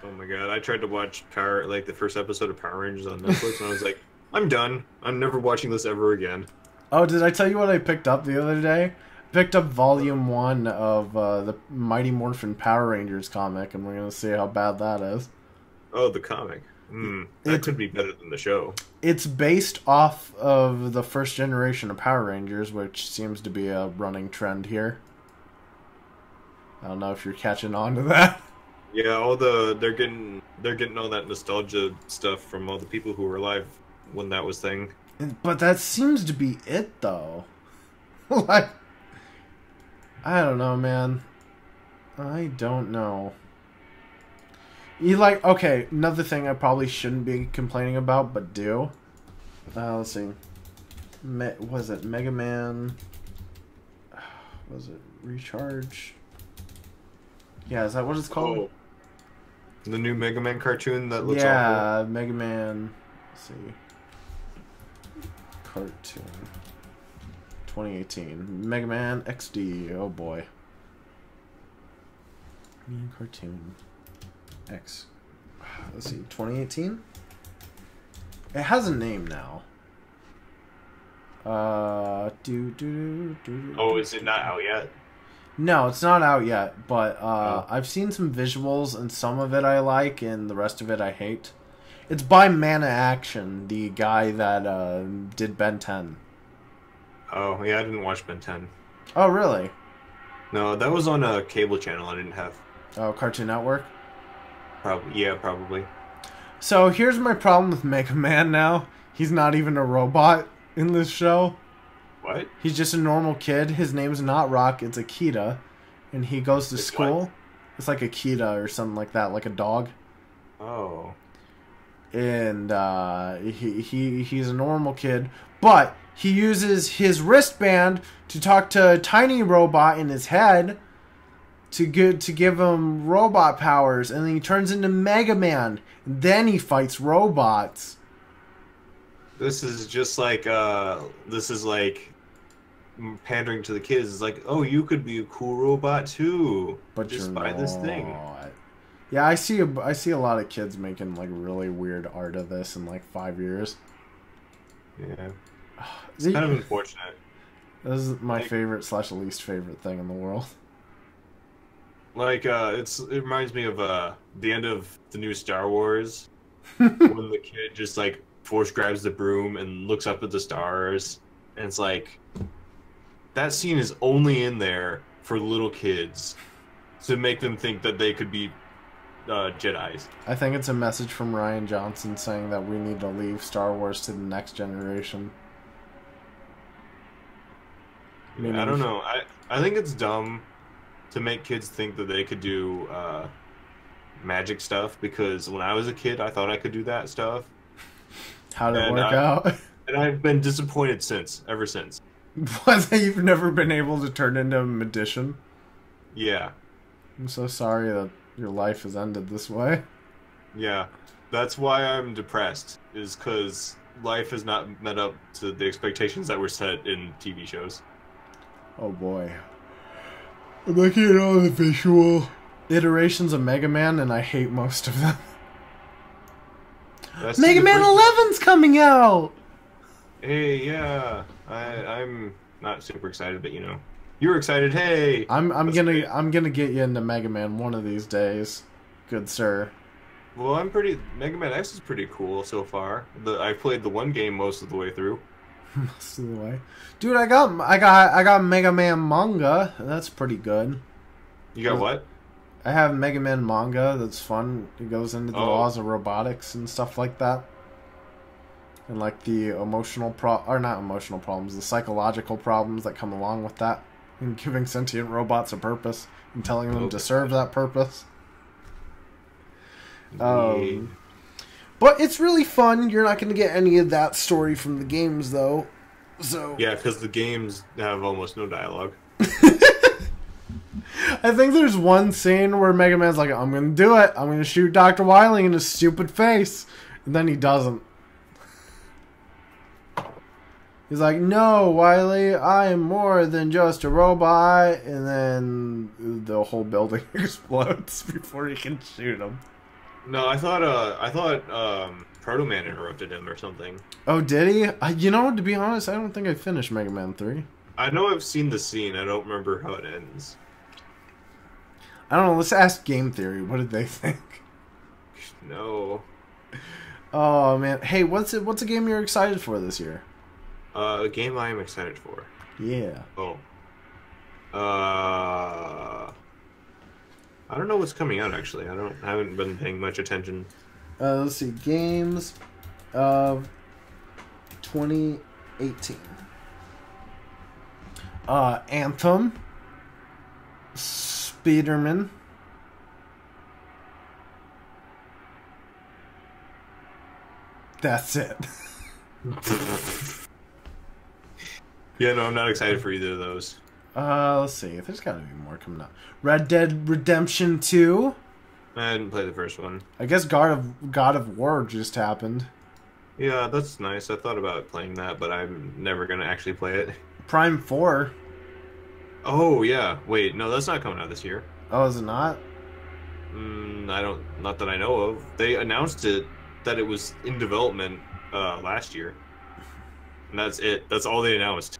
Oh my god, I tried to watch the first episode of Power Rangers on Netflix, and I was like, I'm done. I'm never watching this ever again. Oh, did I tell you what I picked up the other day? Picked up volume 1 of the Mighty Morphin Power Rangers comic, and we're going to see how bad that is. Oh, the comic. That could be better than the show. It's based off of the first generation of Power Rangers, which seems to be a running trend here. I don't know if you're catching on to that. Yeah, they're getting all that nostalgia stuff from all the people who were alive when that was thing. But that seems to be it, though. Like, I don't know, man. I don't know. Okay, another thing I probably shouldn't be complaining about, but do. Let's see. Was it Mega Man? Was it Recharge? Yeah, is that what it's called? Oh. The new Mega Man cartoon that looks awful? awful. Mega Man. Let's see. Cartoon. 2018. Mega Man XD. Oh boy. New cartoon. X. Let's see. 2018? It has a name now. Oh, is it not out yet? No, it's not out yet, but I've seen some visuals, and some of it I like, and the rest of it I hate. It's by Mana Action, the guy that did Ben 10. Oh, yeah, I didn't watch Ben 10. Oh, really? No, that was on a cable channel I didn't have. Oh, Cartoon Network? Probably. So, here's my problem with Mega Man now. He's not even a robot in this show. What? He's just a normal kid. His name's not Rock, it's Akita. And he goes to school. What? It's like Akita or something like that, like a dog. Oh. And he's a normal kid, but he uses his wristband to talk to a tiny robot in his head to give him robot powers, and then he turns into Mega Man, and then he fights robots. This is just like pandering to the kids. It's like, oh, you could be a cool robot too, but just buy this thing. Yeah, I see a lot of kids making like really weird art of this in like 5 years. Yeah, it's kind of unfortunate. This is my favorite / least favorite thing in the world. Like, it reminds me of the end of the new Star Wars, when the kid just like force grabs the broom and looks up at the stars, and it's like that scene is only in there for little kids to make them think that they could be Jedis. I think it's a message from Rian Johnson saying that we need to leave Star Wars to the next generation. I don't know. I think it's dumb to make kids think that they could do magic stuff, because when I was a kid, I thought I could do that stuff. How did it work out? And I've been disappointed ever since. What, that you've never been able to turn into a magician? Yeah. I'm so sorry that your life has ended this way. Yeah. That's why I'm depressed, is because life has not met up to the expectations that were set in TV shows. Oh boy. I'm looking at all the visual iterations of Mega Man, and I hate most of them. Mega Man 11's coming out! Hey, yeah. I'm not super excited, but you know. You're excited, hey! I'm gonna get you into Mega Man one of these days. Good sir. Well, Mega Man X is pretty cool so far. I played the one game most of the way through. Most of the way. Dude, I got Mega Man manga. That's pretty good. You got what? I have Mega Man manga that's fun. It goes into the laws of robotics and stuff like that. And like the not emotional problems, the psychological problems that come along with that. And giving sentient robots a purpose and telling them to serve that purpose. But it's really fun. You're not going to get any of that story from the games, though. So Yeah, because the games have almost no dialogue. I think there's one scene where Mega Man's like, I'm going to do it. I'm going to shoot Dr. Wily in his stupid face. And then he doesn't. He's like, no, Wily, I am more than just a robot. And then the whole building explodes before he can shoot him. No, I thought Proto Man interrupted him or something. Oh, did he? You know, to be honest, I don't think I finished Mega Man 3. I know I've seen the scene. I don't remember how it ends. I don't know. Let's ask Game Theory. What did they think? No. Oh, man. Hey, what's a game you're excited for this year? A game I am excited for. Yeah. Oh. I don't know what's coming out actually. I haven't been paying much attention. Let's see. Games of 2018. Anthem. Spiderman. That's it. Yeah, no, I'm not excited for either of those. Let's see. There's got to be more coming out. Red Dead Redemption 2. I didn't play the first one. I guess God of War just happened. Yeah, that's nice. I thought about playing that, but I'm never gonna actually play it. Prime 4. Oh yeah. Wait, no, that's not coming out this year. Oh, is it not? Not that I know of. They announced that it was in development last year, and that's it. That's all they announced.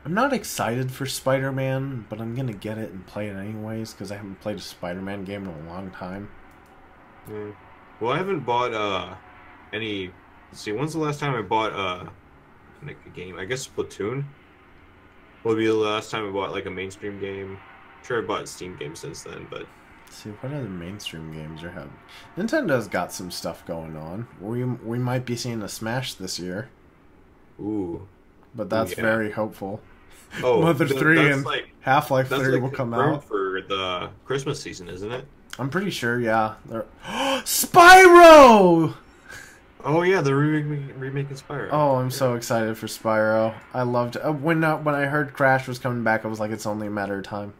I'm not excited for Spider-Man, but I'm gonna get it and play it anyways because I haven't played a Spider-Man game in a long time. Well, I haven't bought any. Let's see, when's the last time I bought like a game? I guess Splatoon will be the last time I bought like a mainstream game. Sure, I bought Steam games since then, but Let's see what other mainstream games are having. Nintendo's got some stuff going on. We might be seeing a Smash this year, ooh, but that's yeah. very hopeful. Oh, Mother 3 and like, Half-Life 3 like will come confirmed out. for the Christmas season, isn't it? I'm pretty sure, yeah. Spyro! Oh yeah, they're remaking Spyro. Oh, I'm so excited for Spyro. I loved when I heard Crash was coming back. I was like, it's only a matter of time.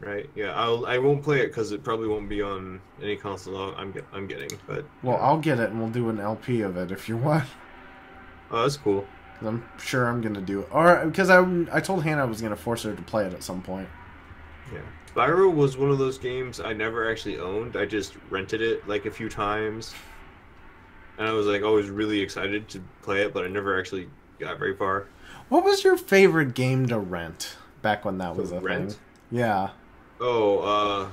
Right. Yeah. I won't play it because it probably won't be on any console I'm getting. But Well, I'll get it and we'll do an LP of it if you want. oh, that's cool. I'm sure I'm gonna do it, or because I told Hannah I was gonna force her to play it at some point. Yeah. Spyro was one of those games I never actually owned. I just rented it like a few times, and I was like always really excited to play it, but I never actually got very far. What was your favorite game to rent back when that was a rent? thing? Yeah. Oh,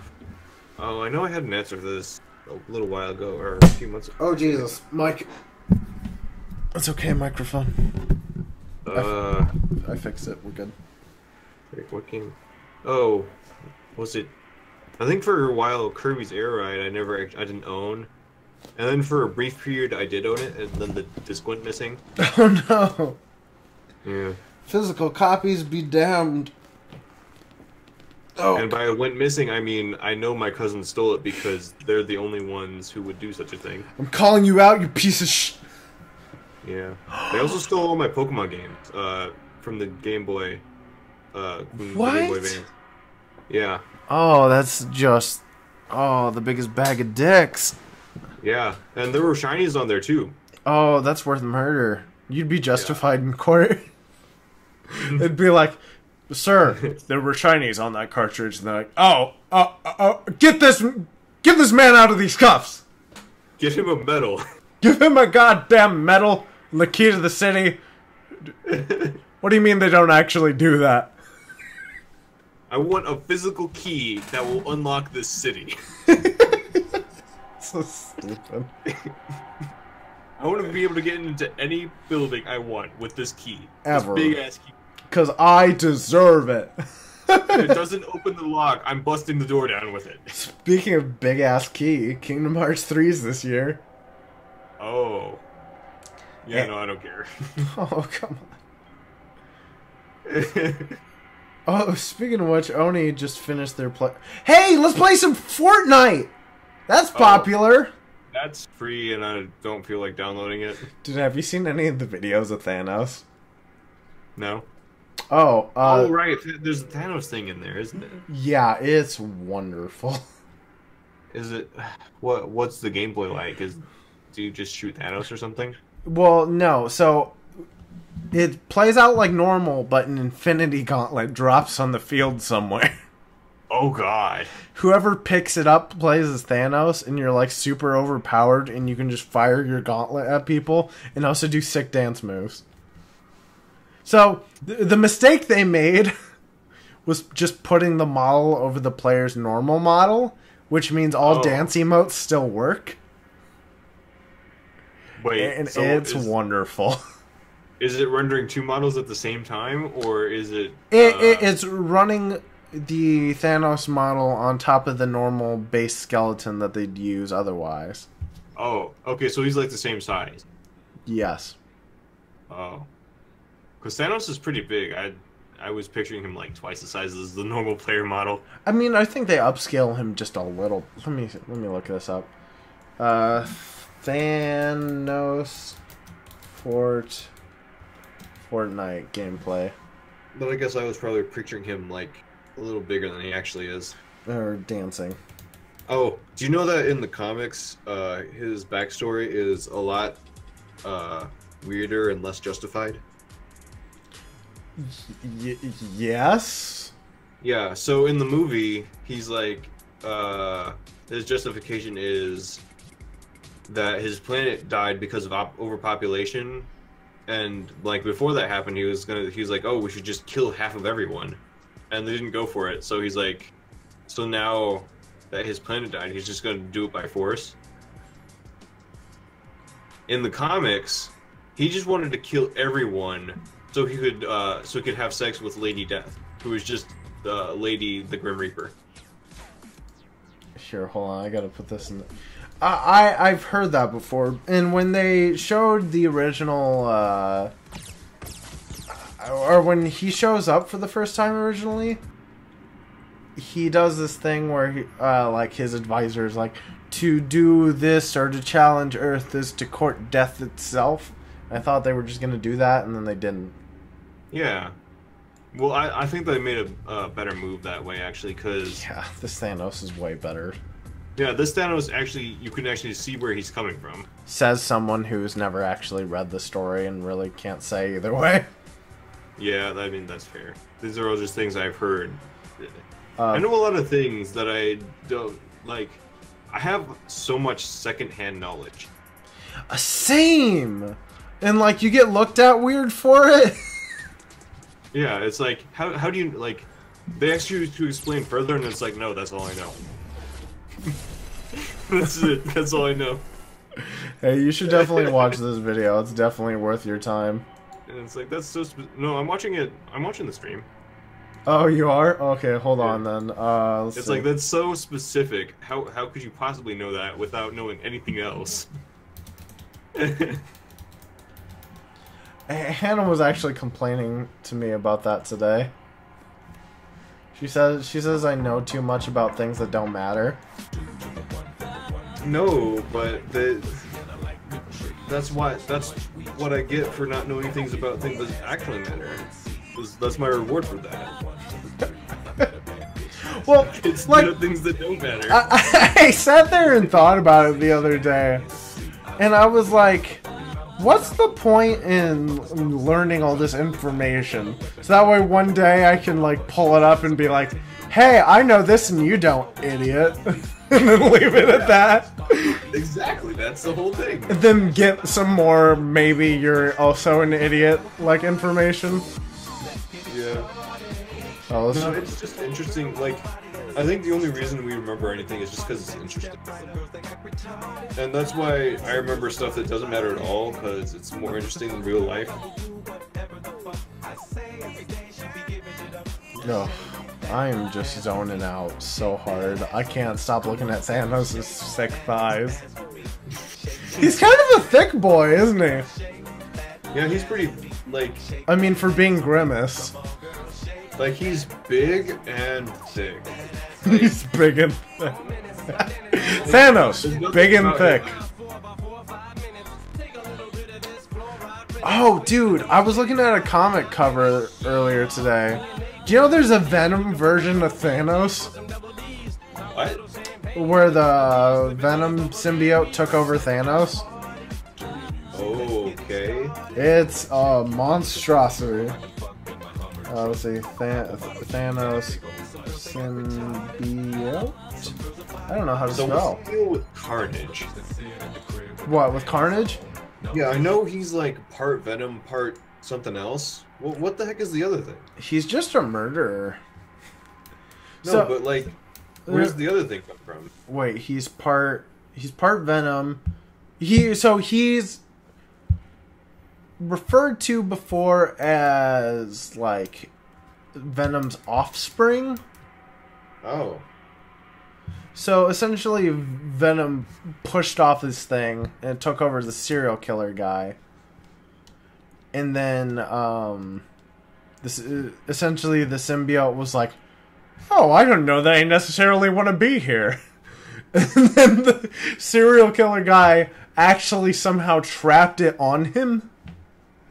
I know I had an answer for this a little while ago, or a few months ago. Oh Jesus, Mike. It's okay, microphone. I fixed it. We're good. What game? Oh, was it? I think for a while Kirby's Air Ride I didn't own, and then for a brief period I did own it, and then the disc went missing. Oh no. Yeah. Physical copies be damned. Oh. And by it went missing, I mean I know my cousins stole it because they're the only ones who would do such a thing. I'm calling you out, you piece of sh. Yeah. They also stole all my Pokemon games from the Game Boy. From the Game Boy Advance. Yeah. Oh, that's just the biggest bag of dicks. Yeah, and there were shinies on there too. Oh, that's worth murder. You'd be justified in court. It'd be like, sir, there were shinies on that cartridge. And they're like, get this man out of these cuffs. Get him a medal. Give him a goddamn medal and the key to the city. What do you mean they don't actually do that? I want a physical key that will unlock this city. So stupid. I want to be able to get into any building I want with this key. Ever. This big ass key. Because I deserve it. If it doesn't open the lock, I'm busting the door down with it. Speaking of big ass key, Kingdom Hearts 3's this year. Oh. Yeah, no, I don't care. Oh, come on. Oh, speaking of which, Oni just finished their play. Hey, let's play some Fortnite! That's popular! That's free, and I don't feel like downloading it. Dude, have you seen any of the videos of Thanos? No. Oh, Oh, right. There's a Thanos thing in there, isn't it? yeah, it's wonderful. Is it? What's the gameplay like? Do you just shoot Thanos or something? Well, no. So it plays out like normal, but an Infinity Gauntlet drops on the field somewhere. Oh God! Whoever picks it up plays as Thanos, and you're like super overpowered, and you can just fire your gauntlet at people, and also do sick dance moves. So the mistake they made was just putting the model over the player's normal model, which means all dance emotes still work. Wait, and so it's wonderful. Is it rendering two models at the same time, or is it? It's running the Thanos model on top of the normal base skeleton that they'd use otherwise. Oh, okay, so he's like the same size. Yes. Oh, because Thanos is pretty big. I was picturing him like twice the size as the normal player model. I mean, I think they upscale him just a little. Let me look this up. Thanos Fortnite gameplay. But I guess I was probably picturing him like a little bigger than he actually is. Or dancing. Oh, do you know that in the comics, his backstory is a lot weirder and less justified? Yes? Yeah, so in the movie, he's like, his justification is that his planet died because of overpopulation, and like before that happened, he was like, oh, we should just kill half of everyone, and they didn't go for it. So he's like, so now that his planet died, he's just gonna do it by force. In the comics, he just wanted to kill everyone so he could have sex with Lady Death, who is just the Grim Reaper. Sure, hold on, I gotta put this in. I've heard that before, and when they showed the original, or when he shows up for the first time originally, he does this thing where he, like his advisor is like, to do this or to challenge Earth is to court death itself. I thought they were just gonna do that, and then they didn't. Yeah. Well, I think they made a better move that way, actually, because... Yeah, this Thanos is way better. Yeah, this Thanos, actually, you can actually see where he's coming from. Says someone who's never actually read the story and really can't say either way. Yeah, I mean, that's fair. These are all just things I've heard. I know a lot of things that I don't... Like, I have so much secondhand knowledge. Same! And, like, you get looked at weird for it. Yeah, it's like, how do you, like... They ask you to explain further, and it's like, no, that's all I know. That's it. That's all I know. Hey, you should definitely watch this video. It's definitely worth your time. And it's like, that's so... No, I'm watching it. I'm watching the stream. Oh, you are? Okay, hold on then. Let's It's see. like, that's so specific. How could you possibly know that without knowing anything else? Hannah was actually complaining to me about that today. She says I know too much about things that don't matter. No, but that's what I get for not knowing things about things that actually matter. That's my reward for that. Well, It's like, things that don't matter. I sat there and thought about it the other day, and I was like, what's the point in learning all this information? So that way one day I can like pull it up and be like, hey, I know this and you don't, idiot. And then leave it at that. Exactly, that's the whole thing. And then get some more, maybe you're also an idiot, like, information. Yeah. Oh, No, it's just interesting. Like, I think the only reason we remember anything is just because it's interesting. And that's why I remember stuff that doesn't matter at all, because it's more interesting than real life. No, I am just zoning out so hard. I can't stop looking at Thanos' sick thighs. He's kind of a thick boy, isn't he? Yeah, he's pretty, like... I mean, for being Grimace. Like, he's big and thick. He's big and thick. Thanos, There's nothing big and about thick. him Oh, dude, I was looking at a comic cover earlier today. Do you know there's a Venom version of Thanos? What? Where the Venom symbiote took over Thanos? Okay. It's a monstrosity. Let's see. Thanos symbiote? I don't know how to So spell. what's the deal with Carnage? What, with Carnage? Yeah, I know he's like part Venom, part something else. Well, what the heck is the other thing? He's just a murderer. No, So- but like, where's the other thing come from? Wait, he's part Venom. He's referred to before as like Venom's offspring. Oh. So essentially Venom pushed off this thing and took over the serial killer guy. And then this essentially the symbiote was like, "Oh, I don't know that I necessarily want to be here." And then the serial killer guy actually somehow trapped it on him.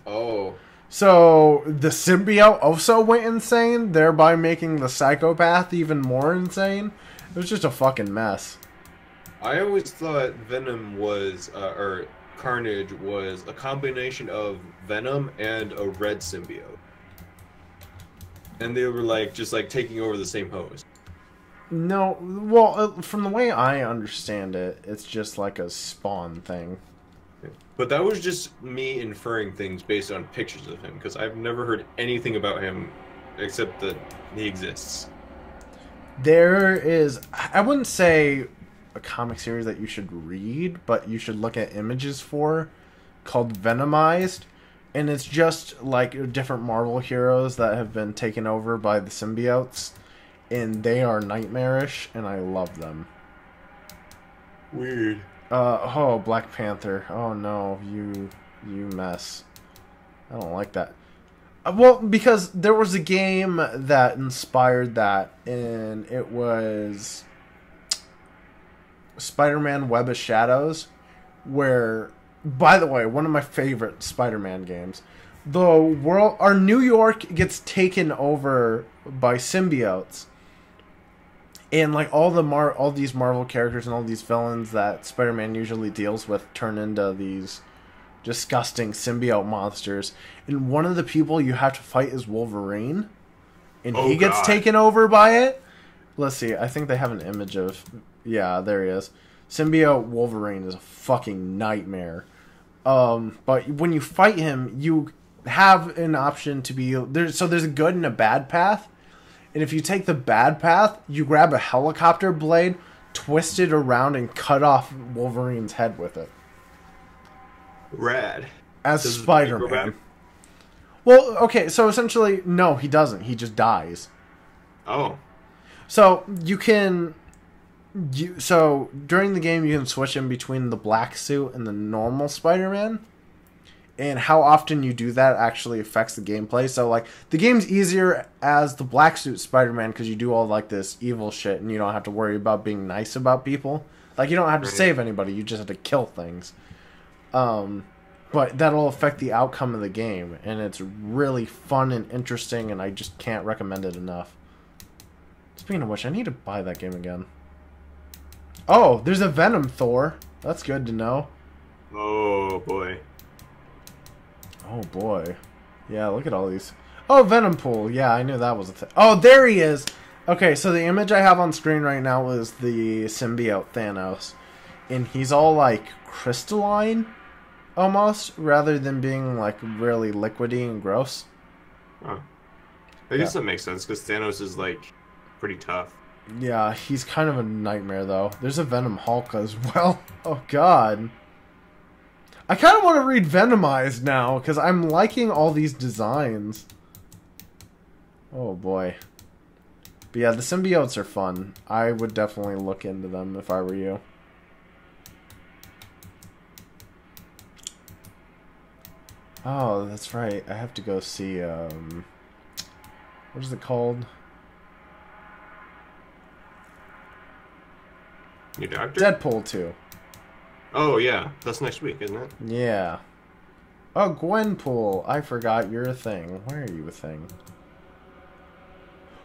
Oh. So the symbiote also went insane, thereby making the psychopath even more insane. It was just a fucking mess. I always thought Venom was, or Carnage was a combination of Venom and a red symbiote. And they were like, just like taking over the same host. No, well, from the way I understand it, it's just like a spawn thing. But that was just me inferring things based on pictures of him, because I've never heard anything about him except that he exists. There is, I wouldn't say a comic series that you should read, but you should look at images for, called Venomized. And it's just like different Marvel heroes that have been taken over by the symbiotes. And they are nightmarish, and I love them. Weird. Oh, Black Panther. Oh no, you mess. I don't like that. Well, because there was a game that inspired that, and it was Spider-Man Web of Shadows, where, by the way, one of my favorite Spider-Man games. Our New York gets taken over by symbiotes. And like all these Marvel characters and all these villains that Spider-Man usually deals with turn into these disgusting symbiote monsters. And one of the people you have to fight is Wolverine. And he gets taken over by it. Let's see, I think they have an image of... Yeah, there he is. Symbiote Wolverine is a fucking nightmare. But when you fight him, you have an option to be... there's a good and a bad path. And if you take the bad path, you grab a helicopter blade, twist it around, and cut off Wolverine's head with it. Rad. As Does Spider-Man. Well, okay, so essentially, no, he doesn't. He just dies. Oh. So, you can... So, during the game, you can switch in between the black suit and the normal Spider-Man. And how often you do that actually affects the gameplay. So, like, the game's easier as the black suit Spider-Man because you do all, like, this evil shit and you don't have to worry about being nice about people. Like, you don't have to save anybody. You just have to kill things. But that'll affect the outcome of the game. And it's really fun and interesting, and I just can't recommend it enough. Speaking of which, I need to buy that game again. Oh, there's a Venom Thor. That's good to know. Oh, boy. Oh boy. Yeah, look at all these. Oh, Venom Pool. Yeah, I knew that was a thing. Oh, there he is! Okay, so the image I have on screen right now is the symbiote Thanos. And he's all, like, crystalline, almost, rather than being, like, really liquidy and gross. Oh. I guess that makes sense, because Thanos is, like, pretty tough. Yeah, he's kind of a nightmare, though. There's a Venom Hulk as well. Oh, God. I kind of want to read Venomized now, because I'm liking all these designs. Oh, boy. But yeah, the symbiotes are fun. I would definitely look into them if I were you. Oh, that's right. I have to go see, what is it called? Your doctor? Deadpool 2. Oh, yeah. That's next week, isn't it? Yeah. Oh, Gwenpool. I forgot you're a thing. Why are you a thing?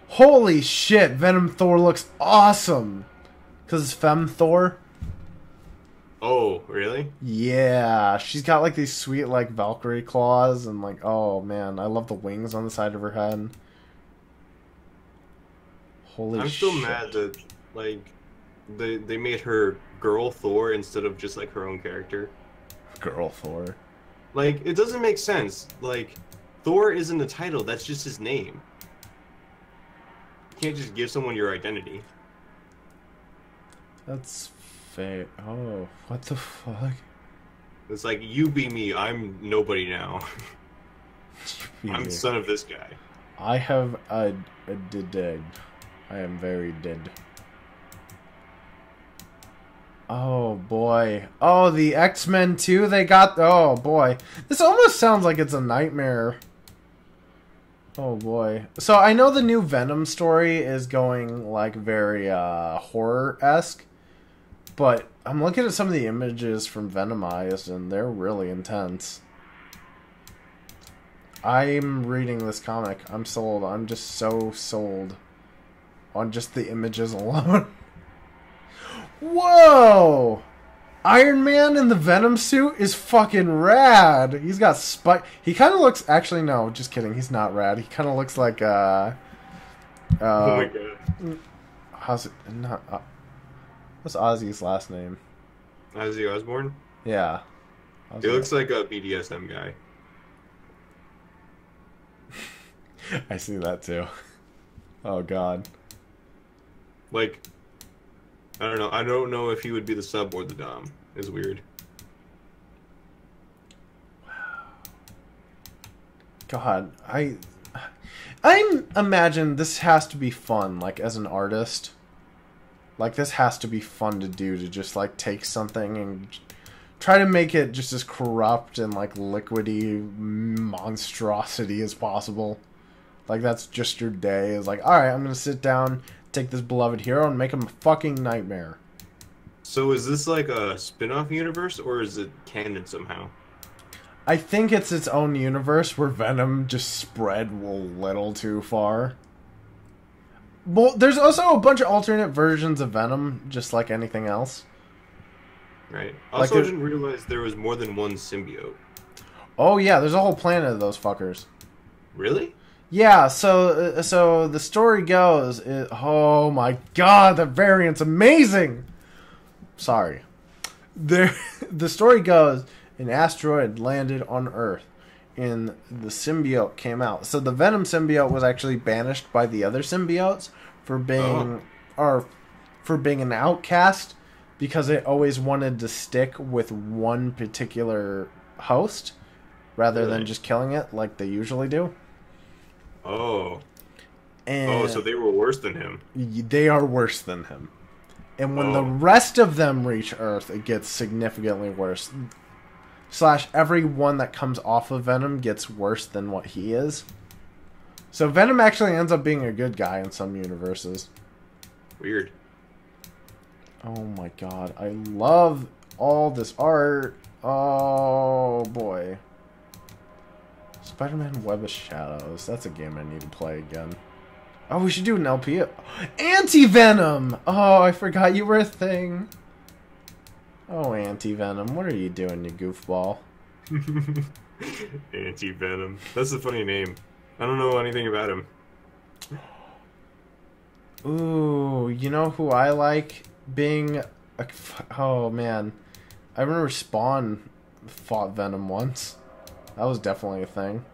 Holy shit, Venom Thor looks awesome. Because it's Femme Thor. Oh, really? Yeah, she's got like these sweet like Valkyrie claws and like, oh man, I love the wings on the side of her head. Holy shit. I'm still mad that like they made her Girl Thor instead of just like her own character. Girl Thor. Like, it doesn't make sense. Like, Thor isn't a title, that's just his name. You can't just give someone your identity. That's fake. Oh, what the fuck? It's like, you be me, I'm nobody now. I'm the son of this guy. I have a dead. I am very dead. Oh boy. Oh, the X-Men too, they got... Oh boy. This almost sounds like it's a nightmare. Oh boy. So I know the new Venom story is going like very horror-esque. But I'm looking at some of the images from Venomized and they're really intense. I'm reading this comic. I'm sold. I'm just so sold on just the images alone. Whoa! Iron Man in the Venom suit is fucking rad. He's got spike. He kind of looks. Actually, no, just kidding. He's not rad. He kind of looks like oh my god. How's it? Not. What's Ozzy's last name? Ozzy Osbourne? Yeah. He looks like a BDSM guy. I see that too. Oh god. Like, I don't know. I don't know if he would be the sub or the dom. It's weird. God, I imagine this has to be fun, like, as an artist. Like, this has to be fun to do, to just, like, take something and try to make it just as corrupt and, like, liquidy monstrosity as possible. Like, that's just your day. It's like, alright, I'm gonna sit down, take this beloved hero, and make him a fucking nightmare. So is this like a spin-off universe, or is it canon somehow? I think it's its own universe where Venom just spread a little too far. Well, there's also a bunch of alternate versions of Venom, just like anything else. Right. Like Also, I didn't realize there was more than one symbiote. Oh yeah, there's a whole planet of those fuckers. Really? Yeah, so the story goes, oh my god, the variant's amazing! Sorry. The story goes, an asteroid landed on Earth, and the symbiote came out. So the Venom symbiote was actually banished by the other symbiotes for being, for being an outcast, because it always wanted to stick with one particular host, rather than just killing it like they usually do. Oh. And so they were worse than him. They are worse than him. And when the rest of them reach Earth, it gets significantly worse. / every one that comes off of Venom gets worse than what he is. So Venom actually ends up being a good guy in some universes. Weird. Oh my god. I love all this art. Oh boy. Spider-Man Web of Shadows. That's a game I need to play again. Oh, we should do an LP. Anti-Venom! Oh, I forgot you were a thing. Oh, Anti-Venom. What are you doing, you goofball? Anti-Venom. That's a funny name. I don't know anything about him. Ooh, you know who I like being a... Oh, man. I remember Spawn fought Venom once. That was definitely a thing.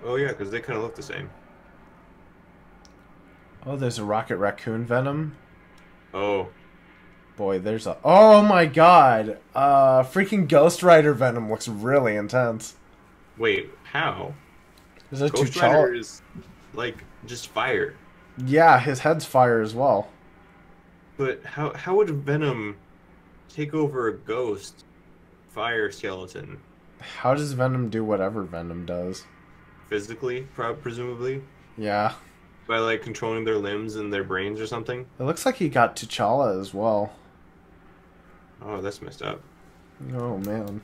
Oh, yeah, because they kind of look the same. Oh, there's a Rocket Raccoon Venom. Oh. Boy, there's a... Oh my god! Freaking Ghost Rider Venom looks really intense. Wait, how? Is that Ghost Rider is, like, just fire. Yeah, his head's fire as well. But how would Venom take over a ghost fire skeleton? How does Venom do whatever Venom does? Physically, presumably? Yeah. By, like, controlling their limbs and their brains or something? It looks like he got T'Challa as well. Oh, that's messed up. Oh, man.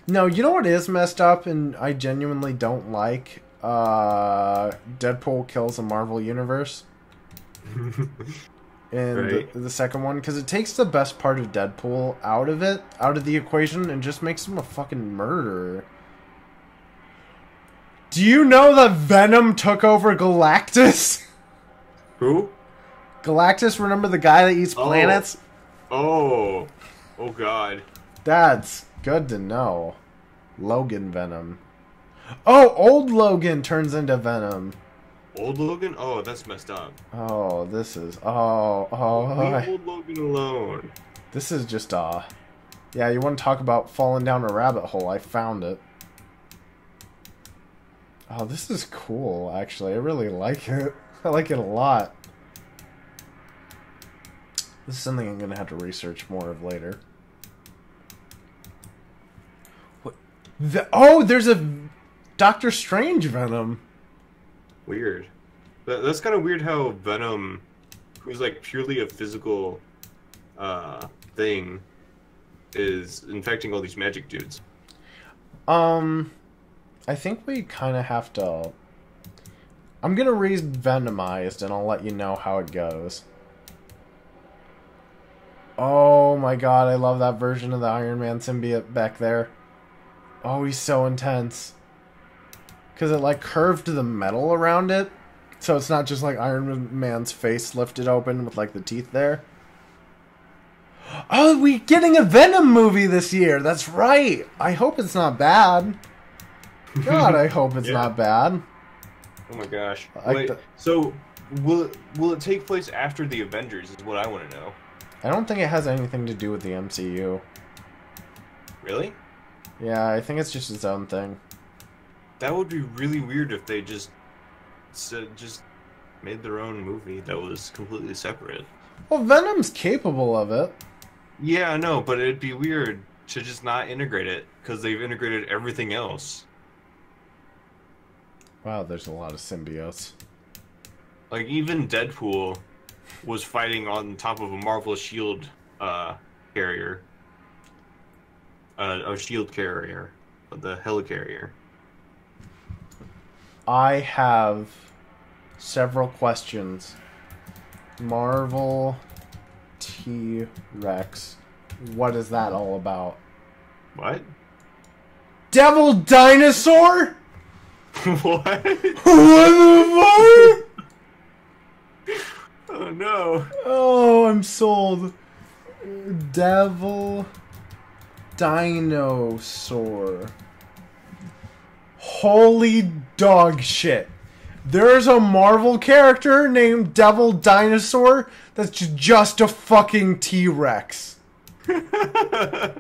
No, you know what is messed up and I genuinely don't like? Deadpool kills the Marvel Universe. In Right. the second one, because it takes the best part of Deadpool out of the equation, and just makes him a fucking murderer. Do you know that Venom took over Galactus? Who? Galactus, remember the guy that eats planets? Oh God. That's good to know. Logan Venom. Oh, old Logan turns into Venom. Old Logan? Oh, that's messed up. Oh, this is... Leave Oh, old Logan alone. this is just, yeah, you want to talk about falling down a rabbit hole. I found it. Oh, this is cool, actually. I really like it. I like it a lot. This is something I'm going to have to research more of later. What? Oh, there's a Doctor Strange Venom. Weird. That's kind of weird how Venom, who's like purely a physical thing, is infecting all these magic dudes. I think we kind of have to... I'm going to read Venomized, and I'll let you know how it goes. Oh my god, I love that version of the Iron Man symbiote back there. Oh, he's so intense. Because it, like, curved the metal around it. So it's not just, like, Iron Man's face lifted open with, like, the teeth there. Oh, we're getting a Venom movie this year. That's right. I hope it's not bad. God, I hope it's not bad. Oh my gosh. Like Wait, so will it take place after the Avengers is what I want to know. I don't think it has anything to do with the MCU. Really? Yeah, I think it's just its own thing. That would be really weird if they just made their own movie that was completely separate. Well, Venom's capable of it. Yeah, I know, but it'd be weird to just not integrate it because they've integrated everything else. Wow, there's a lot of symbiotes. Like even Deadpool was fighting on top of a Marvel shield carrier. A shield carrier, the helicarrier. I have several questions. Marvel T-Rex. What is that all about? What? Devil Dinosaur? What? What the fuck? Oh no. Oh, I'm sold. Devil Dinosaur. Holy dog shit. There's a Marvel character named Devil Dinosaur that's just a fucking T-Rex. Oh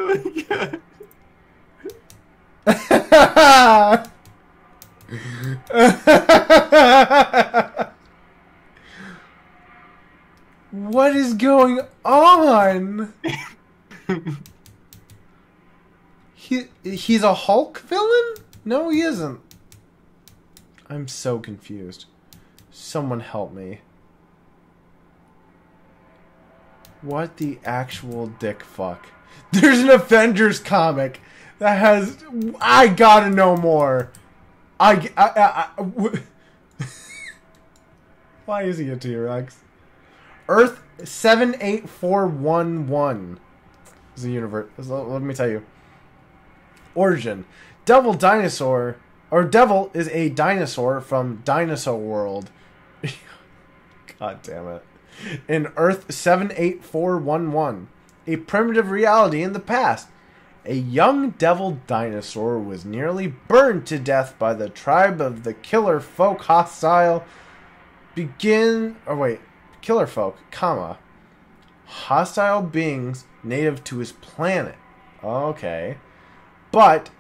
my god. What is going on? He's a Hulk villain? No, he isn't. I'm so confused. Someone help me. What the actual dick fuck? There's an Avengers comic that has... I gotta know more. Why is he a T-Rex? Earth 78411 is the universe. Let me tell you. Origin. Devil Dinosaur... Or Devil is a dinosaur from Dinosaur World. God damn it. In Earth 78411. A primitive reality in the past. A young devil dinosaur was nearly burned to death by the tribe of the killer folk hostile. Killer folk, comma. Hostile beings native to his planet. Okay. But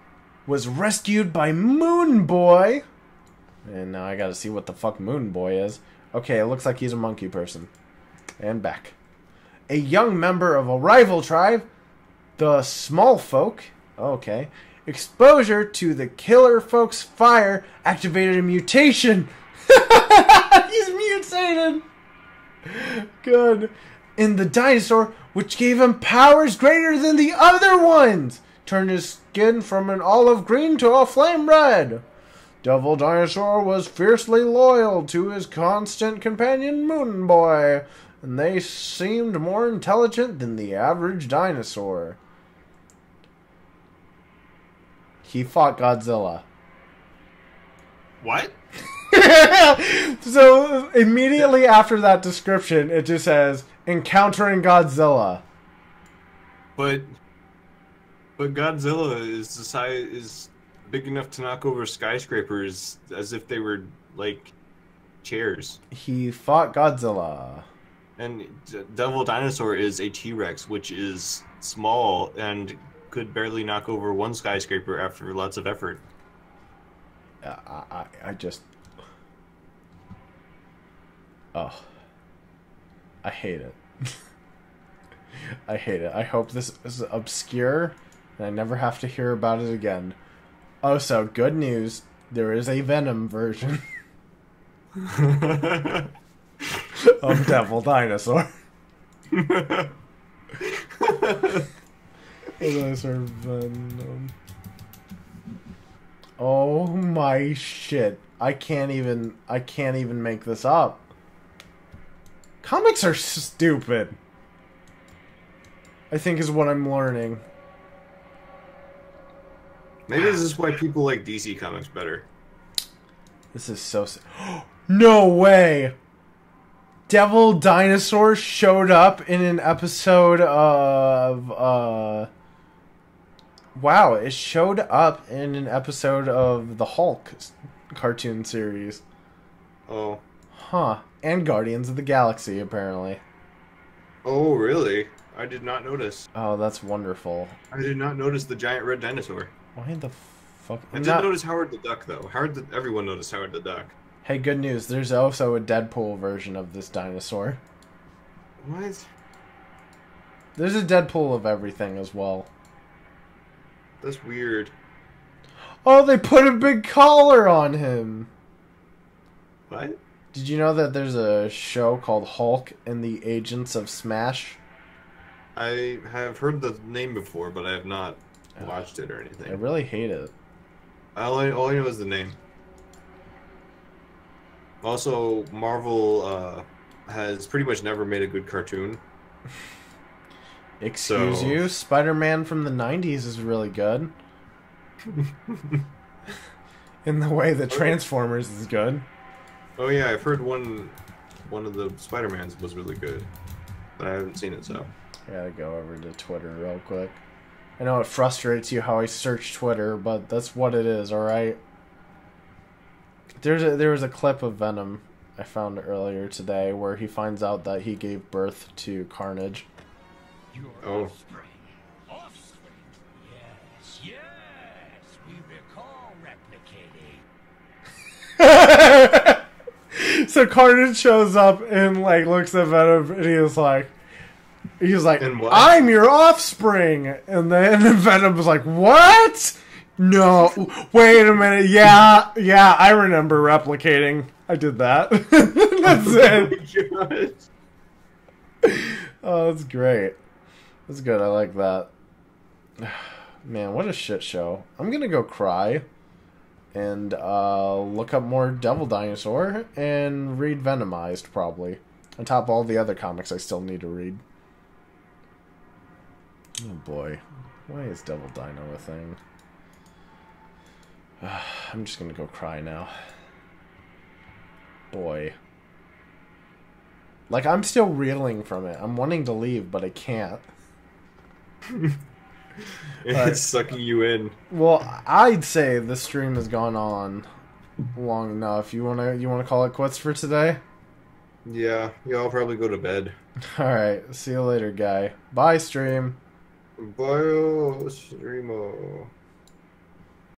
was rescued by Moon Boy. And now I gotta see what the fuck Moon Boy is. Okay, it looks like he's a monkey person. And back. A young member of a rival tribe, the Small Folk. Okay. Exposure to the killer folk's fire activated a mutation. He's mutated. Good. In the dinosaur, which gave him powers greater than the other ones. turned his skin from an olive green to a flame red. Devil Dinosaur was fiercely loyal to his constant companion Moon Boy, and they seemed more intelligent than the average dinosaur. He fought Godzilla. What? So immediately after that description, it just says encountering Godzilla. But Godzilla is the size is big enough to knock over skyscrapers as if they were like chairs. He fought Godzilla. And Devil Dinosaur is a T-Rex, which is small and could barely knock over one skyscraper after lots of effort. I just... Oh. I hate it. I hate it. I hope this is obscure and I never have to hear about it again. Oh, so good news. There is a Venom version of Devil Dinosaur. Venom. Oh my shit. I can't even make this up. Comics are stupid, I think is what I'm learning. Maybe this is why people like DC Comics better. This is so... No way! Devil Dinosaur showed up in an episode of... Wow, it showed up in an episode of the Hulk cartoon series. Oh. Huh. And Guardians of the Galaxy, apparently. Oh, really? I did not notice. Oh, that's wonderful. I did not notice the giant red dinosaur. Why the fuck? I did notice Howard the Duck, though. Everyone noticed Howard the Duck. Hey, good news. There's also a Deadpool version of this dinosaur. What? There's a Deadpool of everything as well. That's weird. Oh, they put a big collar on him. What? Did you know that there's a show called Hulk and the Agents of Smash? I have heard the name before, but I have not watched it or anything. I really hate it. All I know is the name. Also, Marvel has pretty much never made a good cartoon. Excuse you? Spider-Man from the 90s is really good. In the way that Transformers is good. Oh yeah, I've heard one of the Spider-Mans was really good. But I haven't seen it, so. I gotta go over to Twitter real quick. I know it frustrates you how I search Twitter, but that's what it is, alright? There was a clip of Venom I found earlier today where he finds out that he gave birth to Carnage. Oh. Offspring. Yes, we recall replicating. So Carnage shows up and like looks at Venom and he's like, I'm your offspring. And then Venom was like, what? No, wait a minute. Yeah, I remember replicating. I did that. That's it. Oh, that's great. That's good. I like that. Man, what a shit show. I'm gonna go cry and look up more Devil Dinosaur and read Venomized, probably. On top of all the other comics I still need to read. Oh boy. Why is Devil Dino a thing? I'm just gonna go cry now. Boy. Like, I'm still reeling from it. I'm wanting to leave, but I can't. It's sucking you in. Well, I'd say the stream has gone on long enough. You wanna call it quits for today? Yeah, I'll probably go to bed. Alright, see you later, guy. Bye, stream. Bye, streamo.